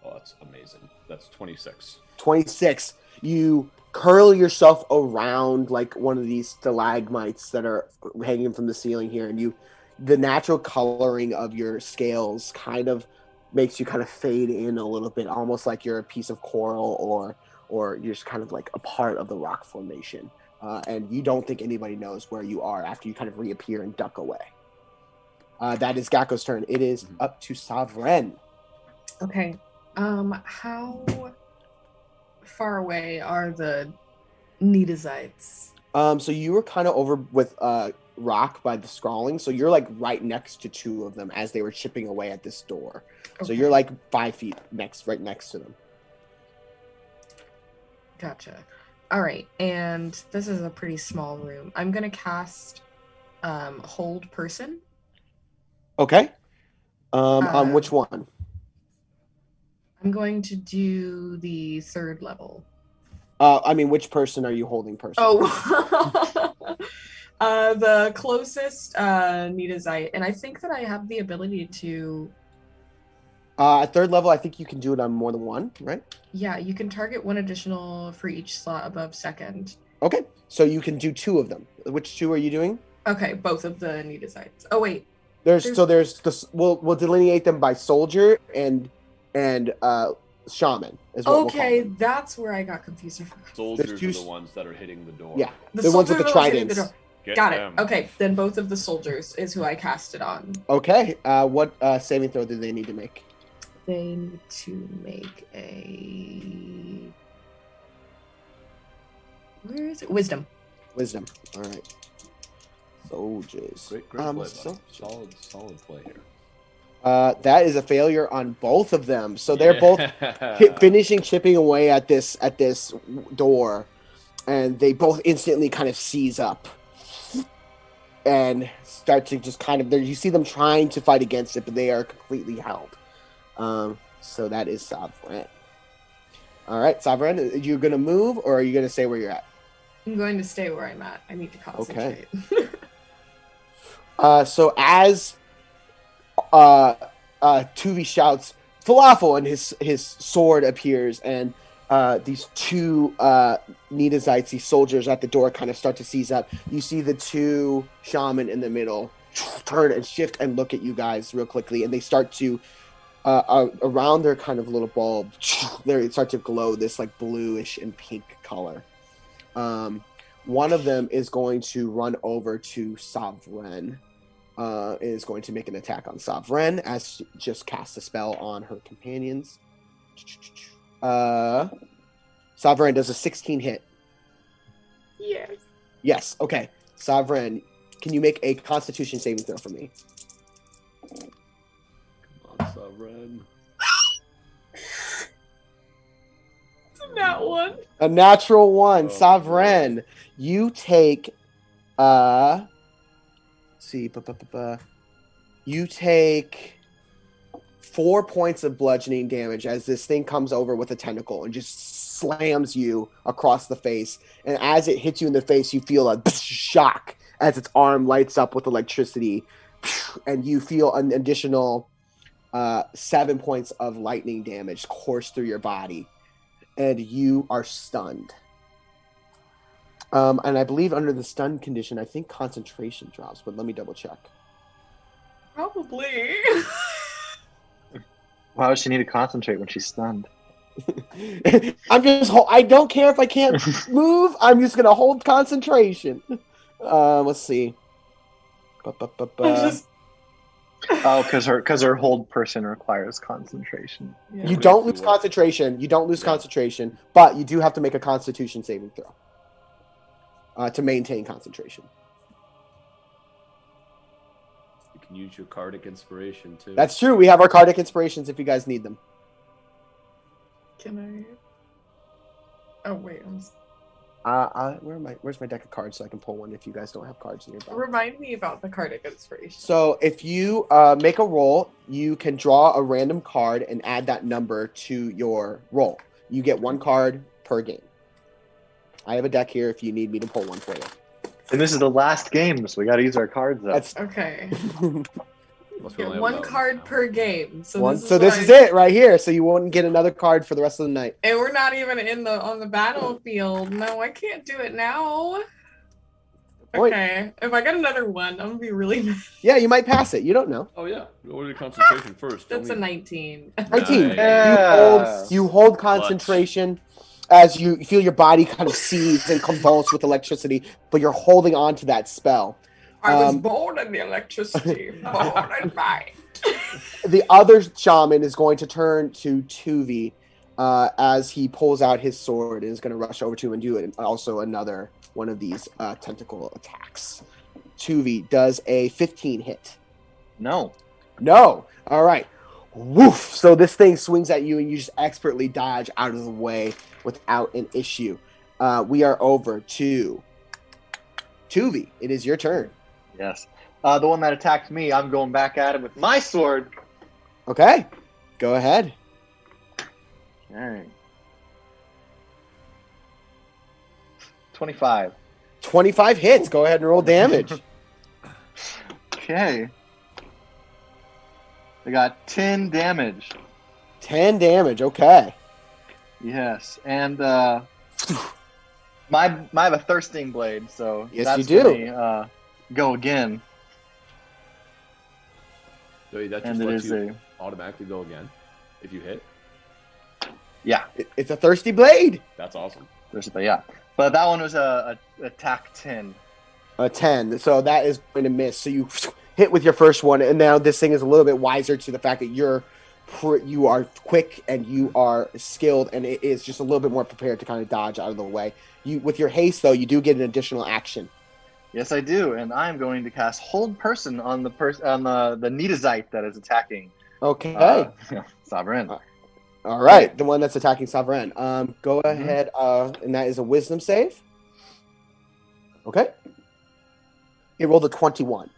[SPEAKER 2] that's amazing. That's 26.
[SPEAKER 1] 26. You curl yourself around like one of these stalagmites that are hanging from the ceiling here, and the natural coloring of your scales kind of makes you kind of fade in a little bit, almost like you're a piece of coral or you're just kind of like a part of the rock formation. And you don't think anybody knows where you are after you kind of reappear and duck away. That is Gakko's turn. It is up to Sovereign.
[SPEAKER 3] Okay. How far away are the Nitazites?
[SPEAKER 1] So you were kind of over with rock by the scrawling, so you're like right next to two of them as they were chipping away at this door. So
[SPEAKER 3] Okay.
[SPEAKER 1] you're like 5 feet right next to them.
[SPEAKER 3] Gotcha. All right, and this is a pretty small room. I'm gonna cast Hold Person.
[SPEAKER 1] Okay. On which one?
[SPEAKER 3] I'm going to do the 3rd level.
[SPEAKER 1] I mean, which person are you holding person?
[SPEAKER 3] Oh, the closest Nitazite, and I think that I have the ability to.
[SPEAKER 1] At 3rd level, I think you can do it on more than one, right?
[SPEAKER 3] Yeah, you can target 1 additional for each slot above 2nd.
[SPEAKER 1] Okay, so you can do 2 of them. Which 2 are you doing?
[SPEAKER 3] Okay, both of the Nitazites. Oh wait,
[SPEAKER 1] There's this. We'll delineate them by soldier and shaman. Is what we'll call
[SPEAKER 3] okay,
[SPEAKER 1] them.
[SPEAKER 3] that's where I got confused.
[SPEAKER 2] Soldiers
[SPEAKER 1] two-
[SPEAKER 2] are the ones that are hitting the door.
[SPEAKER 1] Yeah, the ones with the
[SPEAKER 3] soldiers are hitting
[SPEAKER 1] tridents.
[SPEAKER 2] Get
[SPEAKER 3] Got
[SPEAKER 2] them.
[SPEAKER 3] it. Okay, then both of the soldiers is who I cast it on.
[SPEAKER 1] Okay. What saving throw do they need to make?
[SPEAKER 3] They need to make a. Where is it? Wisdom.
[SPEAKER 1] Wisdom. All right. Soldiers.
[SPEAKER 2] Great play, buddy.
[SPEAKER 1] So-
[SPEAKER 2] Solid play here.
[SPEAKER 1] that is a failure on both of them. So they're both finishing chipping away at this door, and they both instantly kind of seize up and start to just kind of. You see them trying to fight against it, but they are completely held. So that is Sovereign. All right, Sovereign, are you gonna move or are you gonna stay where you're at?
[SPEAKER 3] I'm going to stay where I'm at. I need to concentrate.
[SPEAKER 1] So as Tuvi shouts falafel and his sword appears and these 2 Nitazites, these soldiers at the door kind of start to seize up. You see the 2 shaman in the middle turn and shift and look at you guys real quickly, and they start to around their kind of little bulb, they start to glow this like bluish and pink color. One of them is going to run over to Sovereign. Is going to make an attack on Sovereign as she just cast a spell on her companions. Sovereign does a 16 hit.
[SPEAKER 3] Yes.
[SPEAKER 1] Yes. Okay. Sovereign, can you make a Constitution saving throw for me?
[SPEAKER 2] Come on, Sovereign.
[SPEAKER 3] That one.
[SPEAKER 1] A natural 1.
[SPEAKER 2] Oh,
[SPEAKER 1] Sovereign, you take let's see, you take 4 points of bludgeoning damage as this thing comes over with a tentacle and just slams you across the face. And as it hits you in the face, you feel a shock as its arm lights up with electricity, and you feel an additional 7 points of lightning damage course through your body, and you are stunned. And I believe under the stun condition, I think concentration drops, but let me double check.
[SPEAKER 3] Probably.
[SPEAKER 4] Why would she need to concentrate when she's stunned?
[SPEAKER 1] I don't care if I can't move. I'm just gonna hold concentration. Let's see.
[SPEAKER 4] Oh, because her hold person requires concentration.
[SPEAKER 3] Yeah.
[SPEAKER 1] You don't lose concentration. You don't lose concentration, but you do have to make a Constitution saving throw to maintain concentration.
[SPEAKER 2] You can use your Cardic Inspiration too.
[SPEAKER 1] That's true. We have our Cardic Inspirations if you guys need them.
[SPEAKER 3] Can I? Oh wait,
[SPEAKER 1] Where's my deck of cards so I can pull one if you guys don't have cards nearby?
[SPEAKER 3] remind me about the Cardic Inspiration.
[SPEAKER 1] So if you make a roll, you can draw a random card and add that number to your roll. You get 1 card per game. I have a deck here if you need me to pull one for you.
[SPEAKER 4] And this is the last game, so we got to use our cards up.
[SPEAKER 1] That's
[SPEAKER 3] Okay.
[SPEAKER 2] Unless we only have
[SPEAKER 3] One
[SPEAKER 2] 11
[SPEAKER 3] card
[SPEAKER 2] now.
[SPEAKER 3] per game. So
[SPEAKER 1] one.
[SPEAKER 3] this is
[SPEAKER 1] So this
[SPEAKER 3] why-
[SPEAKER 1] is it right here. So you won't get another card for the rest of the night.
[SPEAKER 3] And we're not even on the battlefield. No, I can't do it now.
[SPEAKER 1] Point.
[SPEAKER 3] Okay. If I get another one, I'm gonna be really mad.
[SPEAKER 1] Yeah, you might pass it. You don't know.
[SPEAKER 2] Oh yeah, go to the concentration first.
[SPEAKER 3] That's a
[SPEAKER 2] Only-
[SPEAKER 3] 19.
[SPEAKER 1] 19.
[SPEAKER 2] Nice.
[SPEAKER 4] Yeah.
[SPEAKER 1] You hold concentration as you feel your body kind of seize and convulse with electricity, but you're holding on to that spell.
[SPEAKER 3] I was
[SPEAKER 1] Um,
[SPEAKER 3] born in the electricity. Born in light.
[SPEAKER 1] The other shaman is going to turn to Tuvi as he pulls out his sword and is going to rush over to him and do it. And also another one of these tentacle attacks. Tuvi does a 15 hit.
[SPEAKER 4] No.
[SPEAKER 1] No. All right. Woof. So this thing swings at you and you just expertly dodge out of the way without an issue. We are over to Tuvi. It is your turn.
[SPEAKER 4] Yes. The one that attacked me, I'm going back at him with my sword.
[SPEAKER 1] Okay. Go ahead.
[SPEAKER 4] Okay. 25.
[SPEAKER 1] 25 hits. Go ahead and roll damage.
[SPEAKER 4] Okay. I got 10 damage.
[SPEAKER 1] 10 damage. Okay.
[SPEAKER 4] Yes. And I have a thirsting blade, so
[SPEAKER 1] Yes,
[SPEAKER 4] that's
[SPEAKER 1] you do.
[SPEAKER 4] gonna, go again.
[SPEAKER 2] So that just
[SPEAKER 4] And it
[SPEAKER 2] lets
[SPEAKER 4] is
[SPEAKER 2] you automatically go again if you hit.
[SPEAKER 4] Yeah.
[SPEAKER 1] It's a thirsty blade.
[SPEAKER 2] That's awesome.
[SPEAKER 4] Yeah. But that one was a attack 10.
[SPEAKER 1] A 10. So that is going to miss. So you hit with your first one, and now this thing is a little bit wiser to the fact that you are quick and you are skilled, and it is just a little bit more prepared to kind of dodge out of the way. With your haste, though, you do get an additional action.
[SPEAKER 4] Yes, I do, and I'm going to cast Hold Person on the Nidazite that is attacking.
[SPEAKER 1] Okay.
[SPEAKER 4] Sovereign.
[SPEAKER 1] All right. The one that's attacking Sovereign. Go
[SPEAKER 4] Mm-hmm.
[SPEAKER 1] ahead, and that is a Wisdom save. Okay. It rolled a 21.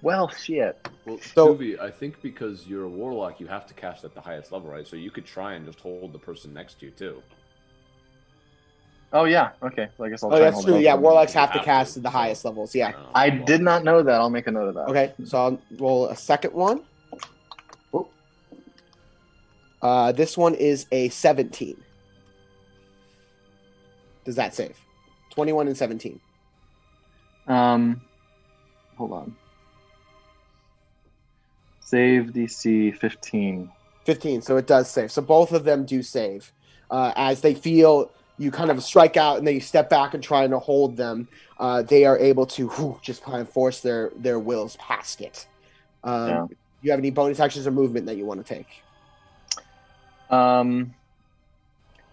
[SPEAKER 4] Well, shit.
[SPEAKER 2] Well,
[SPEAKER 1] So-
[SPEAKER 2] Tuvi, I think because you're a warlock, you have to cast at the highest level, right? So you could try and just hold the person next to you too.
[SPEAKER 4] Oh yeah. Okay. So I guess I'll.
[SPEAKER 1] Oh,
[SPEAKER 4] try and
[SPEAKER 1] that's
[SPEAKER 4] hold
[SPEAKER 1] true.
[SPEAKER 4] both
[SPEAKER 1] Yeah,
[SPEAKER 4] of them.
[SPEAKER 1] warlocks
[SPEAKER 2] You
[SPEAKER 1] have to
[SPEAKER 2] have
[SPEAKER 1] cast
[SPEAKER 2] to,
[SPEAKER 1] at the
[SPEAKER 2] so-
[SPEAKER 1] highest levels. Yeah.
[SPEAKER 4] I did not know that. I'll make a note of that.
[SPEAKER 1] Okay, so I'll roll a second one. This one is a 17. Does that save? 21 and 17.
[SPEAKER 4] Hold on. Save DC 15.
[SPEAKER 1] 15, so it does save. So both of them do save. As they feel you kind of strike out and then you step back and trying to hold them, they are able to just kind of force their wills past it.
[SPEAKER 4] Yeah.
[SPEAKER 1] Do you have any bonus actions or movement that you want to take?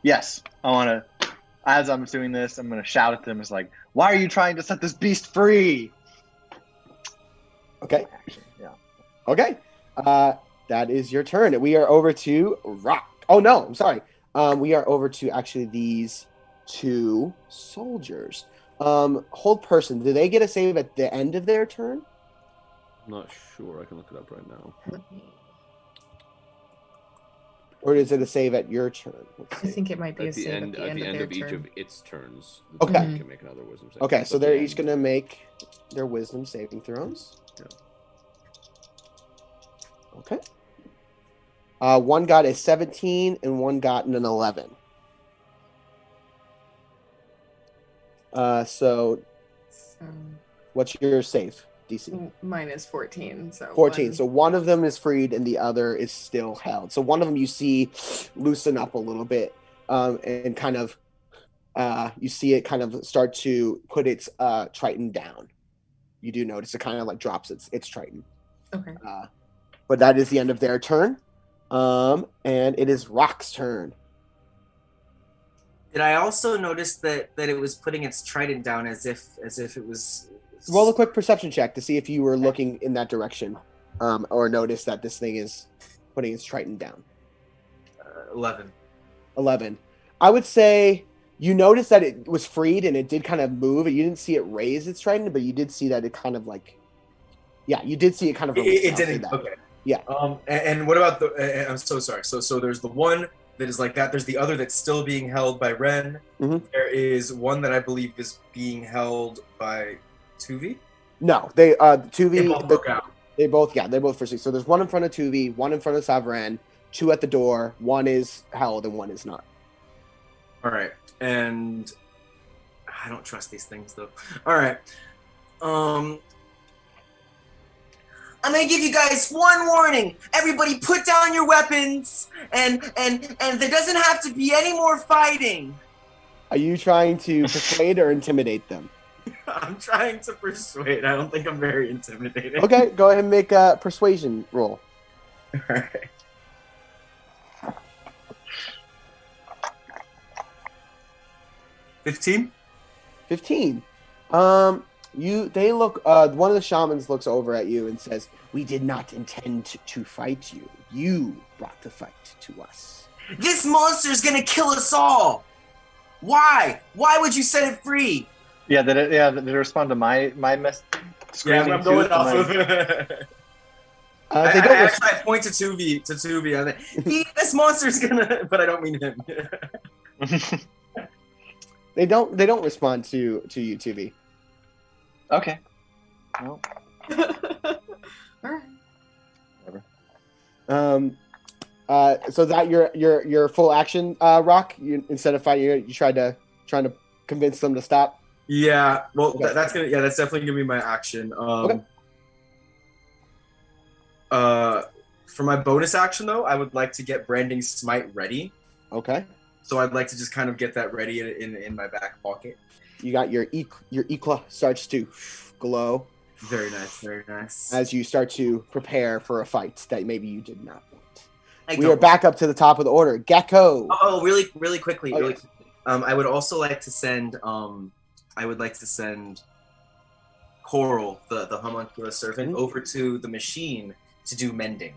[SPEAKER 4] Yes, I want to. As I'm doing this, I'm going to shout at them. It's like, why are you trying to set this beast free?
[SPEAKER 1] Okay.
[SPEAKER 4] Yeah.
[SPEAKER 1] Okay. That is your turn. We are over to Rock. Oh, no. I'm sorry. We are over to actually these two soldiers. Hold Person. Do they get a save at the end of their turn?
[SPEAKER 2] I'm not sure. I can look it up right now.
[SPEAKER 1] Or is it a save at your turn? Let's
[SPEAKER 3] I
[SPEAKER 1] see.
[SPEAKER 3] think it might be a
[SPEAKER 2] At the
[SPEAKER 3] save
[SPEAKER 2] end,
[SPEAKER 3] at the end,
[SPEAKER 2] of each
[SPEAKER 3] turn.
[SPEAKER 2] of its turns, the
[SPEAKER 1] Okay.
[SPEAKER 2] target can make another wisdom save.
[SPEAKER 1] Okay, so
[SPEAKER 2] At the
[SPEAKER 1] they're
[SPEAKER 2] end.
[SPEAKER 1] each going to make their wisdom saving throws.
[SPEAKER 2] Yeah.
[SPEAKER 1] Okay. One got a 17 and one got an 11. So
[SPEAKER 3] So,
[SPEAKER 1] what's your save, DC?
[SPEAKER 3] mine is 14. So
[SPEAKER 1] 14.
[SPEAKER 3] one-
[SPEAKER 1] So one of them is freed and the other is still held. So one of them you see loosen up a little bit and kind of you see it kind of start to put its Triton down. You do notice it kind of like drops its Triton.
[SPEAKER 3] Okay.
[SPEAKER 1] But that is the end of their turn. And it is Rock's turn.
[SPEAKER 6] Did I also notice that it was putting its trident down as if it was
[SPEAKER 1] Roll a quick perception check to see if you were looking in that direction or notice that this thing is putting its Triton down.
[SPEAKER 6] 11?
[SPEAKER 1] 11. I would say you noticed that it was freed and it did kind of move. You didn't see it raise its Triton, but you did see that it kind of like, yeah, you did see it kind of release.
[SPEAKER 5] It
[SPEAKER 1] I'll say
[SPEAKER 5] didn't.
[SPEAKER 1] that.
[SPEAKER 5] Okay.
[SPEAKER 1] Yeah.
[SPEAKER 5] And what about the? I'm so sorry. So there's the one that is like that. There's the other that's still being held by Ren.
[SPEAKER 1] Mhm.
[SPEAKER 5] There is one that I believe is being held by Tuvi.
[SPEAKER 1] No, they
[SPEAKER 5] They
[SPEAKER 1] 2v.
[SPEAKER 5] both broke out.
[SPEAKER 1] They both for 6. So there's one in front of 2v, one in front of Savran, 2 at the door. One is held and one is not.
[SPEAKER 5] All right, and I don't trust these things though. All right, I'm gonna give you guys one warning. Everybody, put down your weapons, and there doesn't have to be any more fighting.
[SPEAKER 1] Are you trying to persuade or intimidate them?
[SPEAKER 5] I'm trying to persuade. I don't think I'm very intimidating.
[SPEAKER 1] Okay, go ahead and make a persuasion roll.
[SPEAKER 5] All right. $15.
[SPEAKER 1] 15. They look. One of the shamans looks over at you and says, "We did not intend to fight you. You brought the fight to us."
[SPEAKER 6] This monster's gonna kill us all. Why? Why would you set it free?
[SPEAKER 4] Yeah, did it respond to my mess?
[SPEAKER 5] Yeah, I'm going
[SPEAKER 4] too?
[SPEAKER 5] off of.
[SPEAKER 1] They don't.
[SPEAKER 5] I point to Tuvi. I'm like, this monster's gonna, but I don't mean him.
[SPEAKER 1] They don't respond to you, TV.
[SPEAKER 4] Okay. Well,
[SPEAKER 3] All
[SPEAKER 1] So
[SPEAKER 3] right.
[SPEAKER 1] that your full action, Rock. You, instead of fighting, you trying to convince them to stop.
[SPEAKER 5] Yeah, well,
[SPEAKER 1] Okay.
[SPEAKER 5] that's definitely gonna be my action.
[SPEAKER 1] Okay.
[SPEAKER 5] For my bonus action though, I would like to get Branding Smite ready.
[SPEAKER 1] Okay.
[SPEAKER 5] So I'd like to just kind of get that ready in my back pocket.
[SPEAKER 1] You got your Ikla starts to glow
[SPEAKER 5] Very nice, very nice.
[SPEAKER 1] as you start to prepare for a fight that maybe you did not want.
[SPEAKER 6] I
[SPEAKER 1] We
[SPEAKER 6] don't-
[SPEAKER 1] are back up to the top of the order. Gecko.
[SPEAKER 6] Oh, really quickly.
[SPEAKER 1] Oh, yes.
[SPEAKER 5] I would also like to send Coral, the homunculus servant,
[SPEAKER 1] Mhm.
[SPEAKER 5] over to the machine to do mending.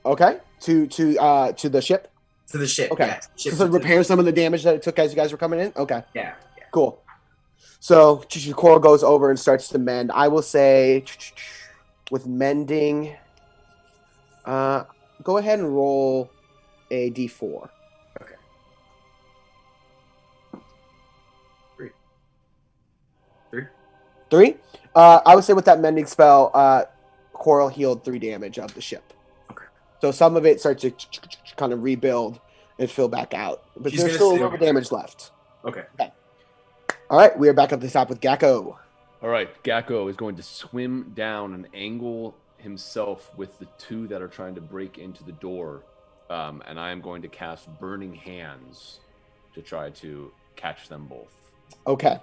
[SPEAKER 1] Okay. To the ship.
[SPEAKER 5] To the ship.
[SPEAKER 1] Okay.
[SPEAKER 5] Yeah, ship
[SPEAKER 1] So repair some of the damage that it took as you guys were coming in. Okay.
[SPEAKER 5] Yeah.
[SPEAKER 1] Cool. So Coral goes over and starts to mend. I will say with mending, go ahead and roll a d4.
[SPEAKER 5] Okay.
[SPEAKER 1] 3. I would say with that mending spell, Coral healed 3 damage of the ship.
[SPEAKER 5] Okay.
[SPEAKER 1] So some of it starts to kind of rebuild and fill back out, but
[SPEAKER 5] She's
[SPEAKER 1] there's
[SPEAKER 5] gonna
[SPEAKER 1] still a
[SPEAKER 5] stay
[SPEAKER 1] little
[SPEAKER 5] over
[SPEAKER 1] damage left.
[SPEAKER 5] Okay.
[SPEAKER 1] All right, we are back up to the top with Gecko.
[SPEAKER 2] All right, Gecko is going to swim down and angle himself with the 2 that are trying to break into the door, and I am going to cast Burning Hands to try to catch them both.
[SPEAKER 1] Okay.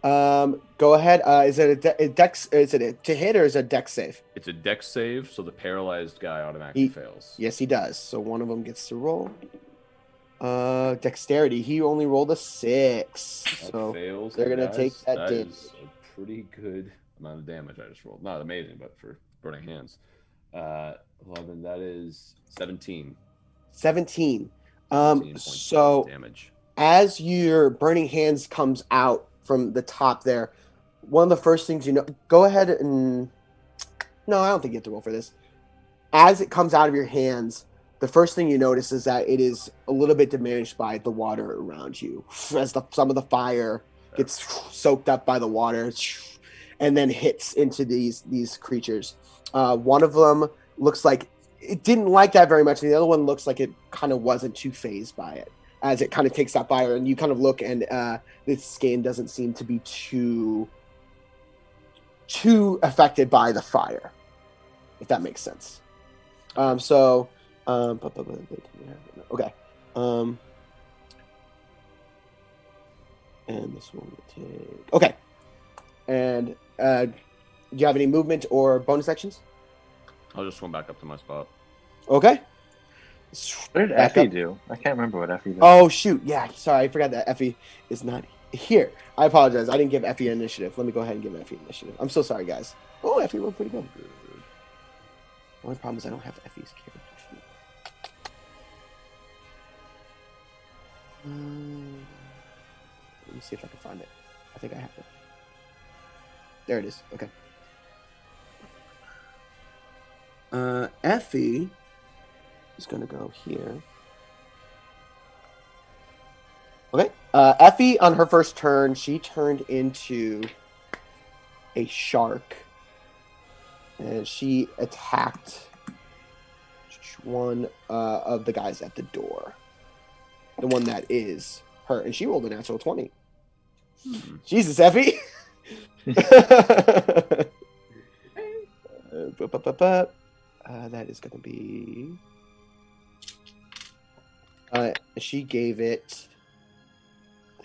[SPEAKER 1] Go ahead. Is it a dex? Is it a to hit or is it a dex save?
[SPEAKER 2] It's a dex save, so the paralyzed guy automatically fails.
[SPEAKER 1] Yes, he does. So one of them gets to roll. Dexterity. He only rolled a 6.
[SPEAKER 2] That
[SPEAKER 1] So
[SPEAKER 2] fails.
[SPEAKER 1] they're gonna
[SPEAKER 2] guys.
[SPEAKER 1] take that
[SPEAKER 2] That
[SPEAKER 1] damage.
[SPEAKER 2] is a pretty good amount of damage I just rolled. Not amazing, but for Burning Hands. 11, that is 17.
[SPEAKER 1] 17.
[SPEAKER 2] 17 points
[SPEAKER 1] So
[SPEAKER 2] of damage.
[SPEAKER 1] as your burning hands comes out from the top there, one of the first things you know, go ahead and no, I don't think you have to roll for this. As it comes out of your hands, the first thing you notice is that it is a little bit diminished by the water around you, as some of the fire gets soaked up by the water and then hits into these creatures. One of them looks like it didn't like that very much, and the other one looks like it kind of wasn't too phased by it as it kind of takes that fire, and you kind of look, and its skin doesn't seem to be too affected by the fire, if that makes sense. Okay. And this one will take. Okay. And do you have any movement or bonus actions?
[SPEAKER 2] I'll just swim back up to my spot.
[SPEAKER 1] Okay.
[SPEAKER 4] what did
[SPEAKER 1] Back
[SPEAKER 4] Effie
[SPEAKER 1] up.
[SPEAKER 4] do? I can't remember what Effie did.
[SPEAKER 1] Oh shoot! Yeah, sorry, I forgot that Effie is not here. I apologize. I didn't give Effie initiative. Let me go ahead and give Effie initiative. I'm so sorry, guys. Oh, Effie rolled pretty good. The only problem is I don't have Effie's character sheet. Let me see if I can find it. I think I have it. There it is. Okay. Effie is going to go here. Okay. Effie, on her first turn, she turned into a shark. And she attacked one of the guys at the door. The one that is her. And she rolled a natural 20. Jesus, Effie. That is going to be... she gave it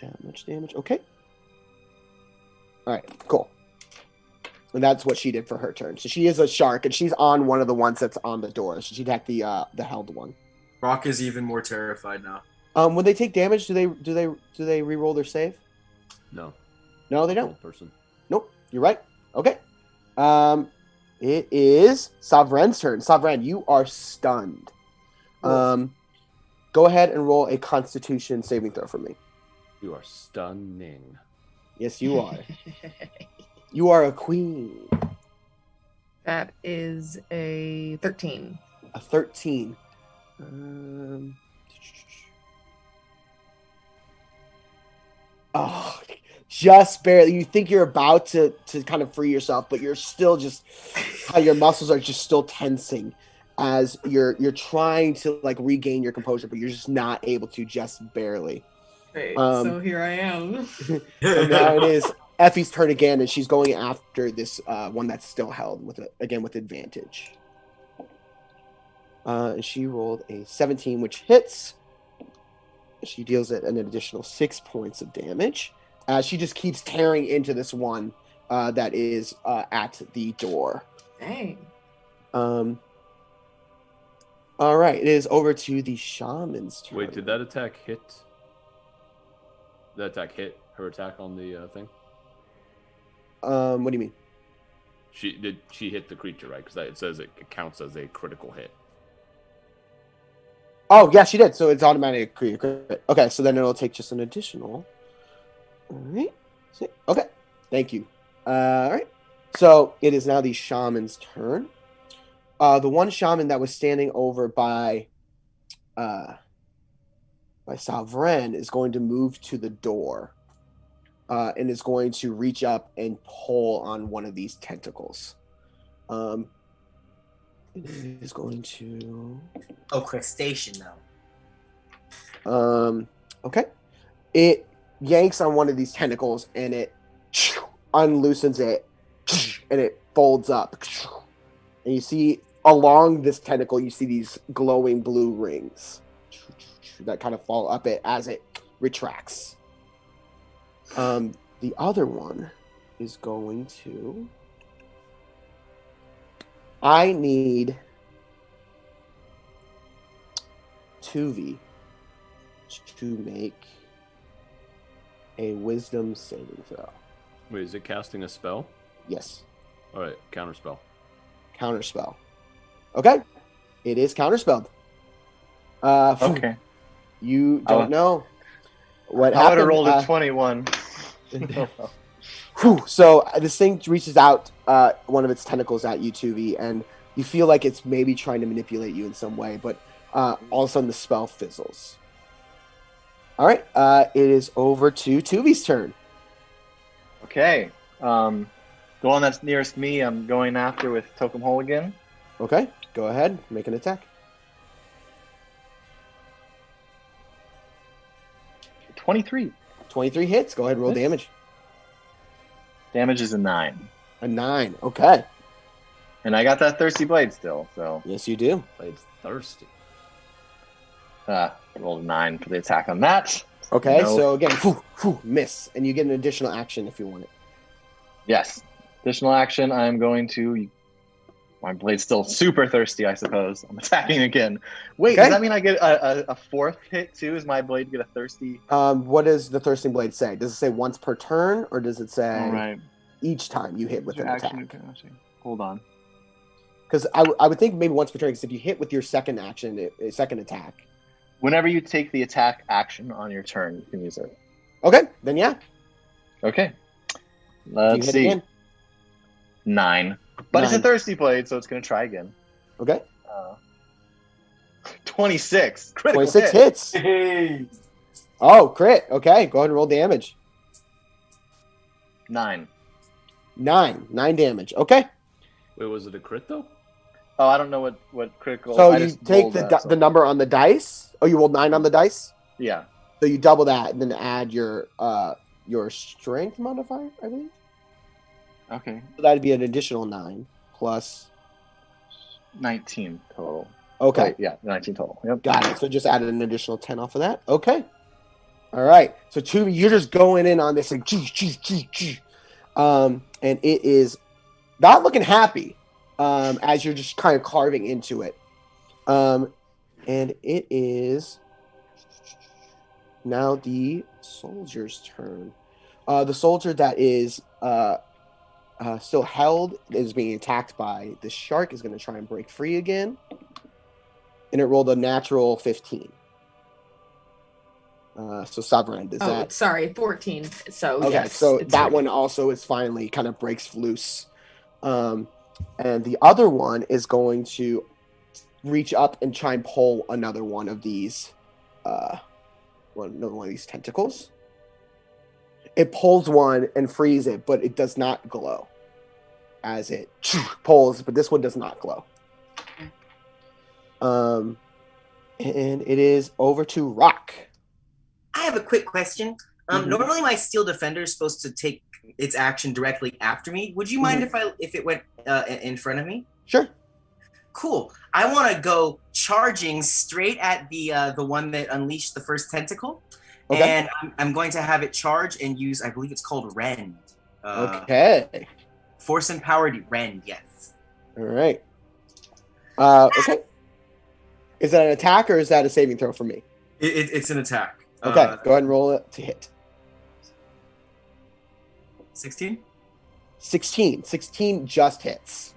[SPEAKER 1] that much damage. Okay. All right, cool. And that's what she did for her turn. So she is a shark, and she's on one of the ones that's on the door. So she'd attack the held one.
[SPEAKER 5] Rock is even more terrified now.
[SPEAKER 1] When they take damage, do they re-roll their save?
[SPEAKER 2] No.
[SPEAKER 1] No, they don't.
[SPEAKER 2] Person.
[SPEAKER 1] Nope. You're right. Okay. It is Savren's turn. Savren, you are stunned. Go ahead and roll a Constitution saving throw for me.
[SPEAKER 2] You are stunning.
[SPEAKER 1] Yes, you are. You are a queen.
[SPEAKER 3] That is a 13.
[SPEAKER 1] A 13. Oh, just barely. You think you're about to kind of free yourself, but you're still just, your muscles are just still tensing as you're trying to like regain your composure, but you're just not able to, just barely.
[SPEAKER 3] Great. So here I am.
[SPEAKER 1] And now it is Effie's turn again, and she's going after this one that's still held with advantage. And she rolled a 17, which hits. She deals it an additional 6 points of damage. She just keeps tearing into this one that is at the door.
[SPEAKER 3] Dang.
[SPEAKER 1] All right, it is over to the shaman's turn.
[SPEAKER 2] Wait, did that attack hit? Did that attack hit her attack on the thing?
[SPEAKER 1] What do you mean?
[SPEAKER 2] She hit the creature, right? Because it says it counts as a critical hit.
[SPEAKER 1] Oh, yeah, she did. So it's automatic crit. Okay, so then it'll take just an additional. All right. Okay, thank you. All right. So it is now the shaman's turn. The one shaman that was standing over by Savren is going to move to the door and is going to reach up and pull on one of these tentacles. It is going to...
[SPEAKER 6] Oh, crustacean now.
[SPEAKER 1] Okay. It yanks on one of these tentacles and it unloosens it and it folds up. And you see along this tentacle, you see these glowing blue rings that kind of fall up it as it retracts. The other one is going to... I need 2V to make a wisdom saving throw.
[SPEAKER 2] Wait, is it casting a spell?
[SPEAKER 1] Yes.
[SPEAKER 2] All right, counterspell.
[SPEAKER 1] Counterspell. Okay. It is counterspelled.
[SPEAKER 4] Okay.
[SPEAKER 1] You don't know what
[SPEAKER 4] I would
[SPEAKER 1] happened.
[SPEAKER 4] have rolled a 21.
[SPEAKER 1] So this thing reaches out one of its tentacles at you, 2V, and you feel like it's maybe trying to manipulate you in some way, but all of a sudden the spell fizzles. All right. It is over to 2V's turn.
[SPEAKER 4] Okay. The one that's nearest me, I'm going after with Tokum Hole again.
[SPEAKER 1] Okay. Go ahead. Make an attack.
[SPEAKER 4] 23.
[SPEAKER 1] 23 hits. Go ahead and roll damage.
[SPEAKER 4] Damage is a 9.
[SPEAKER 1] A 9. Okay.
[SPEAKER 4] And I got that Thirsty Blade still, so...
[SPEAKER 1] Yes, you do.
[SPEAKER 2] Blade's thirsty.
[SPEAKER 4] Rolled a 9 for the attack on that.
[SPEAKER 1] Okay,
[SPEAKER 4] No.
[SPEAKER 1] so again, miss, and you get an additional action if you want it.
[SPEAKER 4] Yes. Additional action, I'm going to... My blade's still super thirsty, I suppose. I'm attacking again. Wait,
[SPEAKER 1] Okay.
[SPEAKER 4] does that mean I get a fourth hit, too? Is my blade get a thirsty...
[SPEAKER 1] What does the Thirsting Blade say? Does it say once per turn, or does it say
[SPEAKER 4] All right.
[SPEAKER 1] each time you hit with an
[SPEAKER 4] Action,
[SPEAKER 1] attack?
[SPEAKER 4] Hold on.
[SPEAKER 1] Because I would think maybe once per turn, because if you hit with your second action, second attack.
[SPEAKER 4] Whenever you take the attack action on your turn, you can use it.
[SPEAKER 1] Okay, then yeah.
[SPEAKER 4] Okay.
[SPEAKER 1] You
[SPEAKER 4] Let's
[SPEAKER 1] hit
[SPEAKER 4] see.
[SPEAKER 1] again.
[SPEAKER 4] 9. But it's a
[SPEAKER 1] 9.
[SPEAKER 4] thirsty blade, so it's going to try again.
[SPEAKER 1] Okay.
[SPEAKER 4] 26. Critical
[SPEAKER 1] 26
[SPEAKER 4] hit.
[SPEAKER 1] hits.
[SPEAKER 5] Hey.
[SPEAKER 1] Oh, crit. Okay, go ahead and roll damage.
[SPEAKER 4] 9.
[SPEAKER 1] 9 damage. Okay.
[SPEAKER 2] Wait, was it a crit though?
[SPEAKER 4] Oh, I don't know what critical.
[SPEAKER 1] So
[SPEAKER 4] I
[SPEAKER 1] you
[SPEAKER 4] just
[SPEAKER 1] take
[SPEAKER 4] rolled
[SPEAKER 1] the
[SPEAKER 4] that, so-
[SPEAKER 1] the number on the dice. Oh, you rolled 9 on the dice.
[SPEAKER 4] Yeah.
[SPEAKER 1] So you double that and then add your strength modifier, I believe.
[SPEAKER 4] Okay.
[SPEAKER 1] So that'd be an additional 9 plus.
[SPEAKER 4] 19 total.
[SPEAKER 1] Okay,
[SPEAKER 4] Wait, yeah, 19 total. Yep.
[SPEAKER 1] got it. So just added an additional 10 off of that. Okay. All right. So Tubi, you're just going in on this like, and it is not looking happy as you're just kind of carving into it. And it is now the soldier's turn. The soldier that is still held is being attacked by the shark is going to try and break free again. And it rolled a natural 15. So Sovereign, does that...
[SPEAKER 3] sorry, 14. So
[SPEAKER 1] okay,
[SPEAKER 3] yes,
[SPEAKER 1] so
[SPEAKER 3] it's
[SPEAKER 1] that
[SPEAKER 3] free.
[SPEAKER 1] one also is finally kind of breaks loose. And the other one is going to reach up and try and pull another one of these tentacles. It pulls one and frees it, but it does not glow as it pulls, but this one does not glow. And it is over to Rock.
[SPEAKER 6] I have a quick question. Normally my Steel Defender is supposed to take its action directly after me. Would you mind if it went in front of me?
[SPEAKER 1] Sure.
[SPEAKER 6] Cool. I want to go charging straight at the one that unleashed the first tentacle.
[SPEAKER 1] Okay.
[SPEAKER 6] And I'm going to have it charge and use, I believe it's called Rend.
[SPEAKER 1] Okay.
[SPEAKER 6] Force Empowered Rend, yes.
[SPEAKER 1] All right. Okay. Is that an attack or is that a saving throw for me?
[SPEAKER 6] It's an attack.
[SPEAKER 1] Okay, go ahead and roll it to hit.
[SPEAKER 6] 16?
[SPEAKER 1] 16. 16 just hits.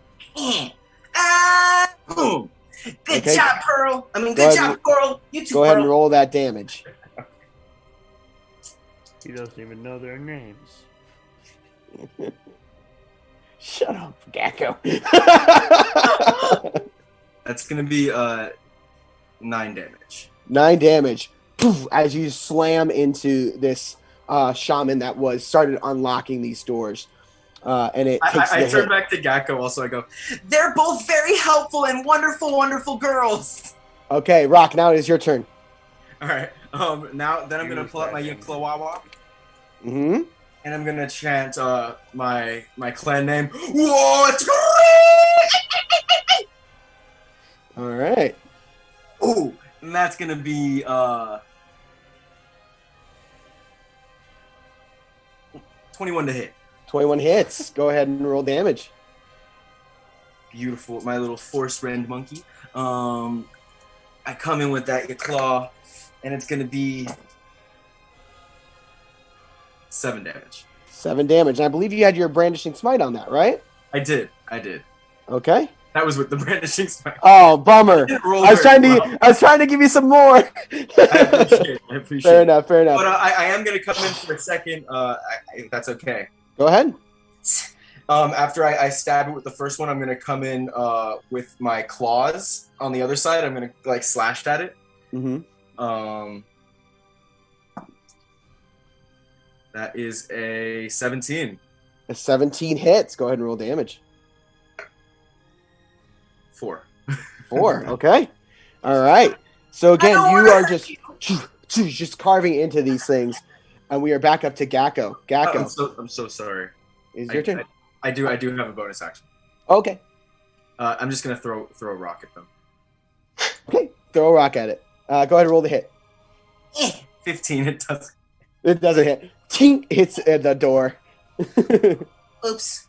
[SPEAKER 6] Boom. Good
[SPEAKER 1] Okay.
[SPEAKER 6] job, Pearl. Good
[SPEAKER 1] Go ahead
[SPEAKER 6] job, Coral. You too,
[SPEAKER 1] Go ahead and
[SPEAKER 6] Pearl.
[SPEAKER 1] roll that damage.
[SPEAKER 7] He doesn't even know their names.
[SPEAKER 1] Shut up, Gecko.
[SPEAKER 6] That's going to be 9 damage.
[SPEAKER 1] 9 damage. Poof, as you slam into this shaman that was started unlocking these doors. And it takes
[SPEAKER 6] I
[SPEAKER 1] the
[SPEAKER 6] turn
[SPEAKER 1] hit.
[SPEAKER 6] back to Gakko also. I go, they're both very helpful and wonderful, wonderful girls.
[SPEAKER 1] Okay, Rock, now it is your turn.
[SPEAKER 6] All right. Now then I'm going to pull out my Yuklawawa.
[SPEAKER 1] Mm-hmm.
[SPEAKER 6] And I'm going to chant my clan name. What?
[SPEAKER 1] All right.
[SPEAKER 6] Ooh, and that's going to be 21 to hit.
[SPEAKER 1] 21 hits. Go ahead and roll damage.
[SPEAKER 6] Beautiful, my little force rend monkey. I come in with that claw, and it's gonna be 7 damage.
[SPEAKER 1] 7 damage. And I believe you had your brandishing smite on that, right?
[SPEAKER 6] I did.
[SPEAKER 1] Okay.
[SPEAKER 6] That was with the brandishing smite.
[SPEAKER 1] Oh, bummer. I was trying to give you some more.
[SPEAKER 6] I appreciate it.
[SPEAKER 1] Fair enough.
[SPEAKER 6] But I am gonna come in for a second. If that's okay.
[SPEAKER 1] Go ahead.
[SPEAKER 6] After I stab it with the first one, I'm gonna come in with my claws on the other side. I'm gonna slash at it.
[SPEAKER 1] Mm-hmm.
[SPEAKER 6] That is a 17.
[SPEAKER 1] A 17 hits. Go ahead and roll damage.
[SPEAKER 6] 4.
[SPEAKER 1] 4. Okay. All right. So again, you are just carving into these things, and we are back up to Gakko. Gakko,
[SPEAKER 6] I'm so sorry.
[SPEAKER 1] is your turn.
[SPEAKER 6] I do have a bonus action.
[SPEAKER 1] Okay.
[SPEAKER 6] I'm just gonna throw a rock at them.
[SPEAKER 1] Okay. Throw a rock at it. Go ahead and roll the hit.
[SPEAKER 6] 15. It does.
[SPEAKER 1] It doesn't hit. Tink hits at the door.
[SPEAKER 6] Oops.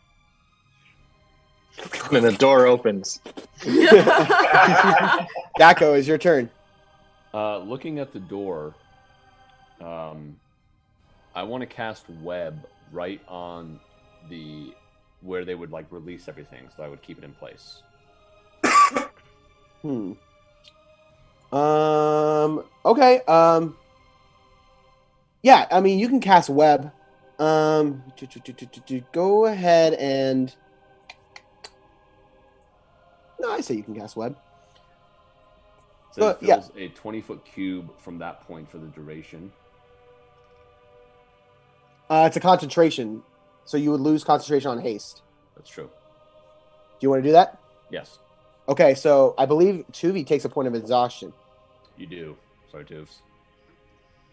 [SPEAKER 4] And the door opens.
[SPEAKER 1] Gakko, is your turn.
[SPEAKER 2] Looking at the door, I want to cast web right on where they would release everything, so I would keep it in place.
[SPEAKER 1] Okay. Yeah, I mean, you can cast web. Go ahead and... No, I say you can cast web.
[SPEAKER 2] So it
[SPEAKER 1] yeah.
[SPEAKER 2] fills a 20-foot cube from that point for the duration.
[SPEAKER 1] It's a concentration, so you would lose concentration on haste.
[SPEAKER 2] That's true.
[SPEAKER 1] Do you want to do that?
[SPEAKER 2] Yes,
[SPEAKER 1] Okay, so I believe Tuvi takes a point of exhaustion.
[SPEAKER 2] you do. Sorry, Tuvs.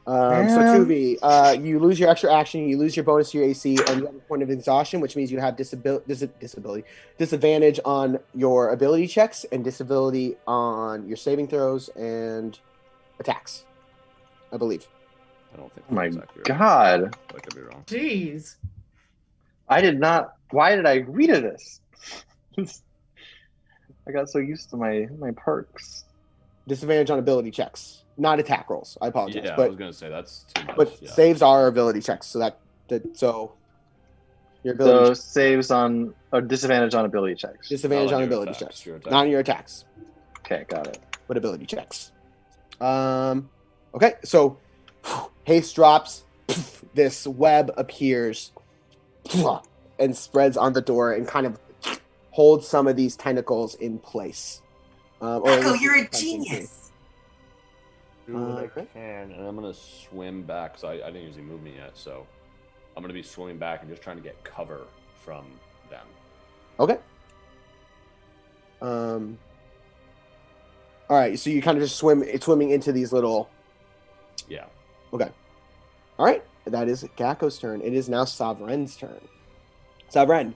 [SPEAKER 1] So Tuvi, you lose your extra action, you lose your bonus to your AC, and you have a point of exhaustion, which means you have disadvantage on your ability checks and disability on your saving throws and attacks. I believe.
[SPEAKER 2] I don't think.
[SPEAKER 4] Oh my
[SPEAKER 2] that's accurate.
[SPEAKER 4] God.
[SPEAKER 2] I could be wrong.
[SPEAKER 3] Jeez.
[SPEAKER 4] I did not. Why did I agree to this? I got so used to my perks.
[SPEAKER 1] Disadvantage on ability checks, not attack rolls. I apologize,
[SPEAKER 2] Yeah, I
[SPEAKER 1] but
[SPEAKER 2] was gonna say that's too much.
[SPEAKER 1] but
[SPEAKER 2] yeah.
[SPEAKER 1] saves are ability checks, so so your ability
[SPEAKER 4] So saves on or disadvantage on ability checks.
[SPEAKER 1] disadvantage
[SPEAKER 2] Not
[SPEAKER 1] on
[SPEAKER 2] on your
[SPEAKER 1] ability
[SPEAKER 2] attacks,
[SPEAKER 1] checks,
[SPEAKER 2] your attacks.
[SPEAKER 1] not on your attacks,
[SPEAKER 4] Okay, got it.
[SPEAKER 1] but ability checks. Okay, so haste drops. This web appears and spreads on the door and kind of holds some of these tentacles in place.
[SPEAKER 5] Echo, you're a genius.
[SPEAKER 7] Do what
[SPEAKER 1] Okay.
[SPEAKER 7] I can.
[SPEAKER 2] And I'm gonna swim back because I didn't use the movement yet, so I'm gonna be swimming back and just trying to get cover from them.
[SPEAKER 1] Okay. All right, so you kind of just swimming into these little.
[SPEAKER 2] Yeah.
[SPEAKER 1] Okay. All right, that is Gakko's turn. It is now Sovereign's turn. Sovereign,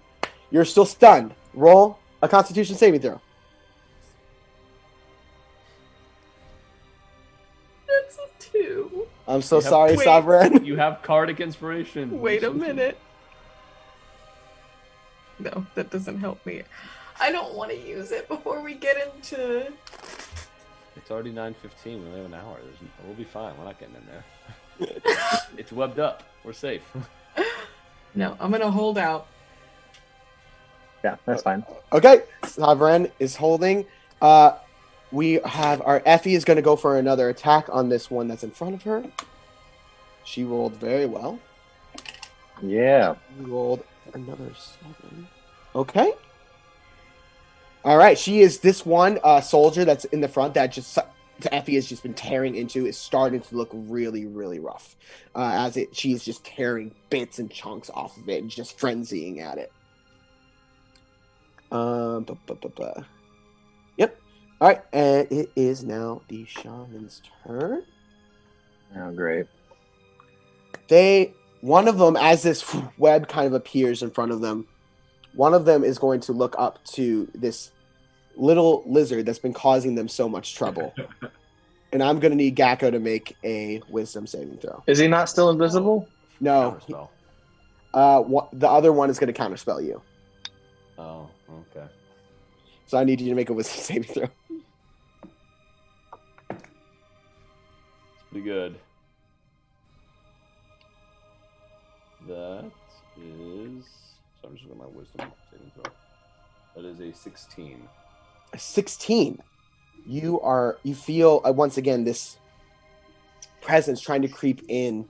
[SPEAKER 1] you're still stunned. Roll a Constitution saving throw.
[SPEAKER 3] That's a 2.
[SPEAKER 1] I'm so
[SPEAKER 2] You have-
[SPEAKER 1] sorry,
[SPEAKER 3] Wait.
[SPEAKER 1] Sovereign.
[SPEAKER 2] You have Cardic Inspiration.
[SPEAKER 3] Wait a minute. No, that doesn't help me. I don't want to use it before we get into.
[SPEAKER 2] It's already 9:15. We only have an hour. We'll be fine. We're not getting in there. It's webbed up. We're safe.
[SPEAKER 3] No, I'm gonna hold out.
[SPEAKER 4] Yeah, that's fine.
[SPEAKER 1] Okay, Sovereign is holding. We have our Effie is going to go for another attack on this one that's in front of her. She rolled very well.
[SPEAKER 4] Yeah.
[SPEAKER 1] She rolled another 7. Okay. All right, she is this one soldier that's in the front that just Effie has just been tearing into is starting to look really, really rough. She's just tearing bits and chunks off of it and just frenzying at it. Yep. All right, and it is now the shaman's turn.
[SPEAKER 4] Oh, great.
[SPEAKER 1] One of them, as this web kind of appears in front of them, one of them is going to look up to this little lizard that's been causing them so much trouble. And I'm going to need Gakko to make a wisdom saving throw.
[SPEAKER 4] Is he not still invisible?
[SPEAKER 1] No.
[SPEAKER 2] Counterspell.
[SPEAKER 1] The other one is going to counterspell you.
[SPEAKER 2] Oh, okay.
[SPEAKER 1] So I need you to make a wisdom saving throw.
[SPEAKER 2] It's pretty good. That is. So I'm just looking at my wisdom saving throw. That is a 16.
[SPEAKER 1] A 16. You feel once again this presence trying to creep in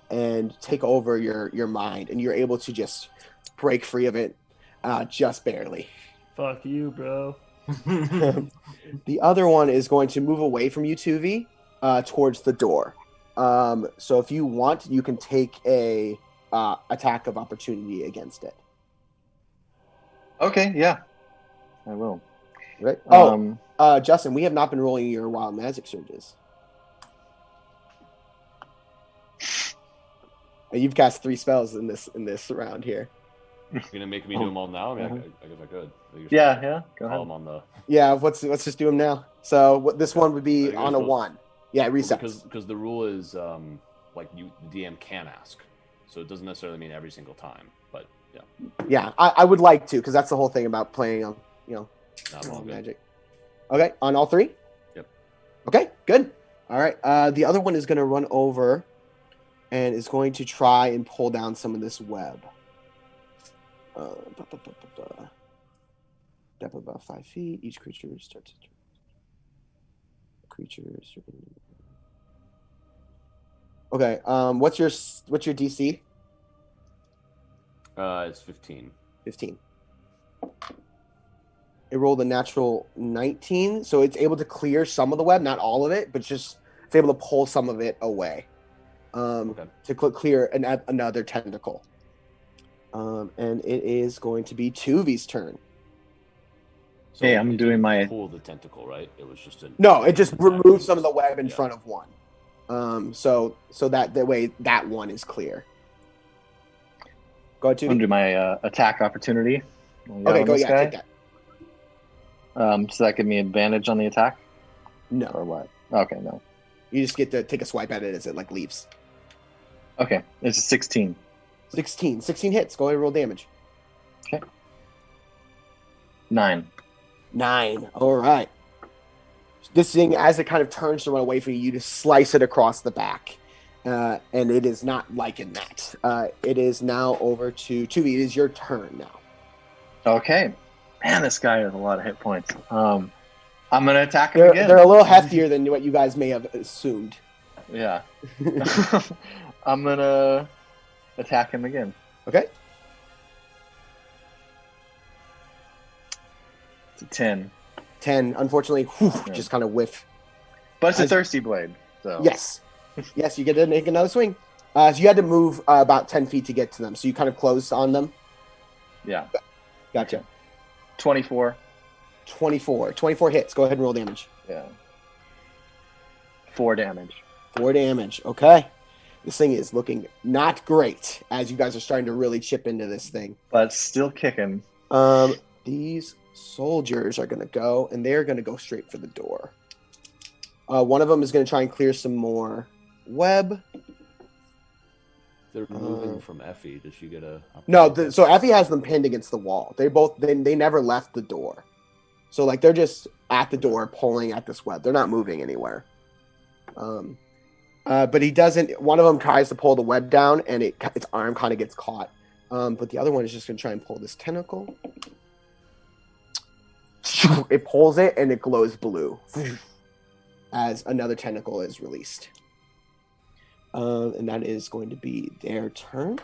[SPEAKER 1] and take over your mind, and you're able to just break free of it just barely.
[SPEAKER 7] Fuck you, bro.
[SPEAKER 1] The other one is going to move away from you, Tuvi, towards the door. So if you want, you can take a attack of opportunity against it.
[SPEAKER 4] Okay, yeah. I will.
[SPEAKER 1] Right? Justin, we have not been rolling your wild magic surges. You've cast 3 spells in this round here.
[SPEAKER 2] You're gonna make me do them all now? I mean, I guess I could.
[SPEAKER 4] Yeah. Go
[SPEAKER 2] Call
[SPEAKER 4] ahead.
[SPEAKER 2] them on the.
[SPEAKER 1] Yeah, let's just do them now. So this one would be on a 1. Yeah, reset.
[SPEAKER 2] Because the rule is the DM can ask, so it doesn't necessarily mean every single time. But yeah.
[SPEAKER 1] Yeah, I would like to, because that's the whole thing about playing on
[SPEAKER 2] Not all good.
[SPEAKER 1] magic. Okay, on all 3?
[SPEAKER 2] Yep.
[SPEAKER 1] Okay, good. All right. The other one is going to run over and is going to try and pull down some of this web. Depth about 5 feet. Each creature starts. Creatures. Okay. What's your DC?
[SPEAKER 2] It's 15.
[SPEAKER 1] 15. It rolled a natural 19, so it's able to clear some of the web, not all of it, but just it's able to pull some of it away. to clear another tentacle. And it is going to be Tuvi's turn.
[SPEAKER 2] So
[SPEAKER 4] Hey, I'm
[SPEAKER 2] it
[SPEAKER 4] doing
[SPEAKER 2] didn't
[SPEAKER 4] my-
[SPEAKER 2] pull the tentacle, right? It was just
[SPEAKER 1] No, it just
[SPEAKER 2] attack.
[SPEAKER 1] removes some of the web in
[SPEAKER 2] Yeah.
[SPEAKER 1] front of one. So that the way that one is clear. Go ahead,
[SPEAKER 4] I'm gonna
[SPEAKER 1] Tuvi.
[SPEAKER 4] do my attack opportunity.
[SPEAKER 1] Okay, go. Yeah, take that.
[SPEAKER 4] So that give me advantage on the attack,
[SPEAKER 1] No,
[SPEAKER 4] or what? Okay, no.
[SPEAKER 1] you just get to take a swipe at it as it like leaves.
[SPEAKER 4] Okay, it's a 16.
[SPEAKER 1] 16 hits. Go ahead and roll damage.
[SPEAKER 4] 9.
[SPEAKER 1] 9. All right. This thing, as it kind of turns to run away from you, you just slice it across the back. And it is not liking that. It is now over to Tuvi. It is your turn now.
[SPEAKER 4] Okay. Man, this guy has a lot of hit points. I'm gonna attack him again.
[SPEAKER 1] They're a little heftier than what you guys may have assumed.
[SPEAKER 4] Yeah. I'm gonna attack him again.
[SPEAKER 1] Okay.
[SPEAKER 4] It's a 10.
[SPEAKER 1] 10. Unfortunately, just kind of whiff.
[SPEAKER 4] But it's a thirsty blade. So
[SPEAKER 1] Yes. Yes, you get to make another swing. So you had to move about 10 feet to get to them. So you kind of closed on them.
[SPEAKER 4] Yeah.
[SPEAKER 1] Gotcha.
[SPEAKER 4] 24.
[SPEAKER 1] 24. 24 hits. Go ahead and roll damage.
[SPEAKER 4] Yeah. 4 damage.
[SPEAKER 1] 4 damage. Okay. This thing is looking not great as you guys are starting to really chip into this thing.
[SPEAKER 4] But still kicking.
[SPEAKER 1] These soldiers are going to go, and they're going to go straight for the door. One of them is going to try and clear some more web.
[SPEAKER 2] They're moving from Effie. Does she get a...
[SPEAKER 1] No, so Effie has them pinned against the wall. They never left the door. So like they're just at the door pulling at this web. They're not moving anywhere. But he doesn't. One of them tries to pull the web down, and its arm kind of gets caught. But the other one is just going to try and pull this tentacle. It pulls it, and it glows blue as another tentacle is released. And that is going to be their turn.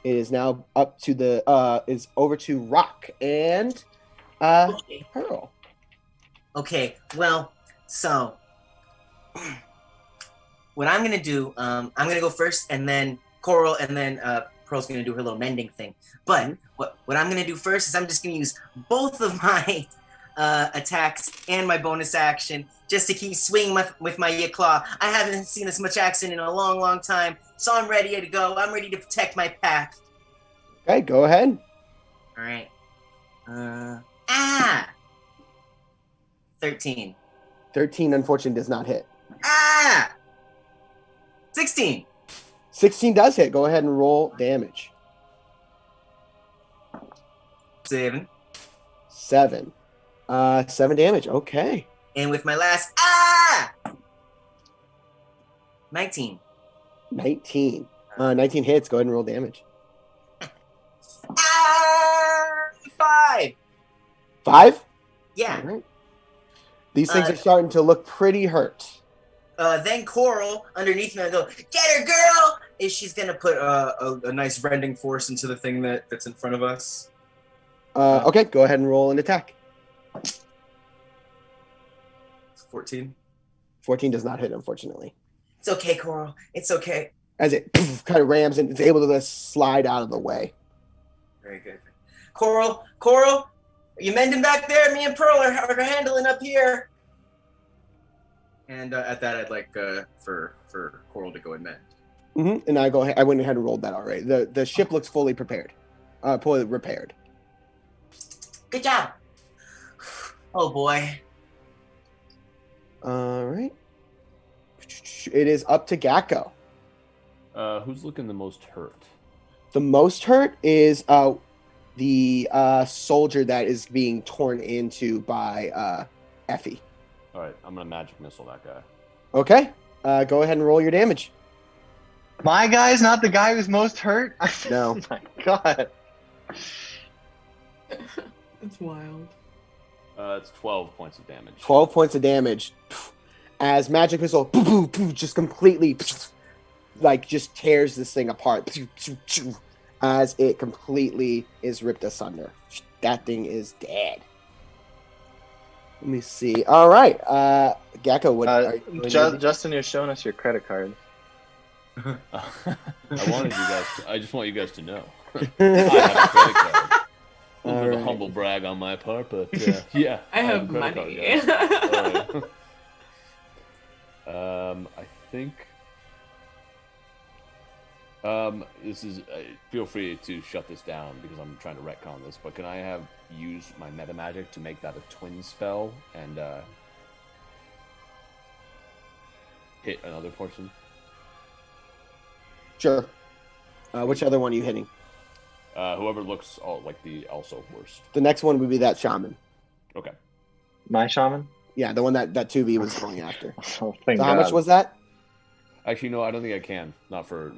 [SPEAKER 1] It is now up to is over to Rock and
[SPEAKER 6] Okay.
[SPEAKER 1] Pearl.
[SPEAKER 6] Okay, well, so what I'm gonna do, I'm gonna go first, and then Coral, and then Pearl's gonna do her little mending thing. But what I'm gonna do first is I'm just gonna use both of my attacks and my bonus action just to keep swinging with my Yit Claw. I haven't seen this much action in a long, long time, so I'm ready to go. I'm ready to protect my pack.
[SPEAKER 1] Okay, go ahead.
[SPEAKER 6] All right. 13.
[SPEAKER 1] 13, unfortunately, does not hit.
[SPEAKER 6] 16.
[SPEAKER 1] 16 does hit. Go ahead and roll damage.
[SPEAKER 6] 7.
[SPEAKER 1] 7. 7 damage. Okay.
[SPEAKER 6] And with my last 19.
[SPEAKER 1] 19. 19 hits. Go ahead and roll damage.
[SPEAKER 6] 5.
[SPEAKER 1] 5?
[SPEAKER 6] Yeah.
[SPEAKER 1] All right. These things are starting to look pretty hurt.
[SPEAKER 6] Then Coral underneath me, I go, get her, girl! Is she's gonna put a nice rending force into the thing that's in front of us?
[SPEAKER 1] Okay, go ahead and roll an attack.
[SPEAKER 6] 14.
[SPEAKER 1] 14 does not hit, unfortunately.
[SPEAKER 6] It's okay, Coral. It's okay.
[SPEAKER 1] As it kind of rams and it's able to just slide out of the way.
[SPEAKER 6] Very good. Coral, are you mending back there? Me and Pearl are handling up here. And at that, I'd like for Coral to go and mend.
[SPEAKER 1] Mm-hmm. And I went ahead and rolled that already. The ship looks fully prepared. Fully repaired.
[SPEAKER 6] Good job. Oh boy.
[SPEAKER 1] All right. It is up to Gakko.
[SPEAKER 2] Who's looking the most hurt?
[SPEAKER 1] The most hurt is the soldier that is being torn into by Effie.
[SPEAKER 2] All right, I'm gonna magic missile that guy.
[SPEAKER 1] Okay. Go ahead and roll your damage.
[SPEAKER 4] My guy's not the guy who's most hurt?
[SPEAKER 1] No.
[SPEAKER 4] Oh my god.
[SPEAKER 3] It's wild.
[SPEAKER 2] It's 12 points of damage.
[SPEAKER 1] 12 points of damage. As magic missile just completely just tears this thing apart. As it completely is ripped asunder. That thing is dead. Let me see. All right. Gakko, what are you doing?
[SPEAKER 4] Justin, you're showing us your credit card.
[SPEAKER 2] I just want you guys to know. I have a credit card. A little bit of a humble brag on my part, but yeah.
[SPEAKER 3] I have
[SPEAKER 2] a credit
[SPEAKER 3] money.
[SPEAKER 2] card, I think this is. Feel free to shut this down because I'm trying to retcon this. But can I use my meta magic to make that a twin spell and hit another person?
[SPEAKER 1] Sure. Which other one are you hitting?
[SPEAKER 2] Whoever looks like the also worst.
[SPEAKER 1] The next one would be that shaman.
[SPEAKER 2] Okay.
[SPEAKER 4] My shaman?
[SPEAKER 1] Yeah, the one that 2V was going after.
[SPEAKER 4] Oh, thank
[SPEAKER 1] So how
[SPEAKER 4] God.
[SPEAKER 1] much was that?
[SPEAKER 2] Actually, no, I don't think I can. Not for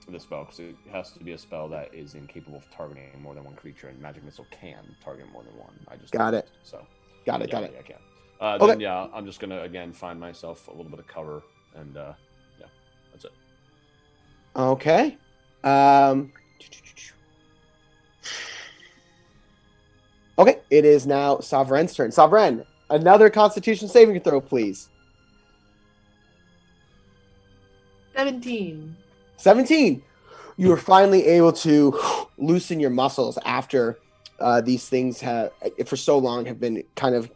[SPEAKER 2] this spell, because it has to be a spell that is incapable of targeting more than one creature, and magic missile can target more than one. I just
[SPEAKER 1] got it.
[SPEAKER 2] So
[SPEAKER 1] got it.
[SPEAKER 2] Yeah, I can.
[SPEAKER 1] Okay.
[SPEAKER 2] Then yeah, I'm just gonna again find myself a little bit of cover, and yeah, that's it.
[SPEAKER 1] Okay. Okay, it is now Sovereign's turn. Sovereign, another Constitution saving throw, please.
[SPEAKER 3] 17.
[SPEAKER 1] 17. You are finally able to loosen your muscles after these things have, for so long, have been kind of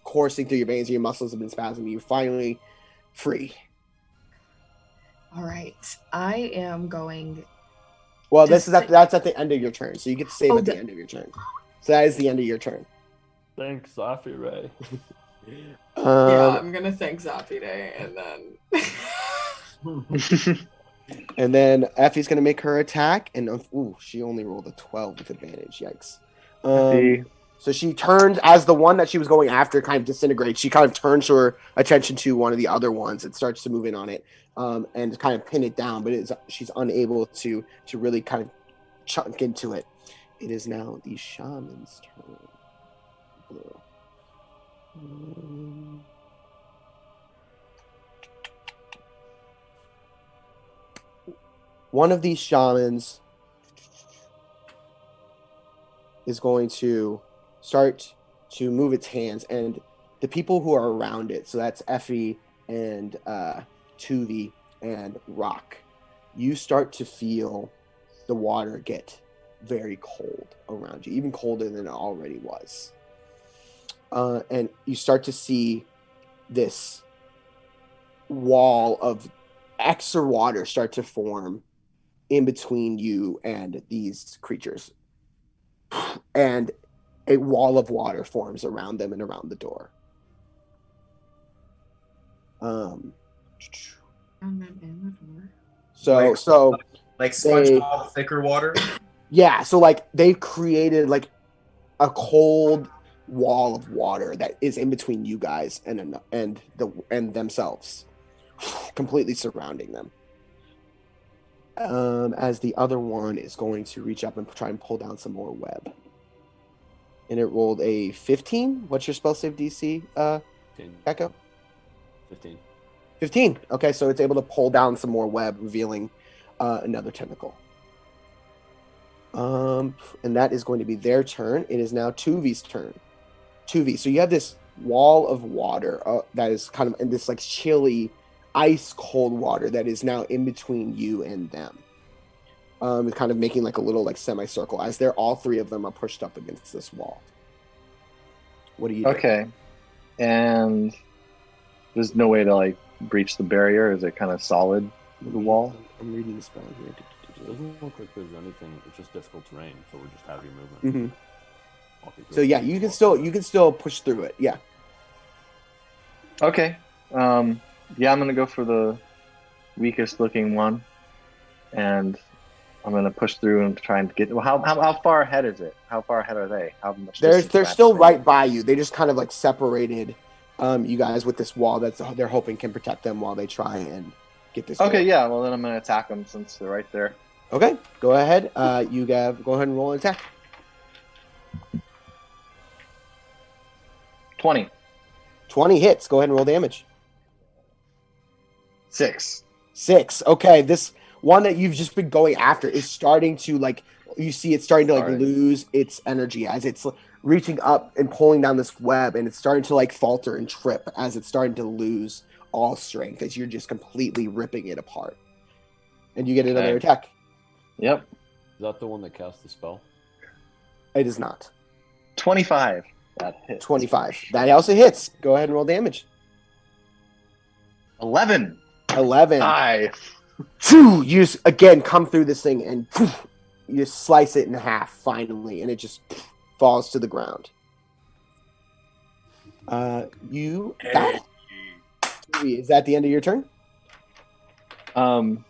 [SPEAKER 1] coursing through your veins and your muscles have been spasming. You're finally free.
[SPEAKER 3] All right. I am going.
[SPEAKER 1] Well,
[SPEAKER 3] Just
[SPEAKER 1] that's at the end of your turn, so you get to save
[SPEAKER 3] Oh,
[SPEAKER 1] at the end of your turn. So that is the end of your turn.
[SPEAKER 7] Thanks, Sophie Ray.
[SPEAKER 3] Yeah, I'm gonna thank Zafi Day and then.
[SPEAKER 1] And then Effie's going to make her attack. And she only rolled a 12 with advantage. Yikes. So she turns, as the one that she was going after kind of disintegrates, she kind of turns her attention to one of the other ones and starts to move in on it and kind of pin it down. But she's unable to really kind of chunk into it. It is now the shaman's turn. One of these shamans is going to start to move its hands, and the people who are around it, so that's Effie and Tuvi and Rock, you start to feel the water get very cold around you, even colder than it already was. And you start to see this wall of extra water start to form in between you and these creatures. And a wall of water forms around them and around the door. So
[SPEAKER 6] like SpongeBob thicker water.
[SPEAKER 1] Yeah, so like they've created like a cold wall of water that is in between you guys and themselves, completely surrounding them. As the other one is going to reach up and try and pull down some more web. And it rolled a 15. What's your spell save DC, Echo?
[SPEAKER 2] 15.
[SPEAKER 1] 15. Okay, so it's able to pull down some more web, revealing another tentacle. And that is going to be their turn. It is now Tuvi's turn. Tuvi, so you have this wall of water that is kind of in this like chilly, ice cold water that is now in between you and them. Kind of making like a little like semicircle as all three of them are pushed up against this wall. What do you do?
[SPEAKER 4] Okay. And there's no way to like breach the barrier? Is it kind of solid, the wall?
[SPEAKER 1] I'm reading the spell here.
[SPEAKER 2] It doesn't look like there's anything. It's just difficult terrain, so we're just having movement.
[SPEAKER 1] So yeah, you can still push through it. Yeah.
[SPEAKER 4] Okay. Yeah, I'm gonna go for the weakest looking one, and I'm gonna push through and try and get. Well, how far ahead is it? How far ahead are they? How much?
[SPEAKER 1] They're still right by you. They just kind of like separated you guys with this wall that they're hoping can protect them while they try and get this.
[SPEAKER 4] Okay,
[SPEAKER 1] door.
[SPEAKER 4] yeah. Well, then I'm gonna attack them since they're right there.
[SPEAKER 1] Okay, go ahead. Go ahead and roll an attack.
[SPEAKER 4] 20.
[SPEAKER 1] 20 hits. Go ahead and roll damage.
[SPEAKER 4] 6.
[SPEAKER 1] 6. Okay, this one that you've just been going after is starting to like. You see, it's starting to like lose its energy as it's reaching up and pulling down this web, and it's starting to like falter and trip as it's starting to lose all strength as you're just completely ripping it apart. and you get another
[SPEAKER 2] Okay.
[SPEAKER 1] attack.
[SPEAKER 4] Yep.
[SPEAKER 2] Is that the one that cast the spell?
[SPEAKER 1] It is not.
[SPEAKER 4] 25. That hits.
[SPEAKER 1] 25. That also hits. Go ahead and roll damage.
[SPEAKER 4] 11.
[SPEAKER 1] 11.
[SPEAKER 4] Nice.
[SPEAKER 1] Phew, you just, again, come through this thing and phew, you just slice it in half, finally, and it just falls to the ground. You got it. Is that the end of your turn?
[SPEAKER 4] I'm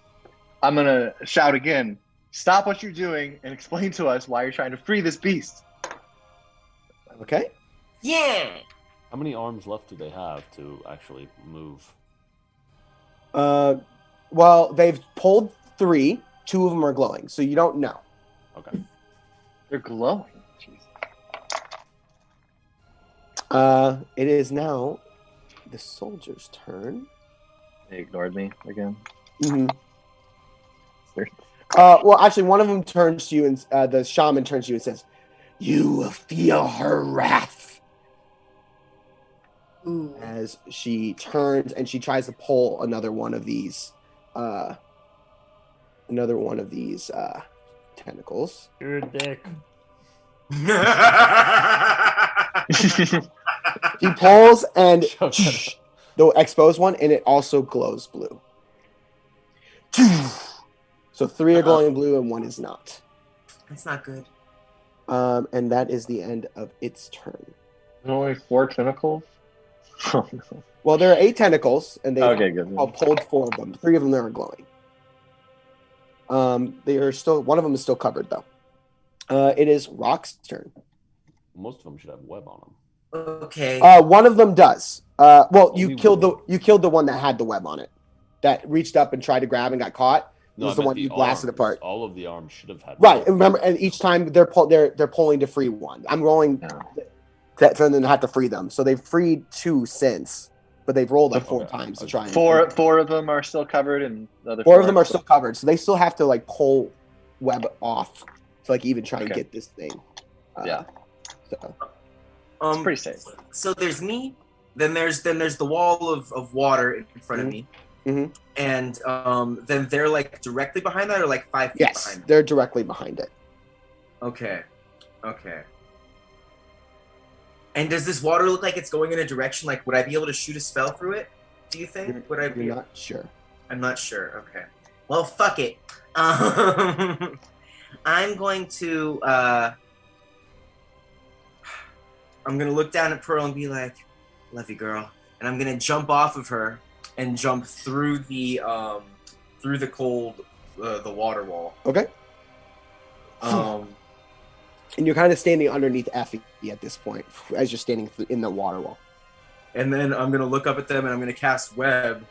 [SPEAKER 4] gonna shout again. Stop what you're doing and explain to us why you're trying to free this beast.
[SPEAKER 1] Okay.
[SPEAKER 6] Yeah.
[SPEAKER 2] How many arms left do they have to actually move?
[SPEAKER 1] Well, they've pulled 3. 2 of them are glowing, so you don't know.
[SPEAKER 2] Okay.
[SPEAKER 4] They're glowing. Jeez.
[SPEAKER 1] It is now the soldier's turn.
[SPEAKER 4] They ignored me again.
[SPEAKER 1] Mm-hmm.
[SPEAKER 4] They're-
[SPEAKER 1] Well, actually, one of them turns to you, and the shaman turns to you and says, "You will feel her wrath."
[SPEAKER 3] Ooh.
[SPEAKER 1] As she turns and she tries to pull another one of these tentacles.
[SPEAKER 7] You're a dick.
[SPEAKER 1] She pulls and
[SPEAKER 2] Shove that
[SPEAKER 1] the exposed one, and it also glows blue. So 3 are glowing blue and 1 is not.
[SPEAKER 6] That's not good.
[SPEAKER 1] And that is the end of its turn.
[SPEAKER 4] Only 4 tentacles? Oh, no.
[SPEAKER 1] Well, there are 8 tentacles, and they've
[SPEAKER 4] Okay, good.
[SPEAKER 1] all pulled 4 of them. 3 of them are glowing. They are still. One of them is still covered, though. It is Rock's turn.
[SPEAKER 2] Most of them should have web on them.
[SPEAKER 6] Okay.
[SPEAKER 1] One of them does. Well, you
[SPEAKER 2] Only
[SPEAKER 1] killed
[SPEAKER 2] one.
[SPEAKER 1] the one that had the web on it, that reached up and tried to grab and got caught.
[SPEAKER 2] No,
[SPEAKER 1] was
[SPEAKER 2] I
[SPEAKER 1] the
[SPEAKER 2] meant
[SPEAKER 1] one you blasted
[SPEAKER 2] arms.
[SPEAKER 1] apart.
[SPEAKER 2] All of the arms should have had.
[SPEAKER 1] Right.
[SPEAKER 2] web.
[SPEAKER 1] And remember, and each time they're pulling to free one. I'm rolling for them to have to free them. So they've freed 2 since, but they've rolled like 4
[SPEAKER 2] Okay.
[SPEAKER 1] times to try. And,
[SPEAKER 4] 4 of them are still covered, and the other
[SPEAKER 1] 4 of them are still covered, so they still have to like pull web off to like even try and
[SPEAKER 4] Okay.
[SPEAKER 1] get this thing.
[SPEAKER 4] Yeah.
[SPEAKER 1] So.
[SPEAKER 4] It's pretty safe.
[SPEAKER 6] So there's me. Then there's the wall of water in front of me.
[SPEAKER 1] Mhm.
[SPEAKER 6] And then they're like directly behind that, or like 5 feet
[SPEAKER 1] Yes,
[SPEAKER 6] behind.
[SPEAKER 1] they're directly behind it.
[SPEAKER 6] Okay. And does this water look like it's going in a direction? Like, would I be able to shoot a spell through it? Do you think? Would I be?
[SPEAKER 1] You're not sure.
[SPEAKER 6] I'm not sure. Okay. Well, fuck it. I'm going to. I'm gonna look down at Pearl and be like, "Love you, girl," and I'm gonna jump off of her and jump through the cold, the water wall.
[SPEAKER 1] Okay. And you're kind of standing underneath Effie at this point, as you're standing in the water wall.
[SPEAKER 6] And then I'm gonna look up at them and I'm gonna cast web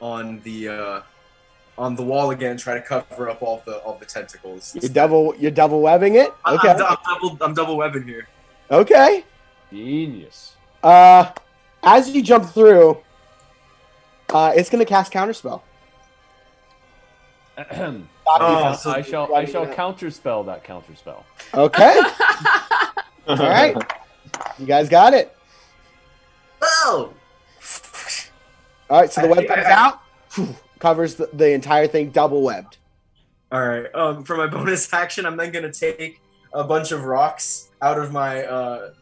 [SPEAKER 6] on the wall again, try to cover up all the tentacles.
[SPEAKER 1] You're double webbing it. Okay.
[SPEAKER 6] I'm double webbing here.
[SPEAKER 1] Okay.
[SPEAKER 2] Genius.
[SPEAKER 1] As you jump through, it's gonna cast counterspell.
[SPEAKER 2] I shall counterspell that counterspell.
[SPEAKER 1] Okay. All right. You guys got it.
[SPEAKER 6] Oh!
[SPEAKER 1] All right. So the web comes out, covers the entire thing, double webbed.
[SPEAKER 6] All right. For my bonus action, I'm then gonna take a bunch of rocks out of my arm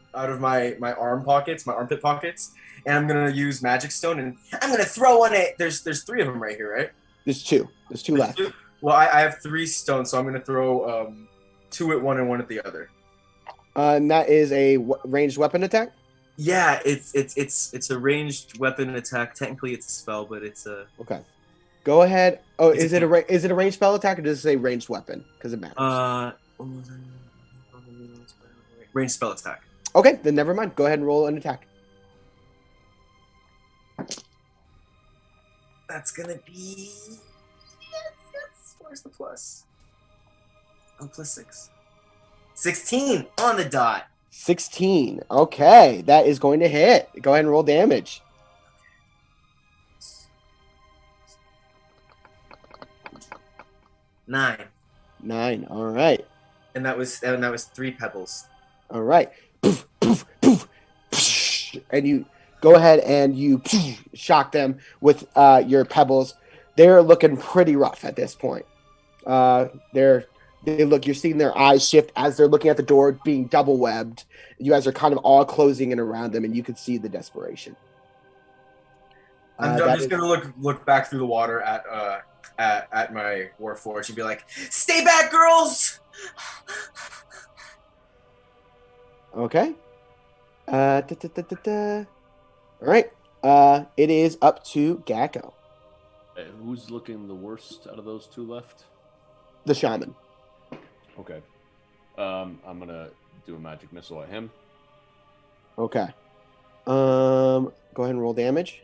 [SPEAKER 6] pockets, my armpit pockets, and I'm gonna use Magic Stone, and I'm gonna throw one at. There's 3 of them right here, right?
[SPEAKER 1] There's 2. There's 2 left.
[SPEAKER 6] Well, I have 3 stones, so I'm gonna throw 2 at one and 1 at the other.
[SPEAKER 1] And that is a ranged weapon attack.
[SPEAKER 6] Yeah, it's a ranged weapon attack. Technically, it's a spell, but it's a
[SPEAKER 1] Okay. Go ahead. Oh, is it a ranged spell attack, or does it say ranged weapon? Because it matters.
[SPEAKER 6] Ranged spell attack.
[SPEAKER 1] Okay, then never mind. Go ahead and roll an attack.
[SPEAKER 6] That's gonna be. Yes. Where's the plus? Oh, +6. 16 on the dot.
[SPEAKER 1] 16. Okay, that is going to hit. Go ahead and roll damage.
[SPEAKER 6] Nine.
[SPEAKER 1] 9. All right.
[SPEAKER 6] And that was 3 pebbles.
[SPEAKER 1] All right. Poof, poof, poof, psh, and you go ahead and you shock them with your pebbles. They're looking pretty rough at this point. They look. You're seeing their eyes shift as they're looking at the door being double webbed. You guys are kind of all closing in around them, and you can see the desperation.
[SPEAKER 5] I'm just gonna look back through the water at my warforged and be like, "Stay back, girls!"
[SPEAKER 1] Okay. All right. It is up to Gakko,
[SPEAKER 2] Who's looking the worst out of those two left?
[SPEAKER 1] the shaman.
[SPEAKER 2] Okay. I'm gonna do a magic missile at him.
[SPEAKER 1] Okay. Go ahead and roll damage.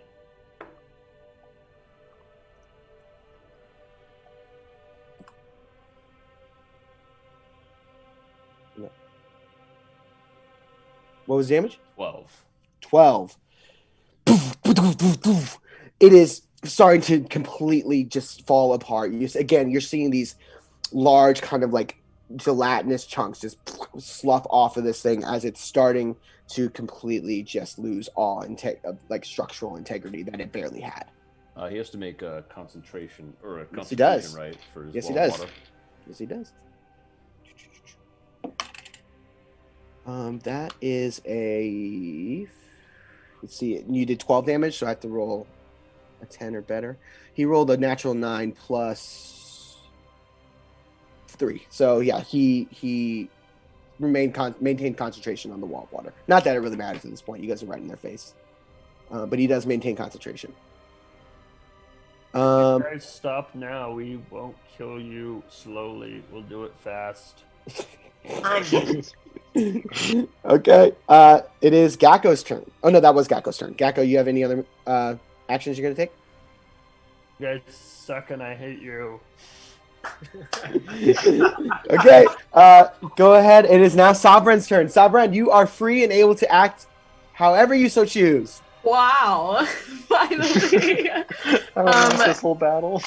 [SPEAKER 1] What was damage?
[SPEAKER 2] 12.
[SPEAKER 1] 12. It is starting to completely just fall apart. You're seeing these large kind of like gelatinous chunks just slough off of this thing as it's starting to completely just lose all like structural integrity that it barely had.
[SPEAKER 2] He has to make a concentration or a
[SPEAKER 1] Yes, he does.
[SPEAKER 2] concentration, right? For his
[SPEAKER 1] Yes, he
[SPEAKER 2] wall of
[SPEAKER 1] does.
[SPEAKER 2] water.
[SPEAKER 1] Yes, he does. That is a. Let's see. You did 12 damage, so I have to roll a 10 or better. He rolled a natural 9 plus 3. So yeah, he maintained concentration on the wall of water. Not that it really matters at this point. You guys are right in their face, but he does maintain concentration.
[SPEAKER 7] If you guys stop now, we won't kill you slowly. We'll do it fast.
[SPEAKER 1] Okay. It is Gakko's turn. Oh no, that was Gakko's turn. Gakko, you have any other actions you're gonna take?
[SPEAKER 7] You guys suck and I hate you.
[SPEAKER 1] Okay. Go ahead. It is now Sabren's turn. Sabren, you are free and able to act however you so choose.
[SPEAKER 3] Wow. Finally.
[SPEAKER 4] This whole battle.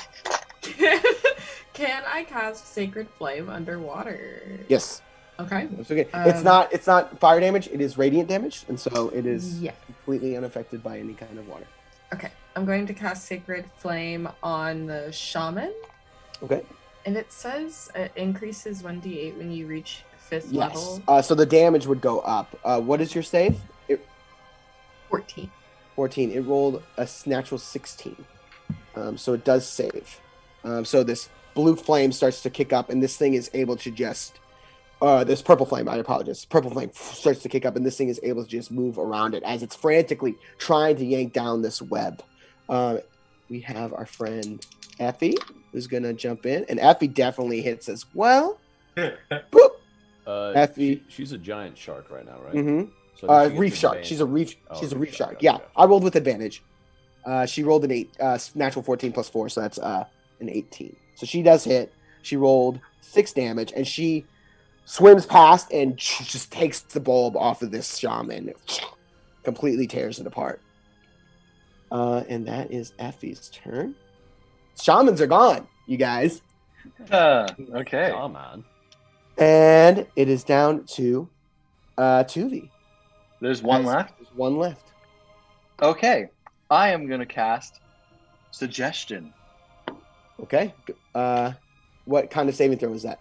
[SPEAKER 3] Can I cast Sacred Flame underwater?
[SPEAKER 1] Yes.
[SPEAKER 3] Okay.
[SPEAKER 1] It's okay. It's not fire damage. It is radiant damage, and so it is
[SPEAKER 3] Yeah.
[SPEAKER 1] completely unaffected by any kind of water.
[SPEAKER 3] Okay. I'm going to cast Sacred Flame on the Shaman.
[SPEAKER 1] Okay.
[SPEAKER 3] And it says it increases 1d8 when you reach 5th
[SPEAKER 1] Yes.
[SPEAKER 3] level.
[SPEAKER 1] So the damage would go up. What is your save?
[SPEAKER 3] 14.
[SPEAKER 1] 14. It rolled a natural 16. So it does save. So this blue flame starts to kick up, and this thing is able to just. This purple flame, I apologize. Purple flame starts to kick up, and this thing is able to just move around it as it's frantically trying to yank down this web. We have our friend Effie, who's going to jump in, and Effie definitely hits as well. Boop! Effie.
[SPEAKER 2] She's a giant shark right now, right?
[SPEAKER 1] Mm-hmm.
[SPEAKER 2] So
[SPEAKER 1] reef shark. She's a reef.
[SPEAKER 2] Oh,
[SPEAKER 1] She's a reef shark.
[SPEAKER 2] gotcha.
[SPEAKER 1] Yeah, I rolled with advantage. She rolled an 8, natural 14 plus 4, so that's an 18. So she does hit. She rolled 6 damage, and she swims past and just takes the bulb off of this shaman. Completely tears it apart. And that is Effie's turn. Shamans are gone, you guys.
[SPEAKER 4] Okay.
[SPEAKER 2] Oh man.
[SPEAKER 1] And it is down to Tuvi.
[SPEAKER 4] There's one left?
[SPEAKER 1] There's one left.
[SPEAKER 4] Okay. I am going to cast Suggestion.
[SPEAKER 1] Okay. What kind of saving throw is that?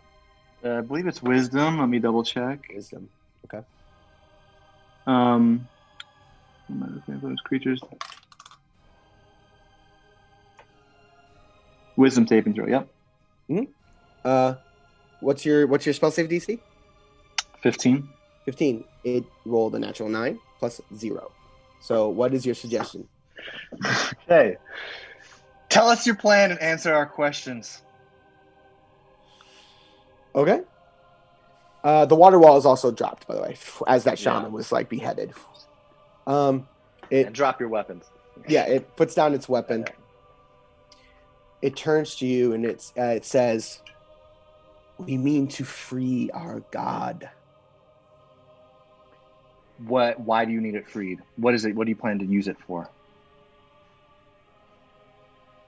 [SPEAKER 4] I believe it's Wisdom. Let me double check.
[SPEAKER 1] Wisdom. Okay.
[SPEAKER 4] Those creatures. Wisdom saving throw. Yep.
[SPEAKER 1] What's your spell save DC?
[SPEAKER 4] 15.
[SPEAKER 1] 15. It rolled a natural 9 plus 0. So what is your suggestion?
[SPEAKER 4] Okay. Tell us your plan and answer our questions.
[SPEAKER 1] Okay. The water wall is also dropped, by the way, as that shaman was like beheaded.
[SPEAKER 4] And drop your weapons.
[SPEAKER 1] Yeah, it puts down its weapon. It turns to you and it says, "We mean to free our god."
[SPEAKER 4] Why do you need it freed? What is it? What do you plan to use it for?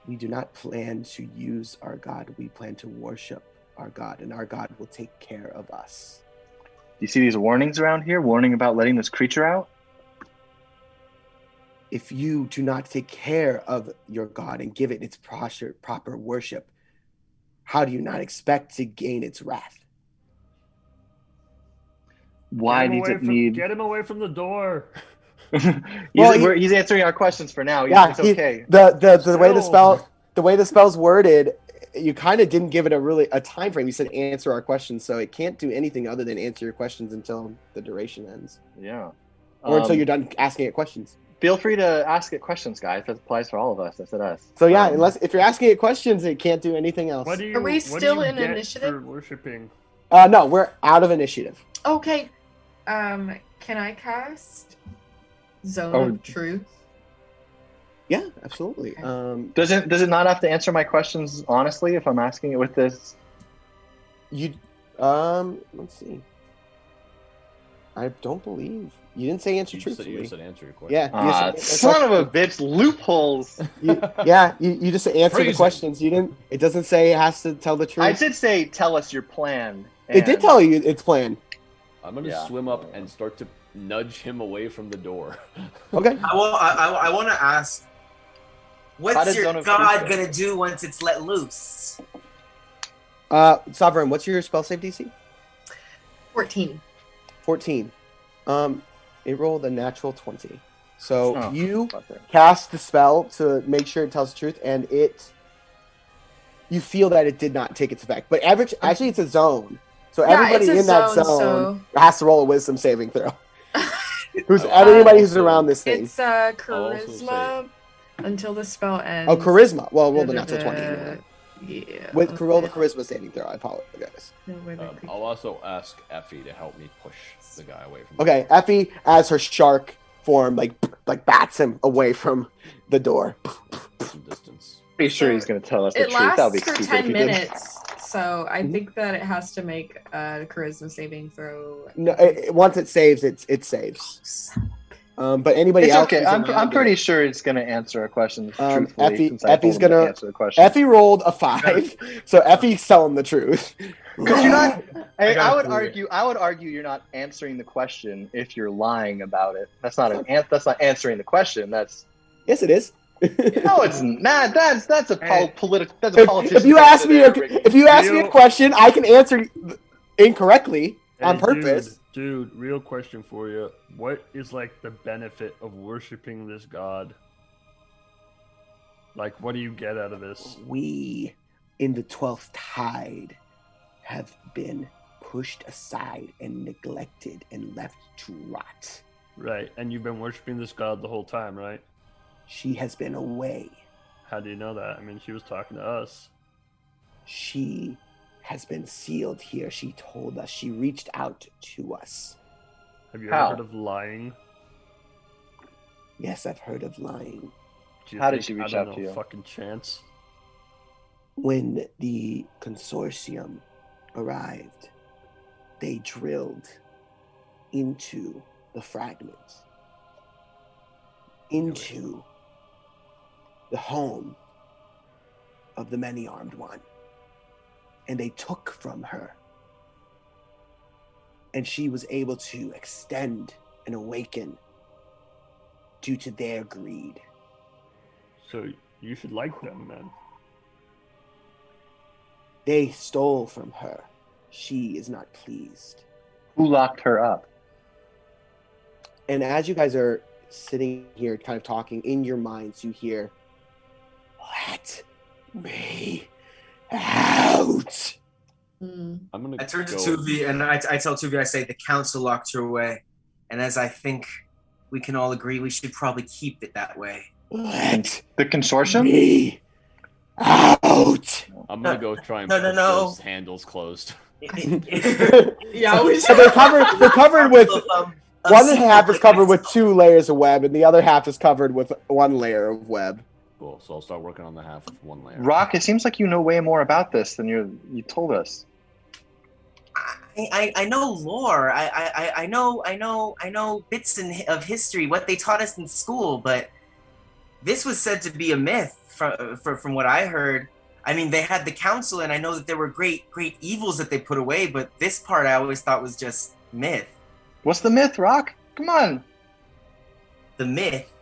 [SPEAKER 1] We do not plan to use our god. We plan to worship our god, and our god will take care of us.
[SPEAKER 4] Do you see these warnings around here? Warning about letting this creature out?
[SPEAKER 1] If you do not take care of your god and give it its proper worship, how do you not expect to gain its wrath?
[SPEAKER 4] Why does it need?
[SPEAKER 7] Get him away from the door.
[SPEAKER 4] He's answering our questions for now. It's okay.
[SPEAKER 1] The way the spell's worded, you kind of didn't give it a time frame. You said answer our questions, so it can't do anything other than answer your questions until the duration ends.
[SPEAKER 4] Yeah.
[SPEAKER 1] Or until you're done asking it questions.
[SPEAKER 4] Feel free to ask it questions, guys. That applies for all of us. That's us.
[SPEAKER 1] So yeah, if you're asking it questions, it can't do anything else.
[SPEAKER 3] Are we still in initiative?
[SPEAKER 7] For worshiping?
[SPEAKER 1] No, we're out of initiative.
[SPEAKER 3] Okay. Can I cast Zone of Truth?
[SPEAKER 1] Yeah, absolutely.
[SPEAKER 3] Okay.
[SPEAKER 4] Does it not have to answer my questions honestly if I'm asking it with this?
[SPEAKER 1] Let's see. I don't believe you didn't say answer truthfully.
[SPEAKER 2] You said answer your question.
[SPEAKER 1] Yeah.
[SPEAKER 4] Son of a bitch, loopholes.
[SPEAKER 1] You just answer the questions. You didn't. It doesn't say it has to tell the truth.
[SPEAKER 4] I did say tell us your plan.
[SPEAKER 1] It did tell you its plan.
[SPEAKER 2] I'm gonna swim up and start to nudge him away from the door.
[SPEAKER 1] Okay.
[SPEAKER 6] I want to ask, what's your god gonna do once it's let loose?
[SPEAKER 1] Sovereign, what's your spell save DC?
[SPEAKER 3] 14.
[SPEAKER 1] 14. It rolled a natural 20. So you cast the spell to make sure it tells the truth, and you feel that it did not take its effect. But actually, it's a zone. So everybody in that zone has to roll a wisdom saving throw. Anybody who's around this thing.
[SPEAKER 3] It's charisma until the spell ends.
[SPEAKER 1] Oh, charisma. Well, roll the natural 20 anyway.
[SPEAKER 3] Yeah.
[SPEAKER 1] Roll the charisma saving throw. I apologize.
[SPEAKER 2] I'll also ask Effie to help me push the guy away from.
[SPEAKER 1] Okay, Effie, as her shark form, like bats him away from the door.
[SPEAKER 2] Some distance.
[SPEAKER 4] Pretty sure he's going to tell us the
[SPEAKER 3] it
[SPEAKER 4] truth. That'll be
[SPEAKER 3] lasts for
[SPEAKER 4] stupid
[SPEAKER 3] 10 minutes, so I think that it has to make a charisma saving throw.
[SPEAKER 1] No, once it saves, it saves. But anybody
[SPEAKER 4] it's
[SPEAKER 1] else?
[SPEAKER 4] Okay, I'm pretty sure it's going to answer our questions truthfully.
[SPEAKER 1] Effie's going to answer the question. Effie rolled a 5, so Effie's telling the truth.
[SPEAKER 4] Because you're not. I would argue you're not answering the question if you're lying about it. That's not answering the question. That's.
[SPEAKER 1] Yes, it is.
[SPEAKER 4] No, it's not. That's a political. That's a politician.
[SPEAKER 1] If you ask me a question, I can answer incorrectly on purpose.
[SPEAKER 7] Dude, real question for you. What is like the benefit of worshiping this god? Like, what do you get out of this?
[SPEAKER 1] We, in the 12th tide, have been pushed aside and neglected and left to rot.
[SPEAKER 7] Right, and you've been worshiping this god the whole time, right?
[SPEAKER 1] She has been away.
[SPEAKER 7] How do you know that? I mean, she was talking to us.
[SPEAKER 1] She has been sealed here. She told us. She reached out to us.
[SPEAKER 7] Have you ever heard of lying?
[SPEAKER 1] Yes, I've heard of lying.
[SPEAKER 4] How did she reach out to you?
[SPEAKER 7] Fucking chance.
[SPEAKER 1] When the consortium arrived, they drilled into the fragments, into the home of the many-armed one. And they took from her. And she was able to extend and awaken due to their greed.
[SPEAKER 7] So you should like them, man.
[SPEAKER 1] They stole from her. She is not pleased.
[SPEAKER 4] Who locked her up?
[SPEAKER 1] And as you guys are sitting here kind of talking, in your minds you hear, "Let me out."
[SPEAKER 6] I turn to Tuvi and I tell Tuvi, I say, the council locked her away. And as I think we can all agree, we should probably keep it that way.
[SPEAKER 1] Let
[SPEAKER 4] the consortium?
[SPEAKER 1] Me out.
[SPEAKER 2] I'm going to go try and push those handles closed.
[SPEAKER 3] Yeah,
[SPEAKER 1] so they're covered with... one half is covered with 2 layers of web, and the other half is covered with 1 layer of web.
[SPEAKER 2] Cool. So I'll start working on the half with 1 layer.
[SPEAKER 4] Rock, it seems like you know way more about this than you told us.
[SPEAKER 6] I know lore. I know bits of history, what they taught us in school, but this was said to be a myth from what I heard. I mean, they had the council, and I know that there were great evils that they put away, but this part I always thought was just myth.
[SPEAKER 4] What's the myth, Rock? Come on.
[SPEAKER 6] The myth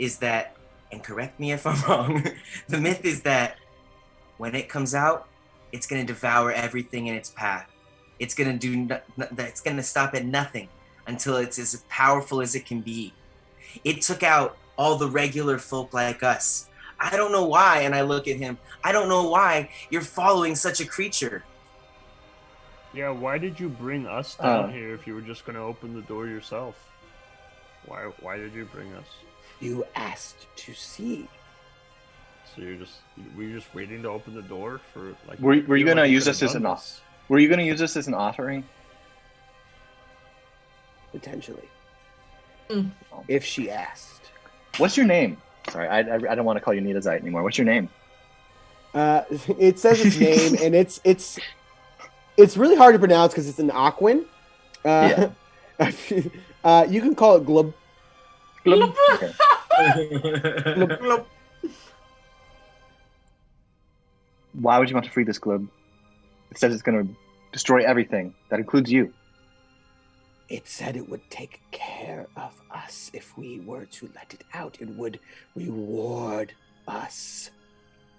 [SPEAKER 6] is that, and correct me if I'm wrong, the myth is that when it comes out, it's going to devour everything in its path. It's going to stop at nothing until it's as powerful as it can be. It took out all the regular folk like us. I don't know why, and I look at him, I don't know why you're following such a creature.
[SPEAKER 7] Yeah, why did you bring us down here if you were just going to open the door yourself? Why did you bring us?
[SPEAKER 1] You asked to see.
[SPEAKER 7] So were you just waiting to open the door for like?
[SPEAKER 4] Were you gonna
[SPEAKER 7] like
[SPEAKER 4] use
[SPEAKER 7] could've
[SPEAKER 4] this as
[SPEAKER 7] done
[SPEAKER 4] an
[SPEAKER 7] this?
[SPEAKER 4] Were you gonna use this as an offering?
[SPEAKER 1] Potentially.
[SPEAKER 3] Mm.
[SPEAKER 1] If she asked.
[SPEAKER 4] What's your name? Sorry, I don't want to call you Nidazite anymore. What's your name?
[SPEAKER 1] It says its name, and it's really hard to pronounce because it's an Aquan. You can call it Glub.
[SPEAKER 4] Glub. Okay.
[SPEAKER 1] Glub, glub.
[SPEAKER 4] Why would you want to free this globe? It says it's going to destroy everything. That includes you.
[SPEAKER 1] It said it would take care of us if we were to let it out. It would reward us.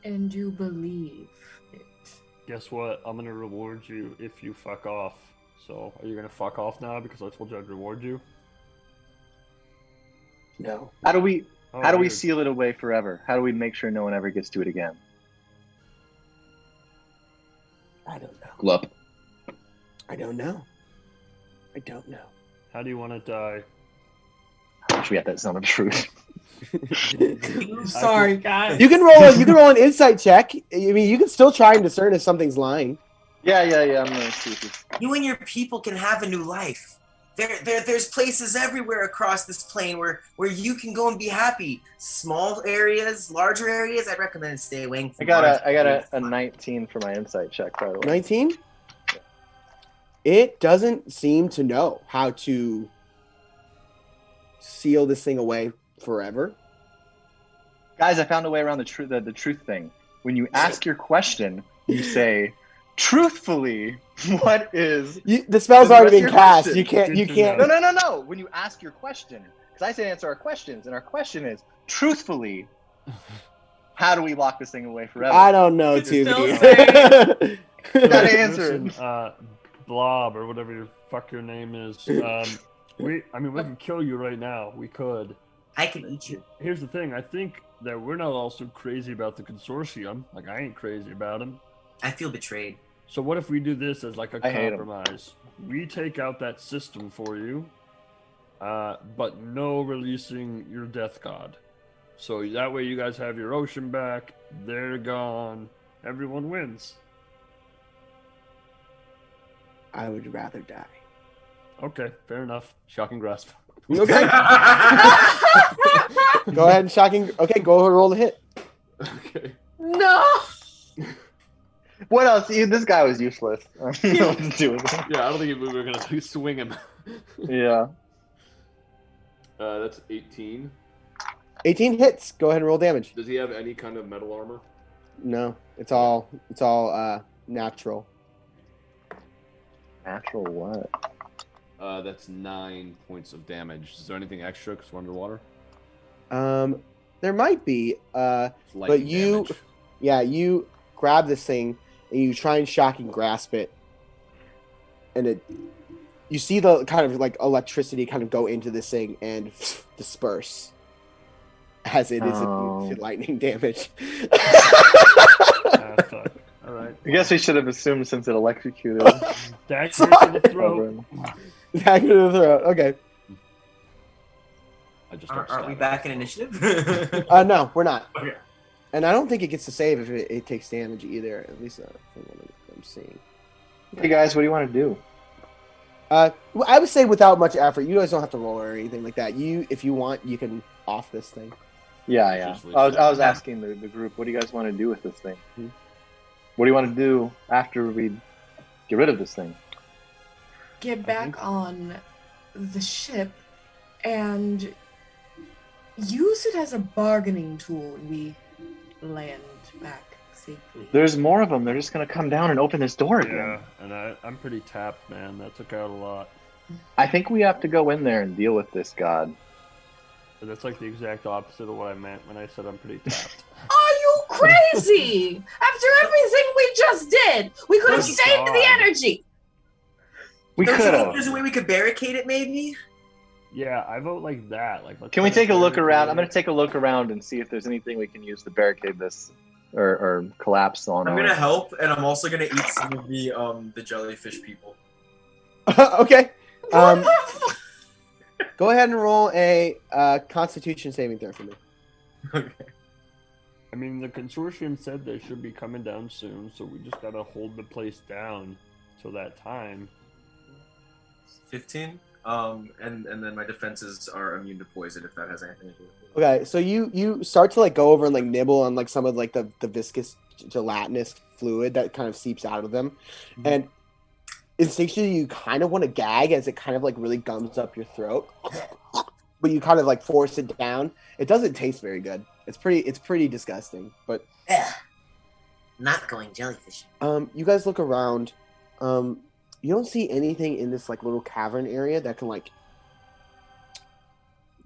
[SPEAKER 3] And you believe it.
[SPEAKER 7] Guess what? I'm gonna reward you if you fuck off. So, are you gonna fuck off now because I told you I'd reward you?
[SPEAKER 1] No.
[SPEAKER 4] How do we
[SPEAKER 7] Weird.
[SPEAKER 4] seal it away forever? How do we make sure no one ever gets to it again?
[SPEAKER 1] I don't know.
[SPEAKER 4] Glup.
[SPEAKER 1] I don't know. I don't know.
[SPEAKER 7] How do you want to die?
[SPEAKER 4] I wish we had that zone of truth.
[SPEAKER 3] Sorry, guys.
[SPEAKER 1] You can roll an insight check. I mean, you can still try and discern if something's lying.
[SPEAKER 4] Yeah. I'm gonna see this.
[SPEAKER 6] You and your people can have a new life. There's places everywhere across this plane where you can go and be happy. Small areas, larger areas. I'd recommend stay away from.
[SPEAKER 4] I got a 19 for my insight check, by the way.
[SPEAKER 1] 19? It doesn't seem to know how to seal this thing away forever.
[SPEAKER 4] Guys, I found a way around the truth thing. When you ask your question, you say, truthfully, what is...
[SPEAKER 1] The spell's
[SPEAKER 4] What's
[SPEAKER 1] already been
[SPEAKER 4] your
[SPEAKER 1] cast.
[SPEAKER 4] question?
[SPEAKER 1] You can't.
[SPEAKER 4] No. When you ask your question, because I say answer our questions, and our question is, truthfully, how do we lock this thing away forever?
[SPEAKER 1] I don't know,
[SPEAKER 3] It's still
[SPEAKER 1] Tubby.
[SPEAKER 4] Gotta answer.
[SPEAKER 7] Listen, Blob or whatever your fuck your name is. We can kill you right now. We could.
[SPEAKER 6] I can eat you.
[SPEAKER 7] Here's the thing. I think that we're not also crazy about the consortium. Like, I ain't crazy about them.
[SPEAKER 6] I feel betrayed.
[SPEAKER 7] So what if we do this as like a
[SPEAKER 4] I hate 'em.
[SPEAKER 7] compromise? We take out that system for you, but no releasing your death god. So that way you guys have your ocean back. They're gone. Everyone wins.
[SPEAKER 1] I would rather die.
[SPEAKER 7] Okay, fair enough.
[SPEAKER 2] Shocking grasp.
[SPEAKER 1] Okay. Go ahead and shocking. Okay, go roll the hit.
[SPEAKER 2] Okay.
[SPEAKER 3] No.
[SPEAKER 4] What else? This guy was useless. I don't know what to do with him.
[SPEAKER 2] Yeah, I don't think we were gonna swing him.
[SPEAKER 4] Yeah.
[SPEAKER 2] That's 18.
[SPEAKER 1] 18 hits. Go ahead and roll damage.
[SPEAKER 2] Does he have any kind of metal armor?
[SPEAKER 1] No, it's all natural.
[SPEAKER 4] Natural what?
[SPEAKER 2] That's 9 points of damage. Is there anything extra because we're underwater?
[SPEAKER 1] There might be.
[SPEAKER 2] It's
[SPEAKER 1] But
[SPEAKER 2] lightning damage.
[SPEAKER 1] you grab this thing and you try and shocking grasp it, and you see the kind of like electricity kind of go into this thing and disperse as it is immune to lightning damage.
[SPEAKER 7] Fuck. All right.
[SPEAKER 4] I guess we should have assumed since it electrocuted.
[SPEAKER 7] Dagger to the throat.
[SPEAKER 1] Dagger to the throat. Okay.
[SPEAKER 2] I just
[SPEAKER 6] Aren't we back in initiative?
[SPEAKER 1] No, we're not.
[SPEAKER 6] Okay.
[SPEAKER 1] And I don't think it gets to save if it takes damage either. At least from what I'm seeing.
[SPEAKER 4] Hey guys, what do you want to do?
[SPEAKER 1] I would say without much effort. You guys don't have to roll or anything like that. If you want, you can off this thing.
[SPEAKER 4] Yeah. I was asking the group, what do you guys want to do with this thing?
[SPEAKER 1] Hmm.
[SPEAKER 4] What do you want to do after we get rid of this thing?
[SPEAKER 3] Get back on the ship and use it as a bargaining tool when we land back safely.
[SPEAKER 4] There's more of them. They're just going to come down and open this door again.
[SPEAKER 7] Yeah, and I'm pretty tapped, man. That took out a lot.
[SPEAKER 4] I think we have to go in there and deal with this god.
[SPEAKER 7] But that's like the exact opposite of what I meant when I said I'm pretty tapped.
[SPEAKER 3] Are you crazy? After everything we just did, we could have
[SPEAKER 7] Oh,
[SPEAKER 3] saved the
[SPEAKER 7] God.
[SPEAKER 3] energy.
[SPEAKER 4] We
[SPEAKER 6] Don't you
[SPEAKER 4] could
[SPEAKER 6] think
[SPEAKER 4] have.
[SPEAKER 6] there's a way we could barricade it, maybe?
[SPEAKER 7] Yeah, I vote like that. Like, let's
[SPEAKER 4] Can we
[SPEAKER 7] try to
[SPEAKER 4] take a look around? I'm
[SPEAKER 7] barricade
[SPEAKER 4] going to take a look around and see if there's anything we can use to barricade this or collapse on.
[SPEAKER 5] I'm gonna help, and I'm also gonna eat some of the jellyfish people.
[SPEAKER 1] Okay. Go ahead and roll a Constitution saving throw for me.
[SPEAKER 5] Okay.
[SPEAKER 7] I mean, the consortium said they should be coming down soon, so we just gotta hold the place down till that time.
[SPEAKER 5] 15. And then my defenses are immune to poison if that has anything to do with it.
[SPEAKER 1] Okay, so you start to like go over and like nibble on like some of like the viscous gelatinous fluid that kind of seeps out of them, and instinctually you kind of want to gag as it kind of like really gums up your throat, but you kind of like force it down. It doesn't taste very good. It's pretty disgusting. But
[SPEAKER 6] Not going jellyfish.
[SPEAKER 1] you guys look around. You don't see anything in this like little cavern area that can like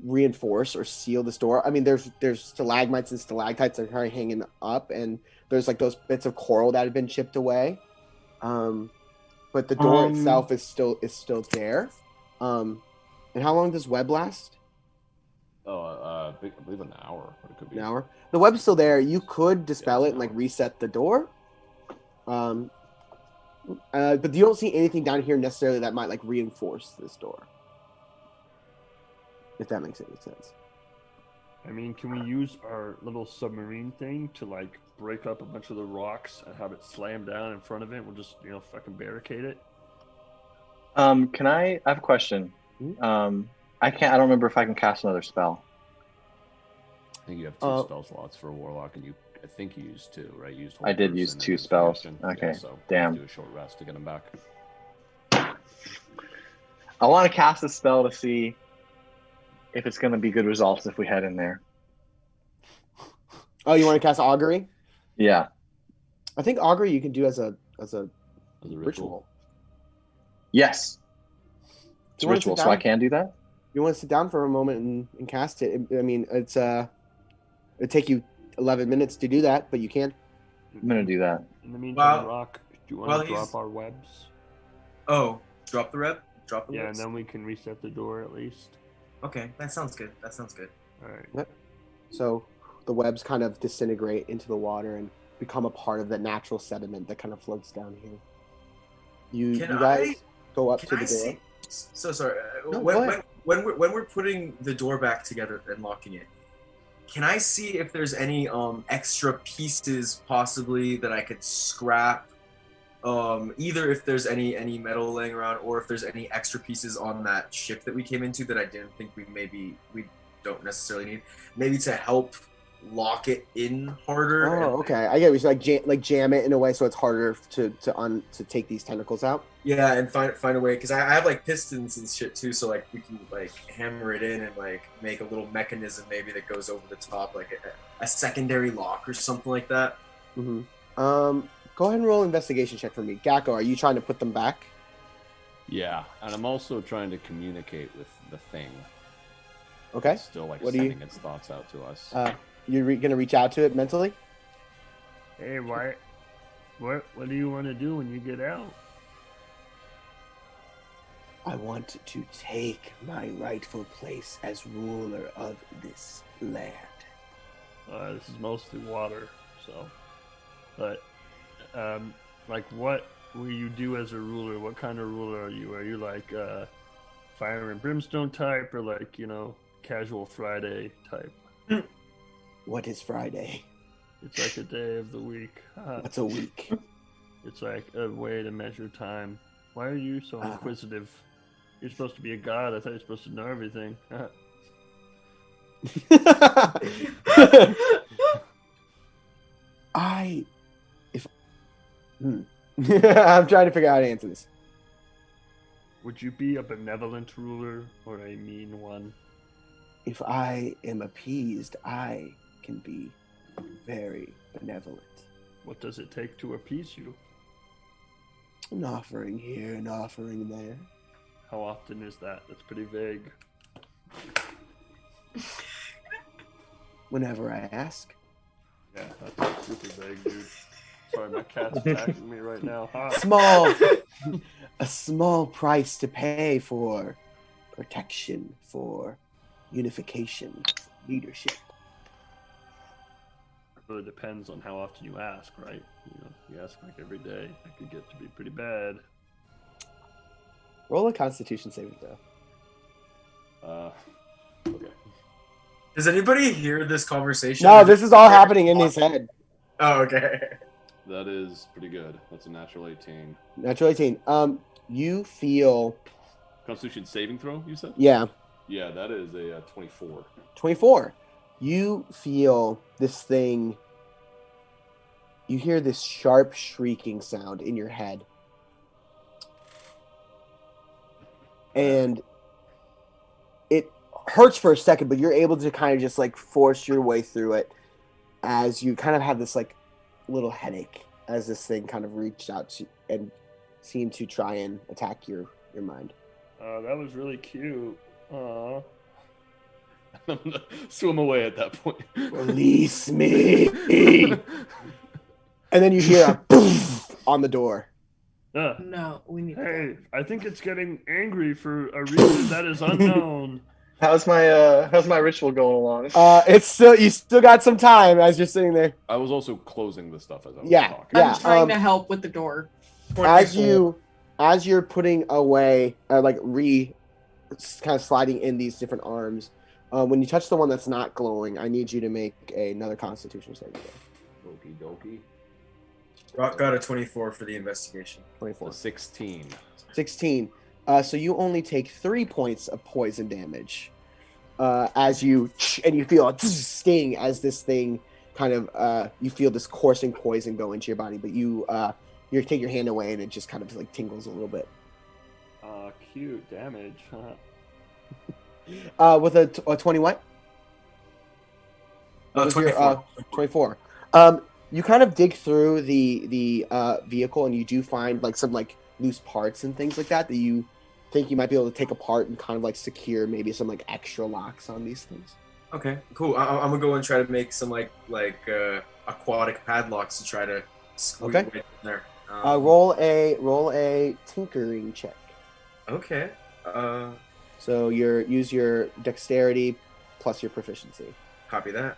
[SPEAKER 1] reinforce or seal this door. I mean, there's stalagmites and stalactites that are kind of hanging up, and there's like those bits of coral that have been chipped away. But the door itself is still there. And how long does web last?
[SPEAKER 2] I believe an hour. But it could be
[SPEAKER 1] An hour. The web's still there. You could dispel it and like reset the door. But you don't see anything down here necessarily that might like reinforce this door. If that makes any sense.
[SPEAKER 7] I mean, can we use our little submarine thing to like break up a bunch of the rocks and have it slam down in front of it? We'll just, fucking barricade it.
[SPEAKER 4] I have a question. I don't remember if I can cast another spell.
[SPEAKER 2] I think you have two spell slots for a warlock, and I think you used two, right? You used
[SPEAKER 4] I did use two spells. Okay,
[SPEAKER 2] yeah, so
[SPEAKER 4] damn.
[SPEAKER 2] do a short rest to get them back.
[SPEAKER 4] I want to cast a spell to see if it's going to be good results if we head in there.
[SPEAKER 1] Oh, you want to cast augury?
[SPEAKER 4] Yeah.
[SPEAKER 1] I think augury you can do as a
[SPEAKER 2] ritual.
[SPEAKER 4] Yes. It's
[SPEAKER 1] You wanna
[SPEAKER 4] ritual,
[SPEAKER 1] sit
[SPEAKER 4] so I
[SPEAKER 1] down?
[SPEAKER 4] can do that?
[SPEAKER 1] You want to sit down for a moment and cast it? I mean, it'd take you 11 minutes to do that, but you can.
[SPEAKER 4] I'm going to do that.
[SPEAKER 7] In the meantime,
[SPEAKER 5] Well-
[SPEAKER 7] Rock, do you want
[SPEAKER 5] well,
[SPEAKER 7] to
[SPEAKER 5] he's-
[SPEAKER 7] drop our webs?
[SPEAKER 5] Oh, drop the rep? Drop the
[SPEAKER 7] Yeah, and
[SPEAKER 5] webs?
[SPEAKER 7] then we can reset the door at least.
[SPEAKER 5] Okay, that sounds good.
[SPEAKER 7] All right.
[SPEAKER 1] So the webs kind of disintegrate into the water and become a part of the natural sediment that kind of floats down here. You
[SPEAKER 5] Can
[SPEAKER 1] guys go up
[SPEAKER 5] Can
[SPEAKER 1] to
[SPEAKER 5] I
[SPEAKER 1] the door.
[SPEAKER 5] see? So sorry.
[SPEAKER 1] No, go ahead.
[SPEAKER 5] When we're putting the door back together and locking it, can I see if there's any extra pieces possibly that I could scrap? Either if there's any metal laying around, or if there's any extra pieces on that ship that we came into that I didn't think we don't necessarily need, maybe to help lock it in harder.
[SPEAKER 1] Oh, okay. I get it. We should like jam it in a way so it's harder to take these tentacles out.
[SPEAKER 5] Yeah, and find a way, because I have like pistons and shit too, so like we can like hammer it in and like make a little mechanism maybe that goes over the top, like a secondary lock or something like that.
[SPEAKER 1] Mm-hmm. Go ahead and roll an investigation check for me. Gakko, are you trying to put them back?
[SPEAKER 2] Yeah, and I'm also trying to communicate with the thing.
[SPEAKER 1] Okay.
[SPEAKER 2] It's still like
[SPEAKER 1] What do you-
[SPEAKER 2] sending its thoughts out to us.
[SPEAKER 1] You're gonna reach out to it mentally?
[SPEAKER 7] Hey, what do you want to do when you get out?
[SPEAKER 1] I want to take my rightful place as ruler of this land.
[SPEAKER 7] This is mostly water, so. But, like, what will you do as a ruler? What kind of ruler are you? Are you like fire and brimstone type, or like, casual Friday type?
[SPEAKER 1] What is Friday?
[SPEAKER 7] It's like a day of the week.
[SPEAKER 1] What's a week?
[SPEAKER 7] It's like a way to measure time. Why are you so inquisitive? You're supposed to be a god. I thought you were supposed to know everything.
[SPEAKER 1] I'm trying to figure out how to answer this.
[SPEAKER 7] Would you be a benevolent ruler or a mean one?
[SPEAKER 1] If I am appeased, I can be very benevolent.
[SPEAKER 7] What does it take to appease you?
[SPEAKER 1] An offering here, an offering there.
[SPEAKER 7] How often is that? That's pretty vague.
[SPEAKER 1] Whenever I ask.
[SPEAKER 7] Yeah, that's super vague, dude. Sorry, my cat's attacking me right now. Ha.
[SPEAKER 1] A small price to pay for protection, for unification, leadership.
[SPEAKER 7] It really depends on how often you ask, right? You know, if you ask like every day, that could get to be pretty bad.
[SPEAKER 1] Roll a Constitution saving throw.
[SPEAKER 2] Okay.
[SPEAKER 5] Does anybody hear this conversation?
[SPEAKER 1] No, this is all happening in his head.
[SPEAKER 5] Oh, okay.
[SPEAKER 2] That is pretty good. That's a natural 18.
[SPEAKER 1] Natural 18. You feel...
[SPEAKER 2] Constitution saving throw, you said?
[SPEAKER 1] Yeah.
[SPEAKER 2] Yeah, that is a 24.
[SPEAKER 1] 24. You feel this thing... You hear this sharp shrieking sound in your head. And it hurts for a second, but you're able to kind of just like force your way through it as you kind of have this like little headache as this thing kind of reached out to and seemed to try and attack your mind.
[SPEAKER 7] That was really cute. Aww.
[SPEAKER 2] I'm gonna swim away at that point.
[SPEAKER 1] Release me! And then you hear a poof on the door.
[SPEAKER 3] No, we need to
[SPEAKER 7] Hey, I think it's getting angry for a reason that is unknown.
[SPEAKER 4] How's my ritual going along?
[SPEAKER 1] It's still you still got some time as you're sitting there.
[SPEAKER 2] I was also closing the stuff as I was
[SPEAKER 1] Yeah,
[SPEAKER 2] talking.
[SPEAKER 1] yeah.
[SPEAKER 3] I'm trying to help with the door.
[SPEAKER 1] As you're putting away, kind of sliding in these different arms, when you touch the one that's not glowing, I need you to make another Constitution saving throw.
[SPEAKER 2] Okie dokie.
[SPEAKER 5] Rock got a 24 for the investigation.
[SPEAKER 1] 24.
[SPEAKER 2] 16.
[SPEAKER 1] 16. So you only take 3 points of poison damage as you feel a sting as this thing kind of you feel this coursing poison go into your body, but you take your hand away and it just kind of like tingles a little bit.
[SPEAKER 7] Cute damage.
[SPEAKER 1] With a 20 what?
[SPEAKER 5] 24.
[SPEAKER 1] 24. You kind of dig through the vehicle and you do find like some like loose parts and things like that you think you might be able to take apart and kind of like secure maybe some like extra locks on these things.
[SPEAKER 5] Okay, cool. I'm gonna go and try to make some like aquatic padlocks to try to squeeze
[SPEAKER 1] Okay.
[SPEAKER 5] in there.
[SPEAKER 1] Roll a tinkering check.
[SPEAKER 5] Okay.
[SPEAKER 1] So use your dexterity plus your proficiency.
[SPEAKER 5] Copy that.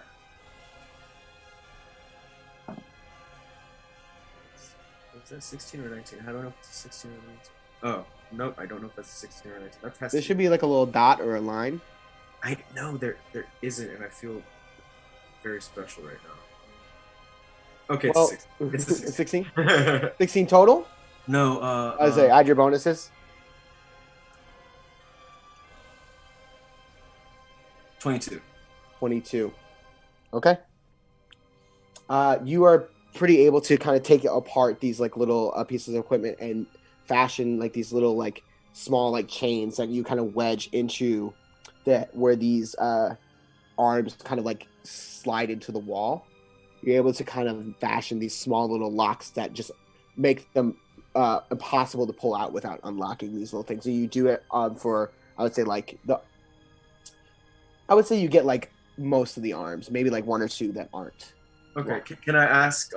[SPEAKER 5] Was that 16 or 19? I don't know if it's a 16 or 19. Oh, nope, I don't know if that's a 16 or 19. That has
[SPEAKER 1] There should be like a little dot or a line.
[SPEAKER 5] I know there isn't, and I feel very special right now. Okay,
[SPEAKER 1] Well,
[SPEAKER 5] it's a 16.
[SPEAKER 1] 16? 16 total?
[SPEAKER 5] No,
[SPEAKER 1] I was say add your bonuses.
[SPEAKER 5] 22.
[SPEAKER 1] 22. Okay. You are pretty able to kind of take apart these like little pieces of equipment and fashion like these little like small like chains that you kind of wedge into where these arms kind of like slide into the wall. You're able to kind of fashion these small little locks that just make them impossible to pull out without unlocking these little things. So you do it for I would say you get like most of the arms, maybe like 1 or 2 that aren't.
[SPEAKER 5] Okay, can I ask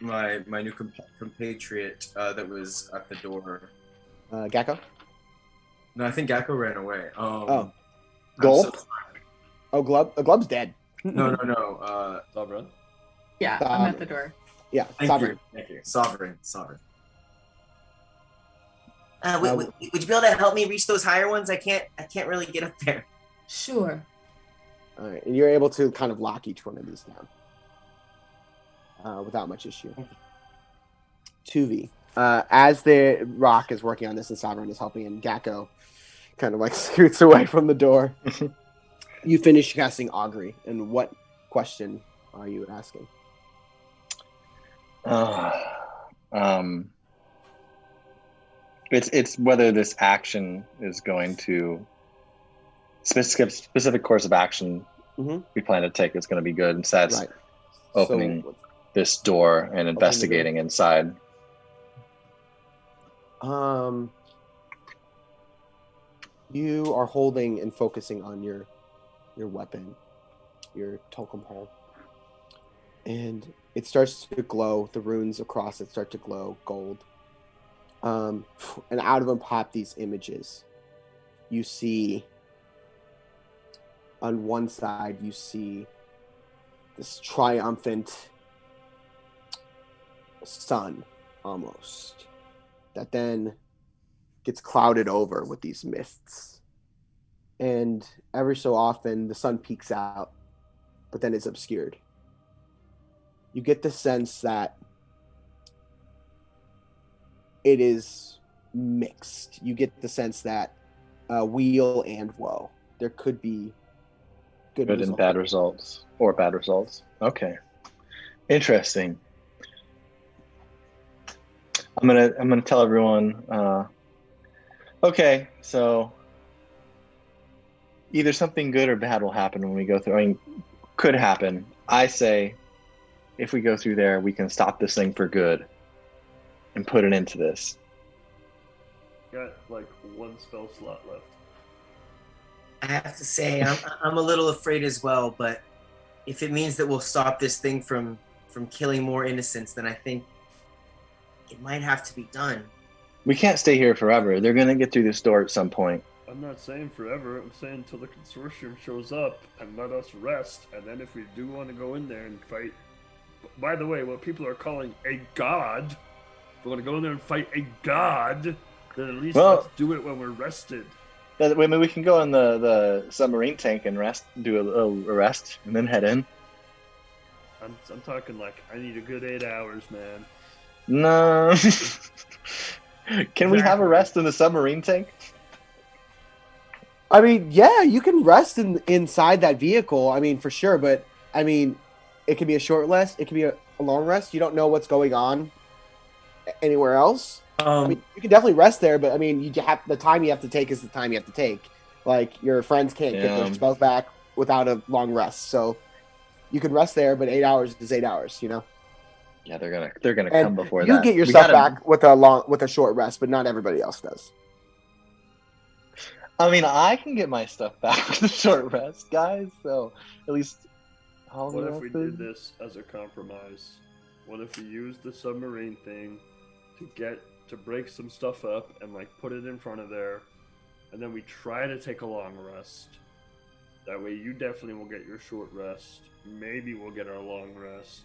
[SPEAKER 5] my new compatriot that was at the door?
[SPEAKER 1] Gakko?
[SPEAKER 5] No, I think Gakko ran away.
[SPEAKER 1] Oh.
[SPEAKER 5] I'm
[SPEAKER 1] Gulp?
[SPEAKER 5] so sorry.
[SPEAKER 1] Oh, Glub's dead.
[SPEAKER 5] No.
[SPEAKER 2] Sovereign?
[SPEAKER 3] Yeah, I'm at the door.
[SPEAKER 1] Yeah,
[SPEAKER 5] Thank
[SPEAKER 1] Sovereign.
[SPEAKER 5] you. Sovereign.
[SPEAKER 6] Would you be able to help me reach those higher ones? I can't really get up there.
[SPEAKER 3] Sure.
[SPEAKER 1] All right, and you're able to kind of lock each one of these down without much issue. 2v. As the Rock is working on this and Sovereign is helping, and Gakko kind of like scoots away from the door. You finish casting Augury, and what question are you asking?
[SPEAKER 4] It's whether this action is going to specific course of action we plan to take is going to be good. Instead,
[SPEAKER 1] Right.
[SPEAKER 4] opening this door and investigating inside.
[SPEAKER 1] You are holding and focusing on your weapon, your token pole. and it starts to glow. The runes across it start to glow gold. And out of them pop these images. You see, on one side, you see this triumphant sun, almost, that then gets clouded over with these mists. And every so often, the sun peeks out, but then it's obscured. You get the sense that it is mixed. You get the sense that weal and woe. There could be good
[SPEAKER 4] and bad results, or bad results. Okay, interesting. I'm gonna tell everyone. Okay, so either something good or bad will happen when we go through. I mean, could happen. I say, if we go through there, we can stop this thing for good and put it into this.
[SPEAKER 7] Got like one spell slot left.
[SPEAKER 6] I have to say, I'm a little afraid as well. But if it means that we'll stop this thing from killing more innocents, then I think it might have to be done.
[SPEAKER 4] We can't stay here forever. They're gonna get through this door at some point.
[SPEAKER 7] I'm not saying forever. I'm saying until the consortium shows up and let us rest. And then if we do want to go in there and fight, by the way, what people are calling a god, if we want to go in there and fight a god, then at least let's do it when we're rested.
[SPEAKER 4] I mean, we can go in the submarine tank and rest, do a little rest, and then head in.
[SPEAKER 7] I'm talking like I need a good 8 hours, man.
[SPEAKER 4] No. Can we have a rest in the submarine tank?
[SPEAKER 1] I mean, yeah, you can rest inside that vehicle. I mean, for sure. But I mean, it could be a short rest. It could be a long rest. You don't know what's going on anywhere else. I mean, you can definitely rest there, but I mean, the time you have to take is the time you have to take. Like, your friends can't get their spells back without a long rest. So you can rest there, but 8 hours is 8 hours. You know.
[SPEAKER 4] Yeah, they're gonna come before that.
[SPEAKER 1] You get your stuff back with a short rest, but not everybody else does.
[SPEAKER 4] I mean, I can get my stuff back with a short rest, guys. So at least.
[SPEAKER 7] What if we did this as a compromise? What if we used the submarine thing to break some stuff up and like put it in front of there, and then we try to take a long rest. That way, you definitely will get your short rest. Maybe we'll get our long rest.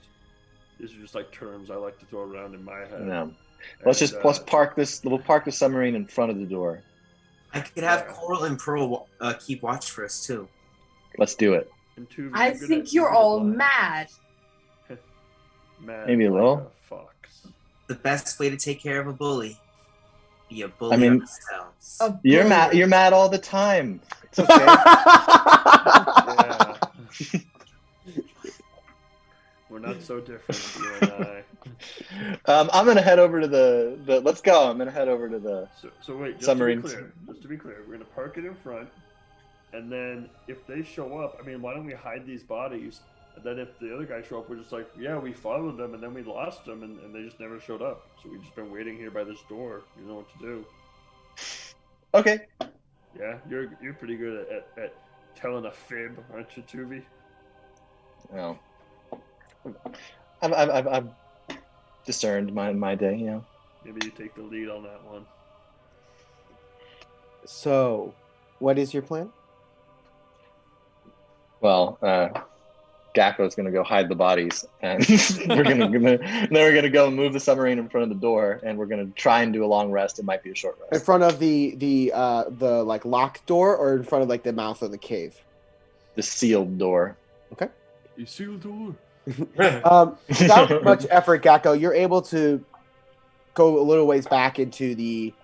[SPEAKER 7] These are just like terms I like to throw around in my head.
[SPEAKER 4] Yeah. Let's park this. We'll park the submarine in front of the door.
[SPEAKER 6] I could have Coral and Pearl keep watch for us too.
[SPEAKER 4] Let's do it.
[SPEAKER 3] I think you're all mad.
[SPEAKER 7] Mad
[SPEAKER 4] maybe a little.
[SPEAKER 7] Fox.
[SPEAKER 6] The best way to take care of a bully, be a bully ourselves.
[SPEAKER 4] You're mad. You're mad all the time. It's okay.
[SPEAKER 7] Yeah. We're not so different, you and I.
[SPEAKER 4] I'm gonna head over to the. Let's go. I'm gonna head over to the.
[SPEAKER 7] So wait,
[SPEAKER 4] submarine.
[SPEAKER 7] Just to be clear, we're gonna park it in front, and then if they show up, I mean, why don't we hide these bodies? And then if the other guys show up, we're just like, yeah, we followed them, and then we lost them, and they just never showed up. So we've just been waiting here by this door. You know what to do.
[SPEAKER 4] Okay.
[SPEAKER 7] Yeah, you're pretty good at telling a fib, aren't you, Tuvi?
[SPEAKER 4] No. I've discerned my day, you know.
[SPEAKER 7] Maybe you take the lead on that one.
[SPEAKER 1] So, what is your plan?
[SPEAKER 4] Well, Gakko's gonna go hide the bodies, and we're gonna go and move the submarine in front of the door, and we're gonna try and do a long rest. It might be a short rest.
[SPEAKER 1] In front of the like locked door, or in front of like the mouth of the cave?
[SPEAKER 4] The sealed door.
[SPEAKER 1] Okay.
[SPEAKER 7] You sealed the door.
[SPEAKER 1] Without much effort, Gakko, you're able to go a little ways back into the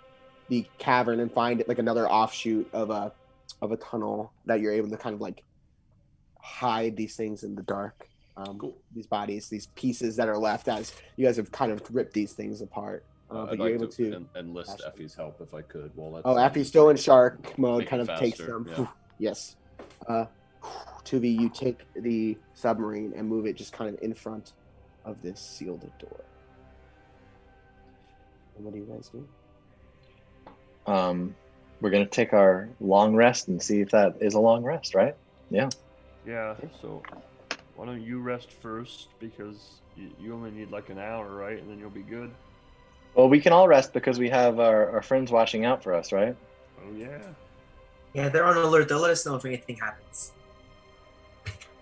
[SPEAKER 1] cavern and find like another offshoot of a tunnel that you're able to kind of like hide these things in the dark.
[SPEAKER 2] Cool.
[SPEAKER 1] These bodies, these pieces that are left as you guys have kind of ripped these things apart. But
[SPEAKER 2] I'd
[SPEAKER 1] you're
[SPEAKER 2] like
[SPEAKER 1] able
[SPEAKER 2] to enlist Effie's help if I could.
[SPEAKER 1] Effie's still in shark mode,
[SPEAKER 2] Make
[SPEAKER 1] kind
[SPEAKER 2] it
[SPEAKER 1] of takes
[SPEAKER 2] faster,
[SPEAKER 1] them.
[SPEAKER 2] yeah.
[SPEAKER 1] Yes. Tuvi, you take the submarine and move it just kind of in front of this sealed door. And what do you guys do?
[SPEAKER 4] We're gonna take our long rest and see if that is a long rest, right? Yeah.
[SPEAKER 7] Yeah, so Why don't you rest first, because you only need like an hour, right? And then you'll be good.
[SPEAKER 4] Well, we can all rest because we have our friends watching out for us, right?
[SPEAKER 7] Oh yeah.
[SPEAKER 5] Yeah, they're on alert. They'll let us know if anything happens.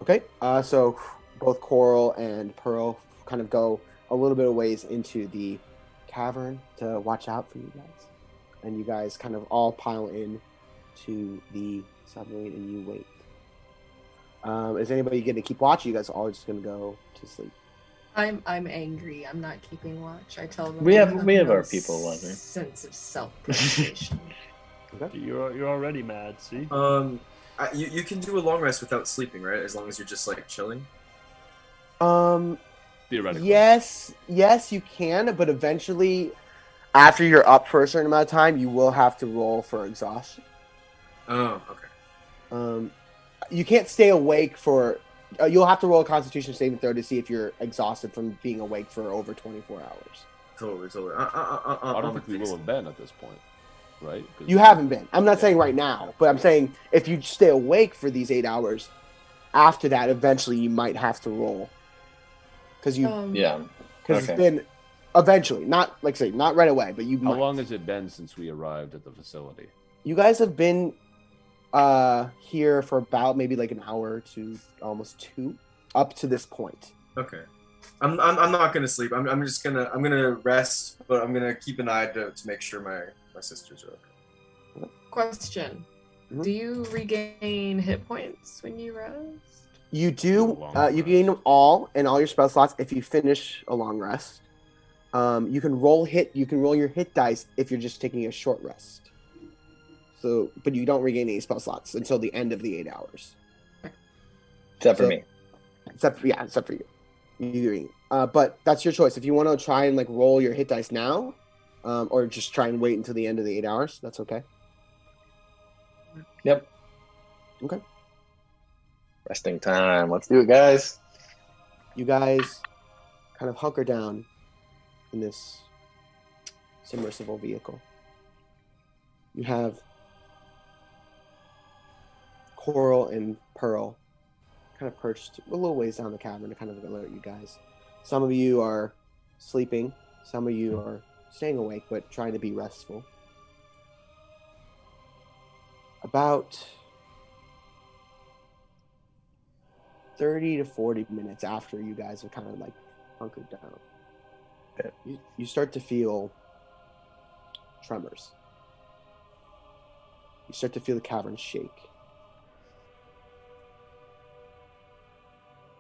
[SPEAKER 1] Okay, so both Coral and Pearl kind of go a little bit of ways into the cavern to watch out for you guys. And you guys kind of all pile in to the submarine and you wait. Is anybody going to keep watch? You guys are all just going to go to sleep?
[SPEAKER 3] I'm angry. I'm not keeping watch. I tell them
[SPEAKER 4] We
[SPEAKER 3] I
[SPEAKER 4] have
[SPEAKER 3] no
[SPEAKER 4] our people watching.
[SPEAKER 3] sense of self-preservation.
[SPEAKER 1] Okay.
[SPEAKER 7] You're already mad. See.
[SPEAKER 5] You can do a long rest without sleeping, right? As long as you're just like chilling.
[SPEAKER 2] Theoretically.
[SPEAKER 1] Yes, you can, but eventually, after you're up for a certain amount of time, you will have to roll for exhaustion.
[SPEAKER 5] Oh, okay.
[SPEAKER 1] You can't stay awake for. You'll have to roll a Constitution saving throw to see if you're exhausted from being awake for over 24 hours.
[SPEAKER 5] Totally.
[SPEAKER 2] I don't think we will have been at this point, right?
[SPEAKER 1] You haven't been. I'm not saying right now, but I'm saying if you stay awake for these 8 hours, after that, eventually you might have to roll. Because
[SPEAKER 4] Yeah.
[SPEAKER 1] It's been eventually, not like say, not right away, but you.
[SPEAKER 2] How long has it been since we arrived at the facility?
[SPEAKER 1] You guys have been here for about maybe like an hour to almost 2, up to this point.
[SPEAKER 5] Okay. I'm not gonna sleep. I'm gonna rest, but I'm gonna keep an eye to make sure my sisters are okay.
[SPEAKER 3] Question:
[SPEAKER 1] Mhm.
[SPEAKER 3] Do you regain hit points when you rest?
[SPEAKER 1] You do.
[SPEAKER 2] Long
[SPEAKER 1] You gain them all and all your spell slots if you finish a long rest. You can roll your hit dice if you're just taking a short rest. So, but you don't regain any spell slots until the end of the 8 hours.
[SPEAKER 4] Except for me.
[SPEAKER 1] Except for you. You but that's your choice. If you want to try and like roll your hit dice now, or just try and wait until the end of the 8 hours, that's okay.
[SPEAKER 4] Yep.
[SPEAKER 1] Okay.
[SPEAKER 4] Resting time. Let's do it, guys.
[SPEAKER 1] You guys kind of hunker down in this submersible vehicle. You have Coral and Pearl kind of perched a little ways down the cavern to kind of alert you guys. Some of you are sleeping. Some of you are staying awake but trying to be restful. About 30 to 40 minutes after you guys are kind of like hunkered down, you start to feel tremors. You start to feel the cavern shake.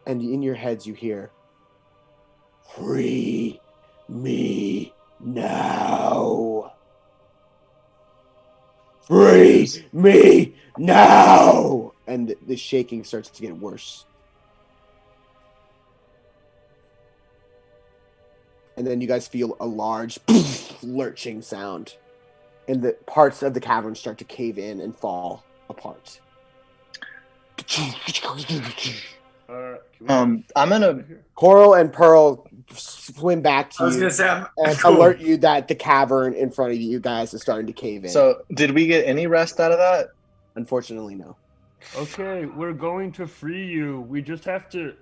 [SPEAKER 1] And in your heads you hear, "Free me now. Free me now!" And the shaking starts to get worse. And then you guys feel a large lurching sound. And the parts of the cavern start to cave in and fall apart.
[SPEAKER 4] I'm gonna.
[SPEAKER 1] Coral and Pearl swim back to
[SPEAKER 5] I was
[SPEAKER 1] you
[SPEAKER 5] gonna say,
[SPEAKER 1] and
[SPEAKER 5] cool.
[SPEAKER 1] alert you that the cavern in front of you guys is starting to cave in.
[SPEAKER 4] So, did we get any rest out of that?
[SPEAKER 1] Unfortunately, no.
[SPEAKER 7] Okay, we're going to free you. We just have to.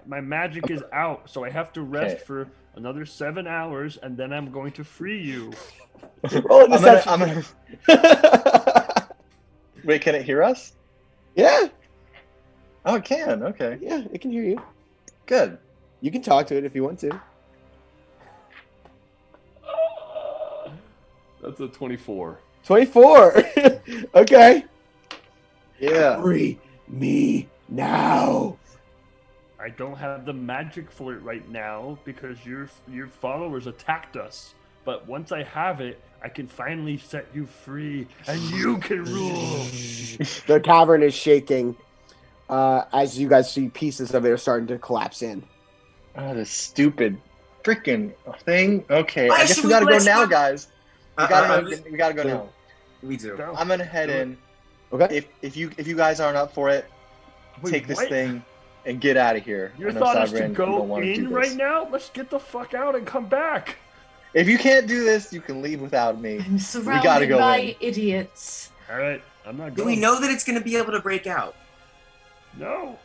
[SPEAKER 7] My magic is out, so I have to rest
[SPEAKER 4] Okay.
[SPEAKER 7] for another 7 hours, and then I'm going to free you.
[SPEAKER 1] Roll a deception.
[SPEAKER 4] Wait, can it hear us?
[SPEAKER 1] Yeah,
[SPEAKER 4] Oh, it can. Okay,
[SPEAKER 1] yeah, it can hear you.
[SPEAKER 4] good.
[SPEAKER 1] You can talk to it if you want to.
[SPEAKER 2] That's a 24.
[SPEAKER 1] 24. Okay.
[SPEAKER 4] Yeah.
[SPEAKER 1] Free me now.
[SPEAKER 7] I don't have the magic for it right now because your followers attacked us. But once I have it, I can finally set you free, and you can rule.
[SPEAKER 1] The cavern is shaking as you guys see pieces of it are starting to collapse in.
[SPEAKER 4] Oh, this stupid freaking thing. Okay,
[SPEAKER 5] Why
[SPEAKER 4] I guess
[SPEAKER 5] should
[SPEAKER 4] we
[SPEAKER 5] we
[SPEAKER 4] gotta go
[SPEAKER 5] bless
[SPEAKER 4] now,
[SPEAKER 5] you?
[SPEAKER 4] guys. We gotta go now.
[SPEAKER 5] We do.
[SPEAKER 7] Go.
[SPEAKER 4] I'm gonna head in.
[SPEAKER 1] Okay.
[SPEAKER 4] If you guys aren't up for it,
[SPEAKER 7] Wait,
[SPEAKER 4] take this
[SPEAKER 7] what?
[SPEAKER 4] thing and get out of here.
[SPEAKER 7] Your
[SPEAKER 4] I know
[SPEAKER 7] thought is to
[SPEAKER 4] Sovereign, you don't
[SPEAKER 7] go
[SPEAKER 4] wanna do
[SPEAKER 7] in
[SPEAKER 4] this.
[SPEAKER 7] right now? Let's get the fuck out and come back.
[SPEAKER 4] If you can't do this, you can leave without me.
[SPEAKER 3] I'm surrounded
[SPEAKER 4] gotta go
[SPEAKER 3] by
[SPEAKER 4] in.
[SPEAKER 3] idiots.
[SPEAKER 7] All right, I'm not
[SPEAKER 5] Do
[SPEAKER 7] going.
[SPEAKER 5] we know that it's gonna be able to break out?
[SPEAKER 7] No.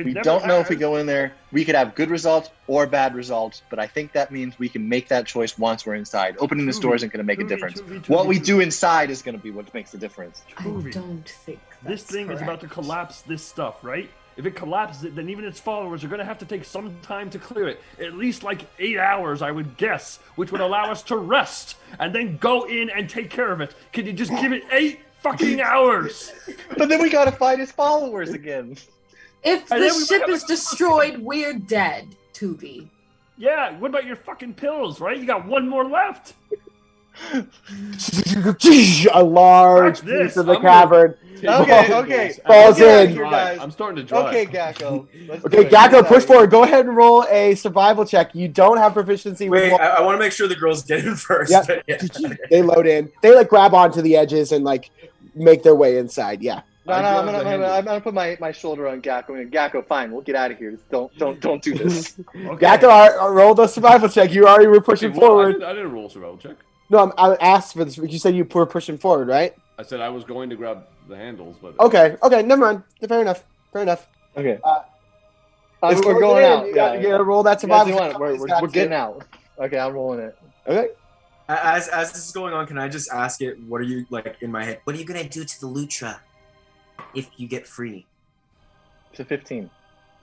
[SPEAKER 4] We don't know if we go in there. We could have good results or bad results, but I think that means we can make that choice once we're inside. Opening this door isn't going to make a difference. What we do inside is going to be what makes the difference.
[SPEAKER 3] I don't think
[SPEAKER 7] this thing is about to collapse this stuff, right? If it collapses, then even its followers are going to have to take some time to clear it. At least like 8 hours, I would guess, which would allow us to rest and then go in and take care of it. Can you just give it 8 fucking hours?
[SPEAKER 4] But then we got to fight his followers again.
[SPEAKER 3] If the ship is destroyed, we're dead, Tubi.
[SPEAKER 7] Yeah, what about your fucking pills, right? You got 1 more left.
[SPEAKER 1] A large piece of the cavern.
[SPEAKER 4] Okay.
[SPEAKER 1] Falls in.
[SPEAKER 4] Here, guys.
[SPEAKER 2] I'm starting to drive.
[SPEAKER 4] Okay, Gakko.
[SPEAKER 1] Okay, Gakko, push forward. Go ahead and roll a survival check. You don't have proficiency.
[SPEAKER 5] Wait, I want to make sure the girls get in first.
[SPEAKER 1] Yep.
[SPEAKER 5] Yeah.
[SPEAKER 1] They load in. They like grab onto the edges and like make their way inside. Yeah.
[SPEAKER 4] No, I'm gonna put my shoulder on Gakko. And Gakko, fine, we'll get out of here. Just don't do this.
[SPEAKER 7] Okay.
[SPEAKER 1] Gakko, roll the survival check. You already were pushing forward.
[SPEAKER 2] I didn't roll a survival check.
[SPEAKER 1] No, I asked for this. You said you were pushing forward, right?
[SPEAKER 2] I said I was going to grab the handles, but
[SPEAKER 1] Okay, never mind. Fair enough.
[SPEAKER 4] Okay.
[SPEAKER 1] We're
[SPEAKER 4] going out.
[SPEAKER 1] You gotta roll that survival check.
[SPEAKER 4] We're getting out. Okay, I'm rolling it.
[SPEAKER 1] Okay.
[SPEAKER 5] As this is going on, can I just ask it? What are you like in my head?
[SPEAKER 6] What are you gonna do to the Lutra if you get free?
[SPEAKER 4] To 15.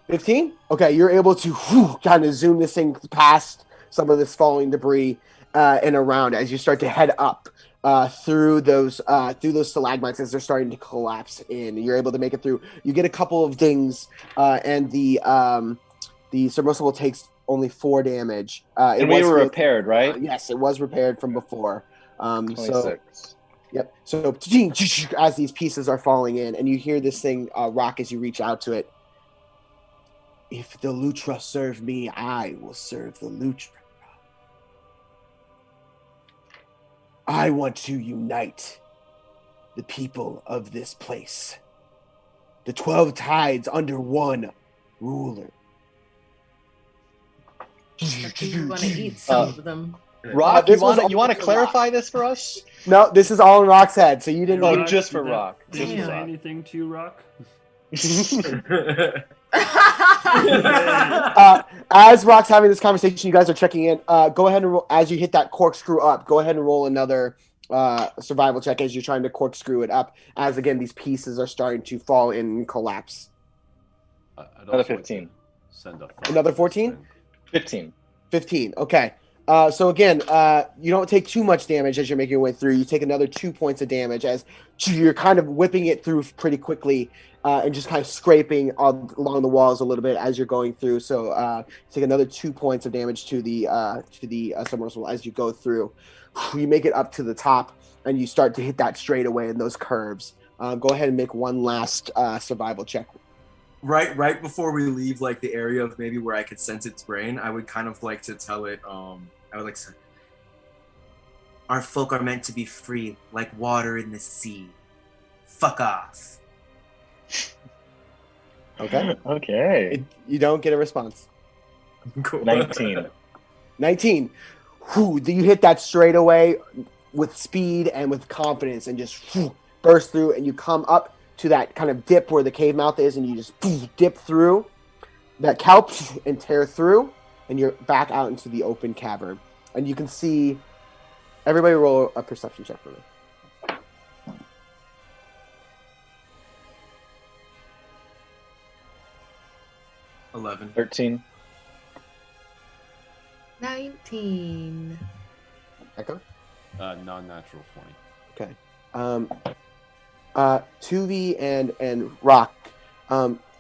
[SPEAKER 1] 15? Okay, you're able to kind of zoom this thing past some of this falling debris and around as you start to head up through those stalagmites as they're starting to collapse in. You're able to make it through. You get a couple of dings, and the submersible takes only 4 damage.
[SPEAKER 4] And we were repaired, right?
[SPEAKER 1] Yes, it was repaired from before.
[SPEAKER 4] 26.
[SPEAKER 1] Yep. So as these pieces are falling in, and you hear this thing rock as you reach out to it. If the Lutra serve me, I will serve the Lutra. I want to unite the people of this place. The 12 tides under one ruler.
[SPEAKER 3] You want to eat some of them.
[SPEAKER 4] Rock, you want to clarify this for us?
[SPEAKER 1] No, this is all in Rock's head, so you didn't.
[SPEAKER 4] Oh, just for Rock.
[SPEAKER 7] Did you
[SPEAKER 3] Damn.
[SPEAKER 7] say anything to you, Rock?
[SPEAKER 1] As Rock's having this conversation, you guys are checking in. Go ahead and roll, as you hit that corkscrew up, go ahead and roll another survival check as you're trying to corkscrew it up. As again, these pieces are starting to fall in and collapse.
[SPEAKER 4] Another 15.
[SPEAKER 1] Another 14?
[SPEAKER 4] 15.
[SPEAKER 1] 15. Okay. So again, you don't take too much damage as you're making your way through. You take another 2 points of damage as you're kind of whipping it through pretty quickly and just kind of scraping along the walls a little bit as you're going through. So take another 2 points of damage to the submersible as you go through. You make it up to the top and you start to hit that straightaway in those curves. Go ahead and make one last survival check.
[SPEAKER 5] Right before we leave, like the area of maybe where I could sense its brain, I would kind of like to tell it. I would like to say,
[SPEAKER 6] our folk are meant to be free, like water in the sea. Fuck off.
[SPEAKER 1] Okay.
[SPEAKER 4] Okay.
[SPEAKER 1] You don't get a response.
[SPEAKER 5] cool.
[SPEAKER 4] 19.
[SPEAKER 1] 19. You hit that straight away with speed and with confidence and just burst through, and you come up to that kind of dip where the cave mouth is, and you just dip through that kelp and tear through, and you're back out into the open cavern. And you can see, everybody roll a perception check for me.
[SPEAKER 5] 11.
[SPEAKER 4] 13.
[SPEAKER 3] 19.
[SPEAKER 1] Echo?
[SPEAKER 2] Non-natural 20.
[SPEAKER 1] Okay. Tuvi and Rock,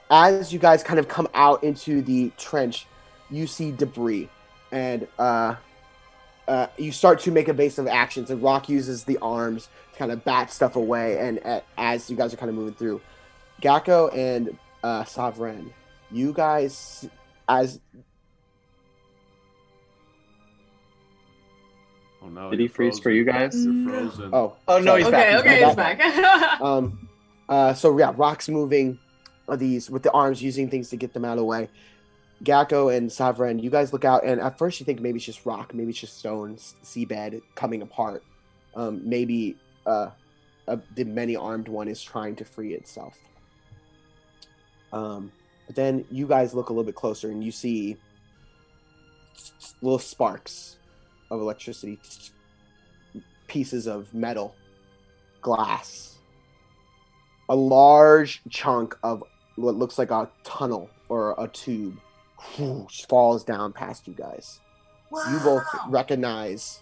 [SPEAKER 1] as you guys kind of come out into the trench, you see debris, and you start to make evasive actions, and Rock uses the arms to kind of bat stuff away, and as you guys are kind of moving through, Gakko and Sovereign, you guys, as...
[SPEAKER 2] Oh no!
[SPEAKER 4] Did he freeze for you guys?
[SPEAKER 2] You're frozen.
[SPEAKER 1] Oh
[SPEAKER 4] no, he's back.
[SPEAKER 3] Okay, he's back.
[SPEAKER 1] So yeah, Rock's moving these with the arms, using things to get them out of the way. Gakko and Sovereign, you guys look out, and at first you think maybe it's just rock, maybe it's just stone, seabed coming apart. Maybe the many-armed one is trying to free itself. But then you guys look a little bit closer and you see little sparks of electricity, pieces of metal, glass, a large chunk of what looks like a tunnel or a tube falls down past you guys.
[SPEAKER 6] Wow.
[SPEAKER 1] You both recognize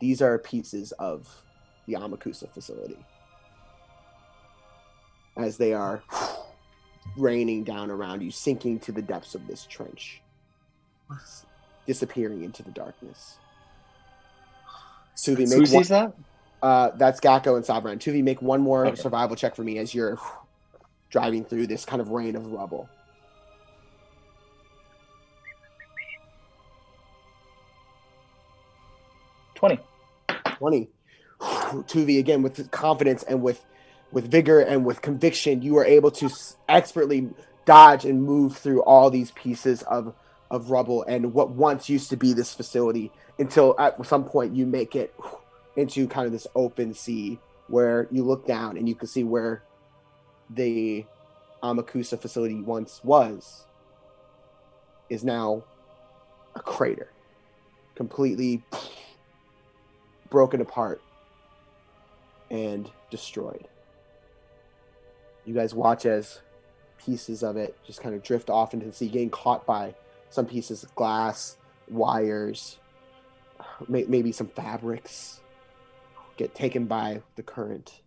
[SPEAKER 1] these are pieces of the Amakusa facility as they are raining down around you, sinking to the depths of this trench, disappearing into the darkness.
[SPEAKER 4] Who sees that?
[SPEAKER 1] That's Gakko and Sabran. Tuvi, make one more survival check for me as you're driving through this kind of rain of rubble.
[SPEAKER 4] 20.
[SPEAKER 1] Tuvi, again, with confidence and with vigor and with conviction, you are able to expertly dodge and move through all these pieces of rubble and what once used to be this facility until at some point you make it into kind of this open sea where you look down and you can see where the Amakusa facility once was is now a crater, completely broken apart and destroyed. You guys watch as pieces of it just kind of drift off into the sea, getting caught by some pieces of glass, wires, maybe some fabrics, get taken by the current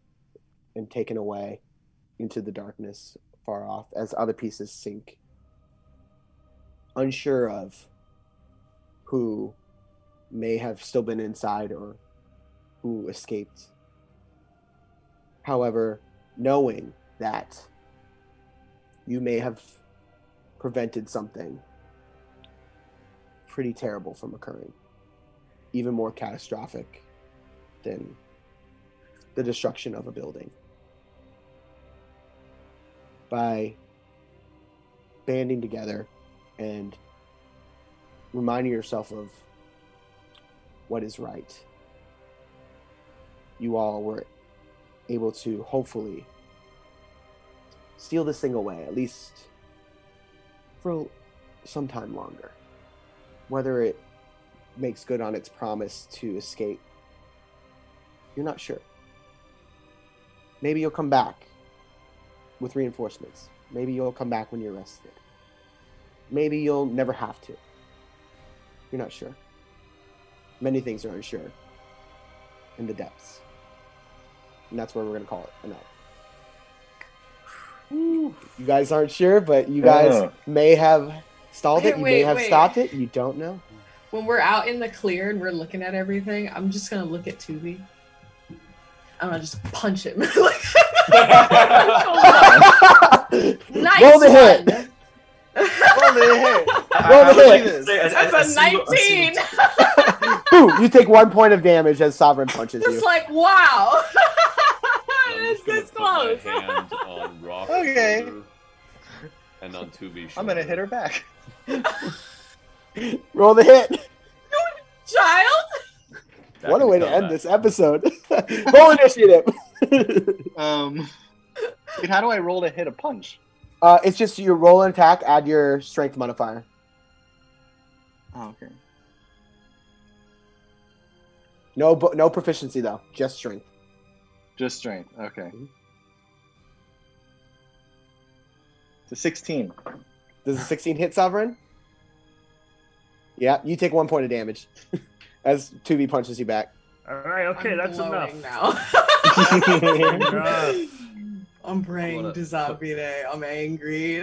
[SPEAKER 1] and taken away into the darkness far off as other pieces sink. Unsure of who may have still been inside or who escaped. However, knowing that you may have prevented something pretty terrible from occurring, even more catastrophic than the destruction of a building. By banding together and reminding yourself of what is right, you all were able to hopefully steal this thing away, at least for some time longer. Whether it makes good on its promise to escape, you're not sure. Maybe you'll come back with reinforcements. Maybe you'll come back when you're rested. Maybe you'll never have to. You're not sure. Many things are unsure in the depths. And that's where we're going to call it a night. You guys aren't sure, but you guys may have stalled it. You may have stopped it. You don't know.
[SPEAKER 3] When we're out in the clear and we're looking at everything, I'm just going to look at Tubi. I'm going to just punch him. Nice
[SPEAKER 1] Roll the hit.
[SPEAKER 4] Roll the hit.
[SPEAKER 1] Roll the hit.
[SPEAKER 3] That's a 19.
[SPEAKER 1] Ooh, you take 1 point of damage as Sovereign punches you.
[SPEAKER 3] It's like, wow.
[SPEAKER 2] It's this close. My hand on Rock and on Tubi's shoulder.
[SPEAKER 4] I'm gonna hit her back.
[SPEAKER 1] Roll the hit.
[SPEAKER 3] Child.
[SPEAKER 1] What a way to end this episode. Roll initiative.
[SPEAKER 4] How do I roll to hit a punch?
[SPEAKER 1] It's just you roll an attack, add your strength modifier.
[SPEAKER 4] Oh, okay.
[SPEAKER 1] No proficiency though, just strength.
[SPEAKER 4] Just strength. Okay. It's a 16.
[SPEAKER 1] Does a 16 hit, Sovereign? Yeah, you take 1 point of damage as Tubi punches you back.
[SPEAKER 7] All right, okay, that's enough.
[SPEAKER 3] Now. I'm praying to Zabire. I'm angry.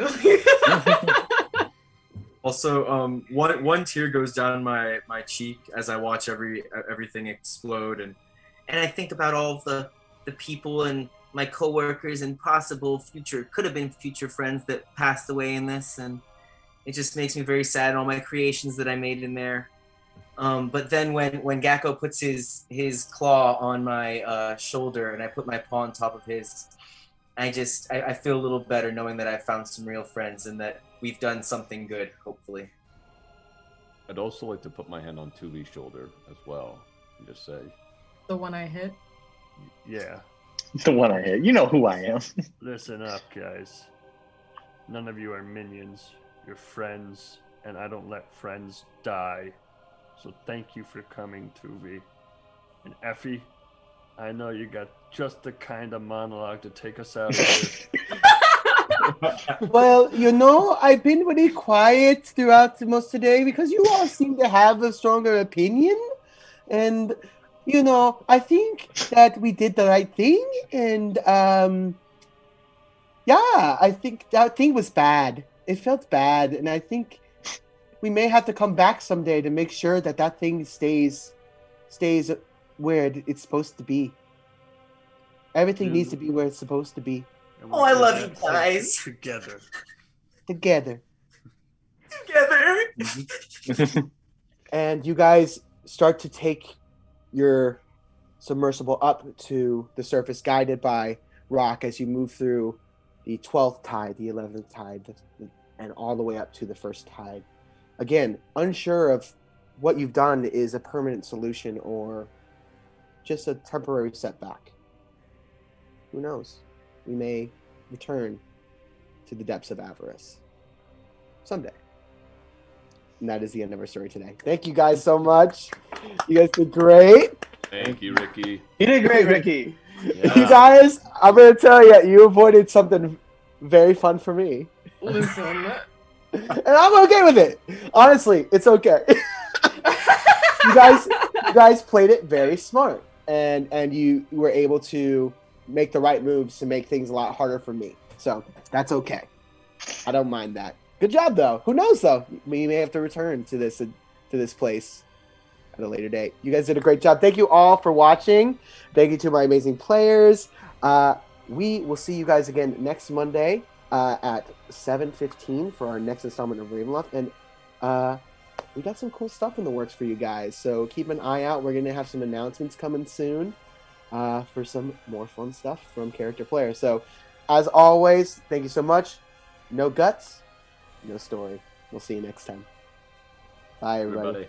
[SPEAKER 5] Also, one tear goes down my cheek as I watch everything explode, and
[SPEAKER 6] I think about all the people and my coworkers and could have been future friends that passed away in this, and it just makes me very sad. All my creations that I made in there. But then when Gakko puts his claw on my shoulder and I put my paw on top of his, I feel a little better knowing that I found some real friends and that we've done something good, hopefully.
[SPEAKER 2] I'd also like to put my hand on Tubi's shoulder as well and just say,
[SPEAKER 3] the one I hit?
[SPEAKER 7] Yeah.
[SPEAKER 4] The one I hit. You know who I am.
[SPEAKER 7] Listen up, guys. None of you are minions. You're friends, and I don't let friends die. So thank you for coming, Tuvi. And Effie, I know you got just the kind of monologue to take us out of here.
[SPEAKER 1] Well, I've been really quiet throughout most today because you all seem to have a stronger opinion. And, I think that we did the right thing. And, yeah, I think that thing was bad. It felt bad. And I think we may have to come back someday to make sure that that thing stays where it's supposed to be. Everything needs to be where it's supposed to be.
[SPEAKER 6] Oh, I love you guys.
[SPEAKER 7] Together.
[SPEAKER 6] Together.
[SPEAKER 1] And you guys start to take your submersible up to the surface, guided by Rock as you move through the 12th tide, the 11th tide, and all the way up to the first tide. Again, unsure of what you've done is a permanent solution or just a temporary setback. Who knows? We may return to the Depths of Avarice someday. And that is the end of our story today. Thank you guys so much. You guys did great.
[SPEAKER 2] Thank you, Ricky.
[SPEAKER 4] You did great, Ricky.
[SPEAKER 2] Yeah.
[SPEAKER 1] You guys, I'm going to tell you, you avoided something very fun for me.
[SPEAKER 3] Listen.
[SPEAKER 1] And I'm okay with it. Honestly, it's okay. You guys played it very smart. And you were able to make the right moves to make things a lot harder for me. So that's okay. I don't mind that. Good job, though. Who knows, though? We may have to return to this place at a later date. You guys did a great job. Thank you all for watching. Thank you to my amazing players. We will see you guys again next Monday at 7:15 for our next installment of Ravenloft. And we got some cool stuff in the works for you guys. So keep an eye out. We're going to have some announcements coming soon for some more fun stuff from character players. So as always, thank you so much. No guts, no story. We'll see you next time. Bye, everybody.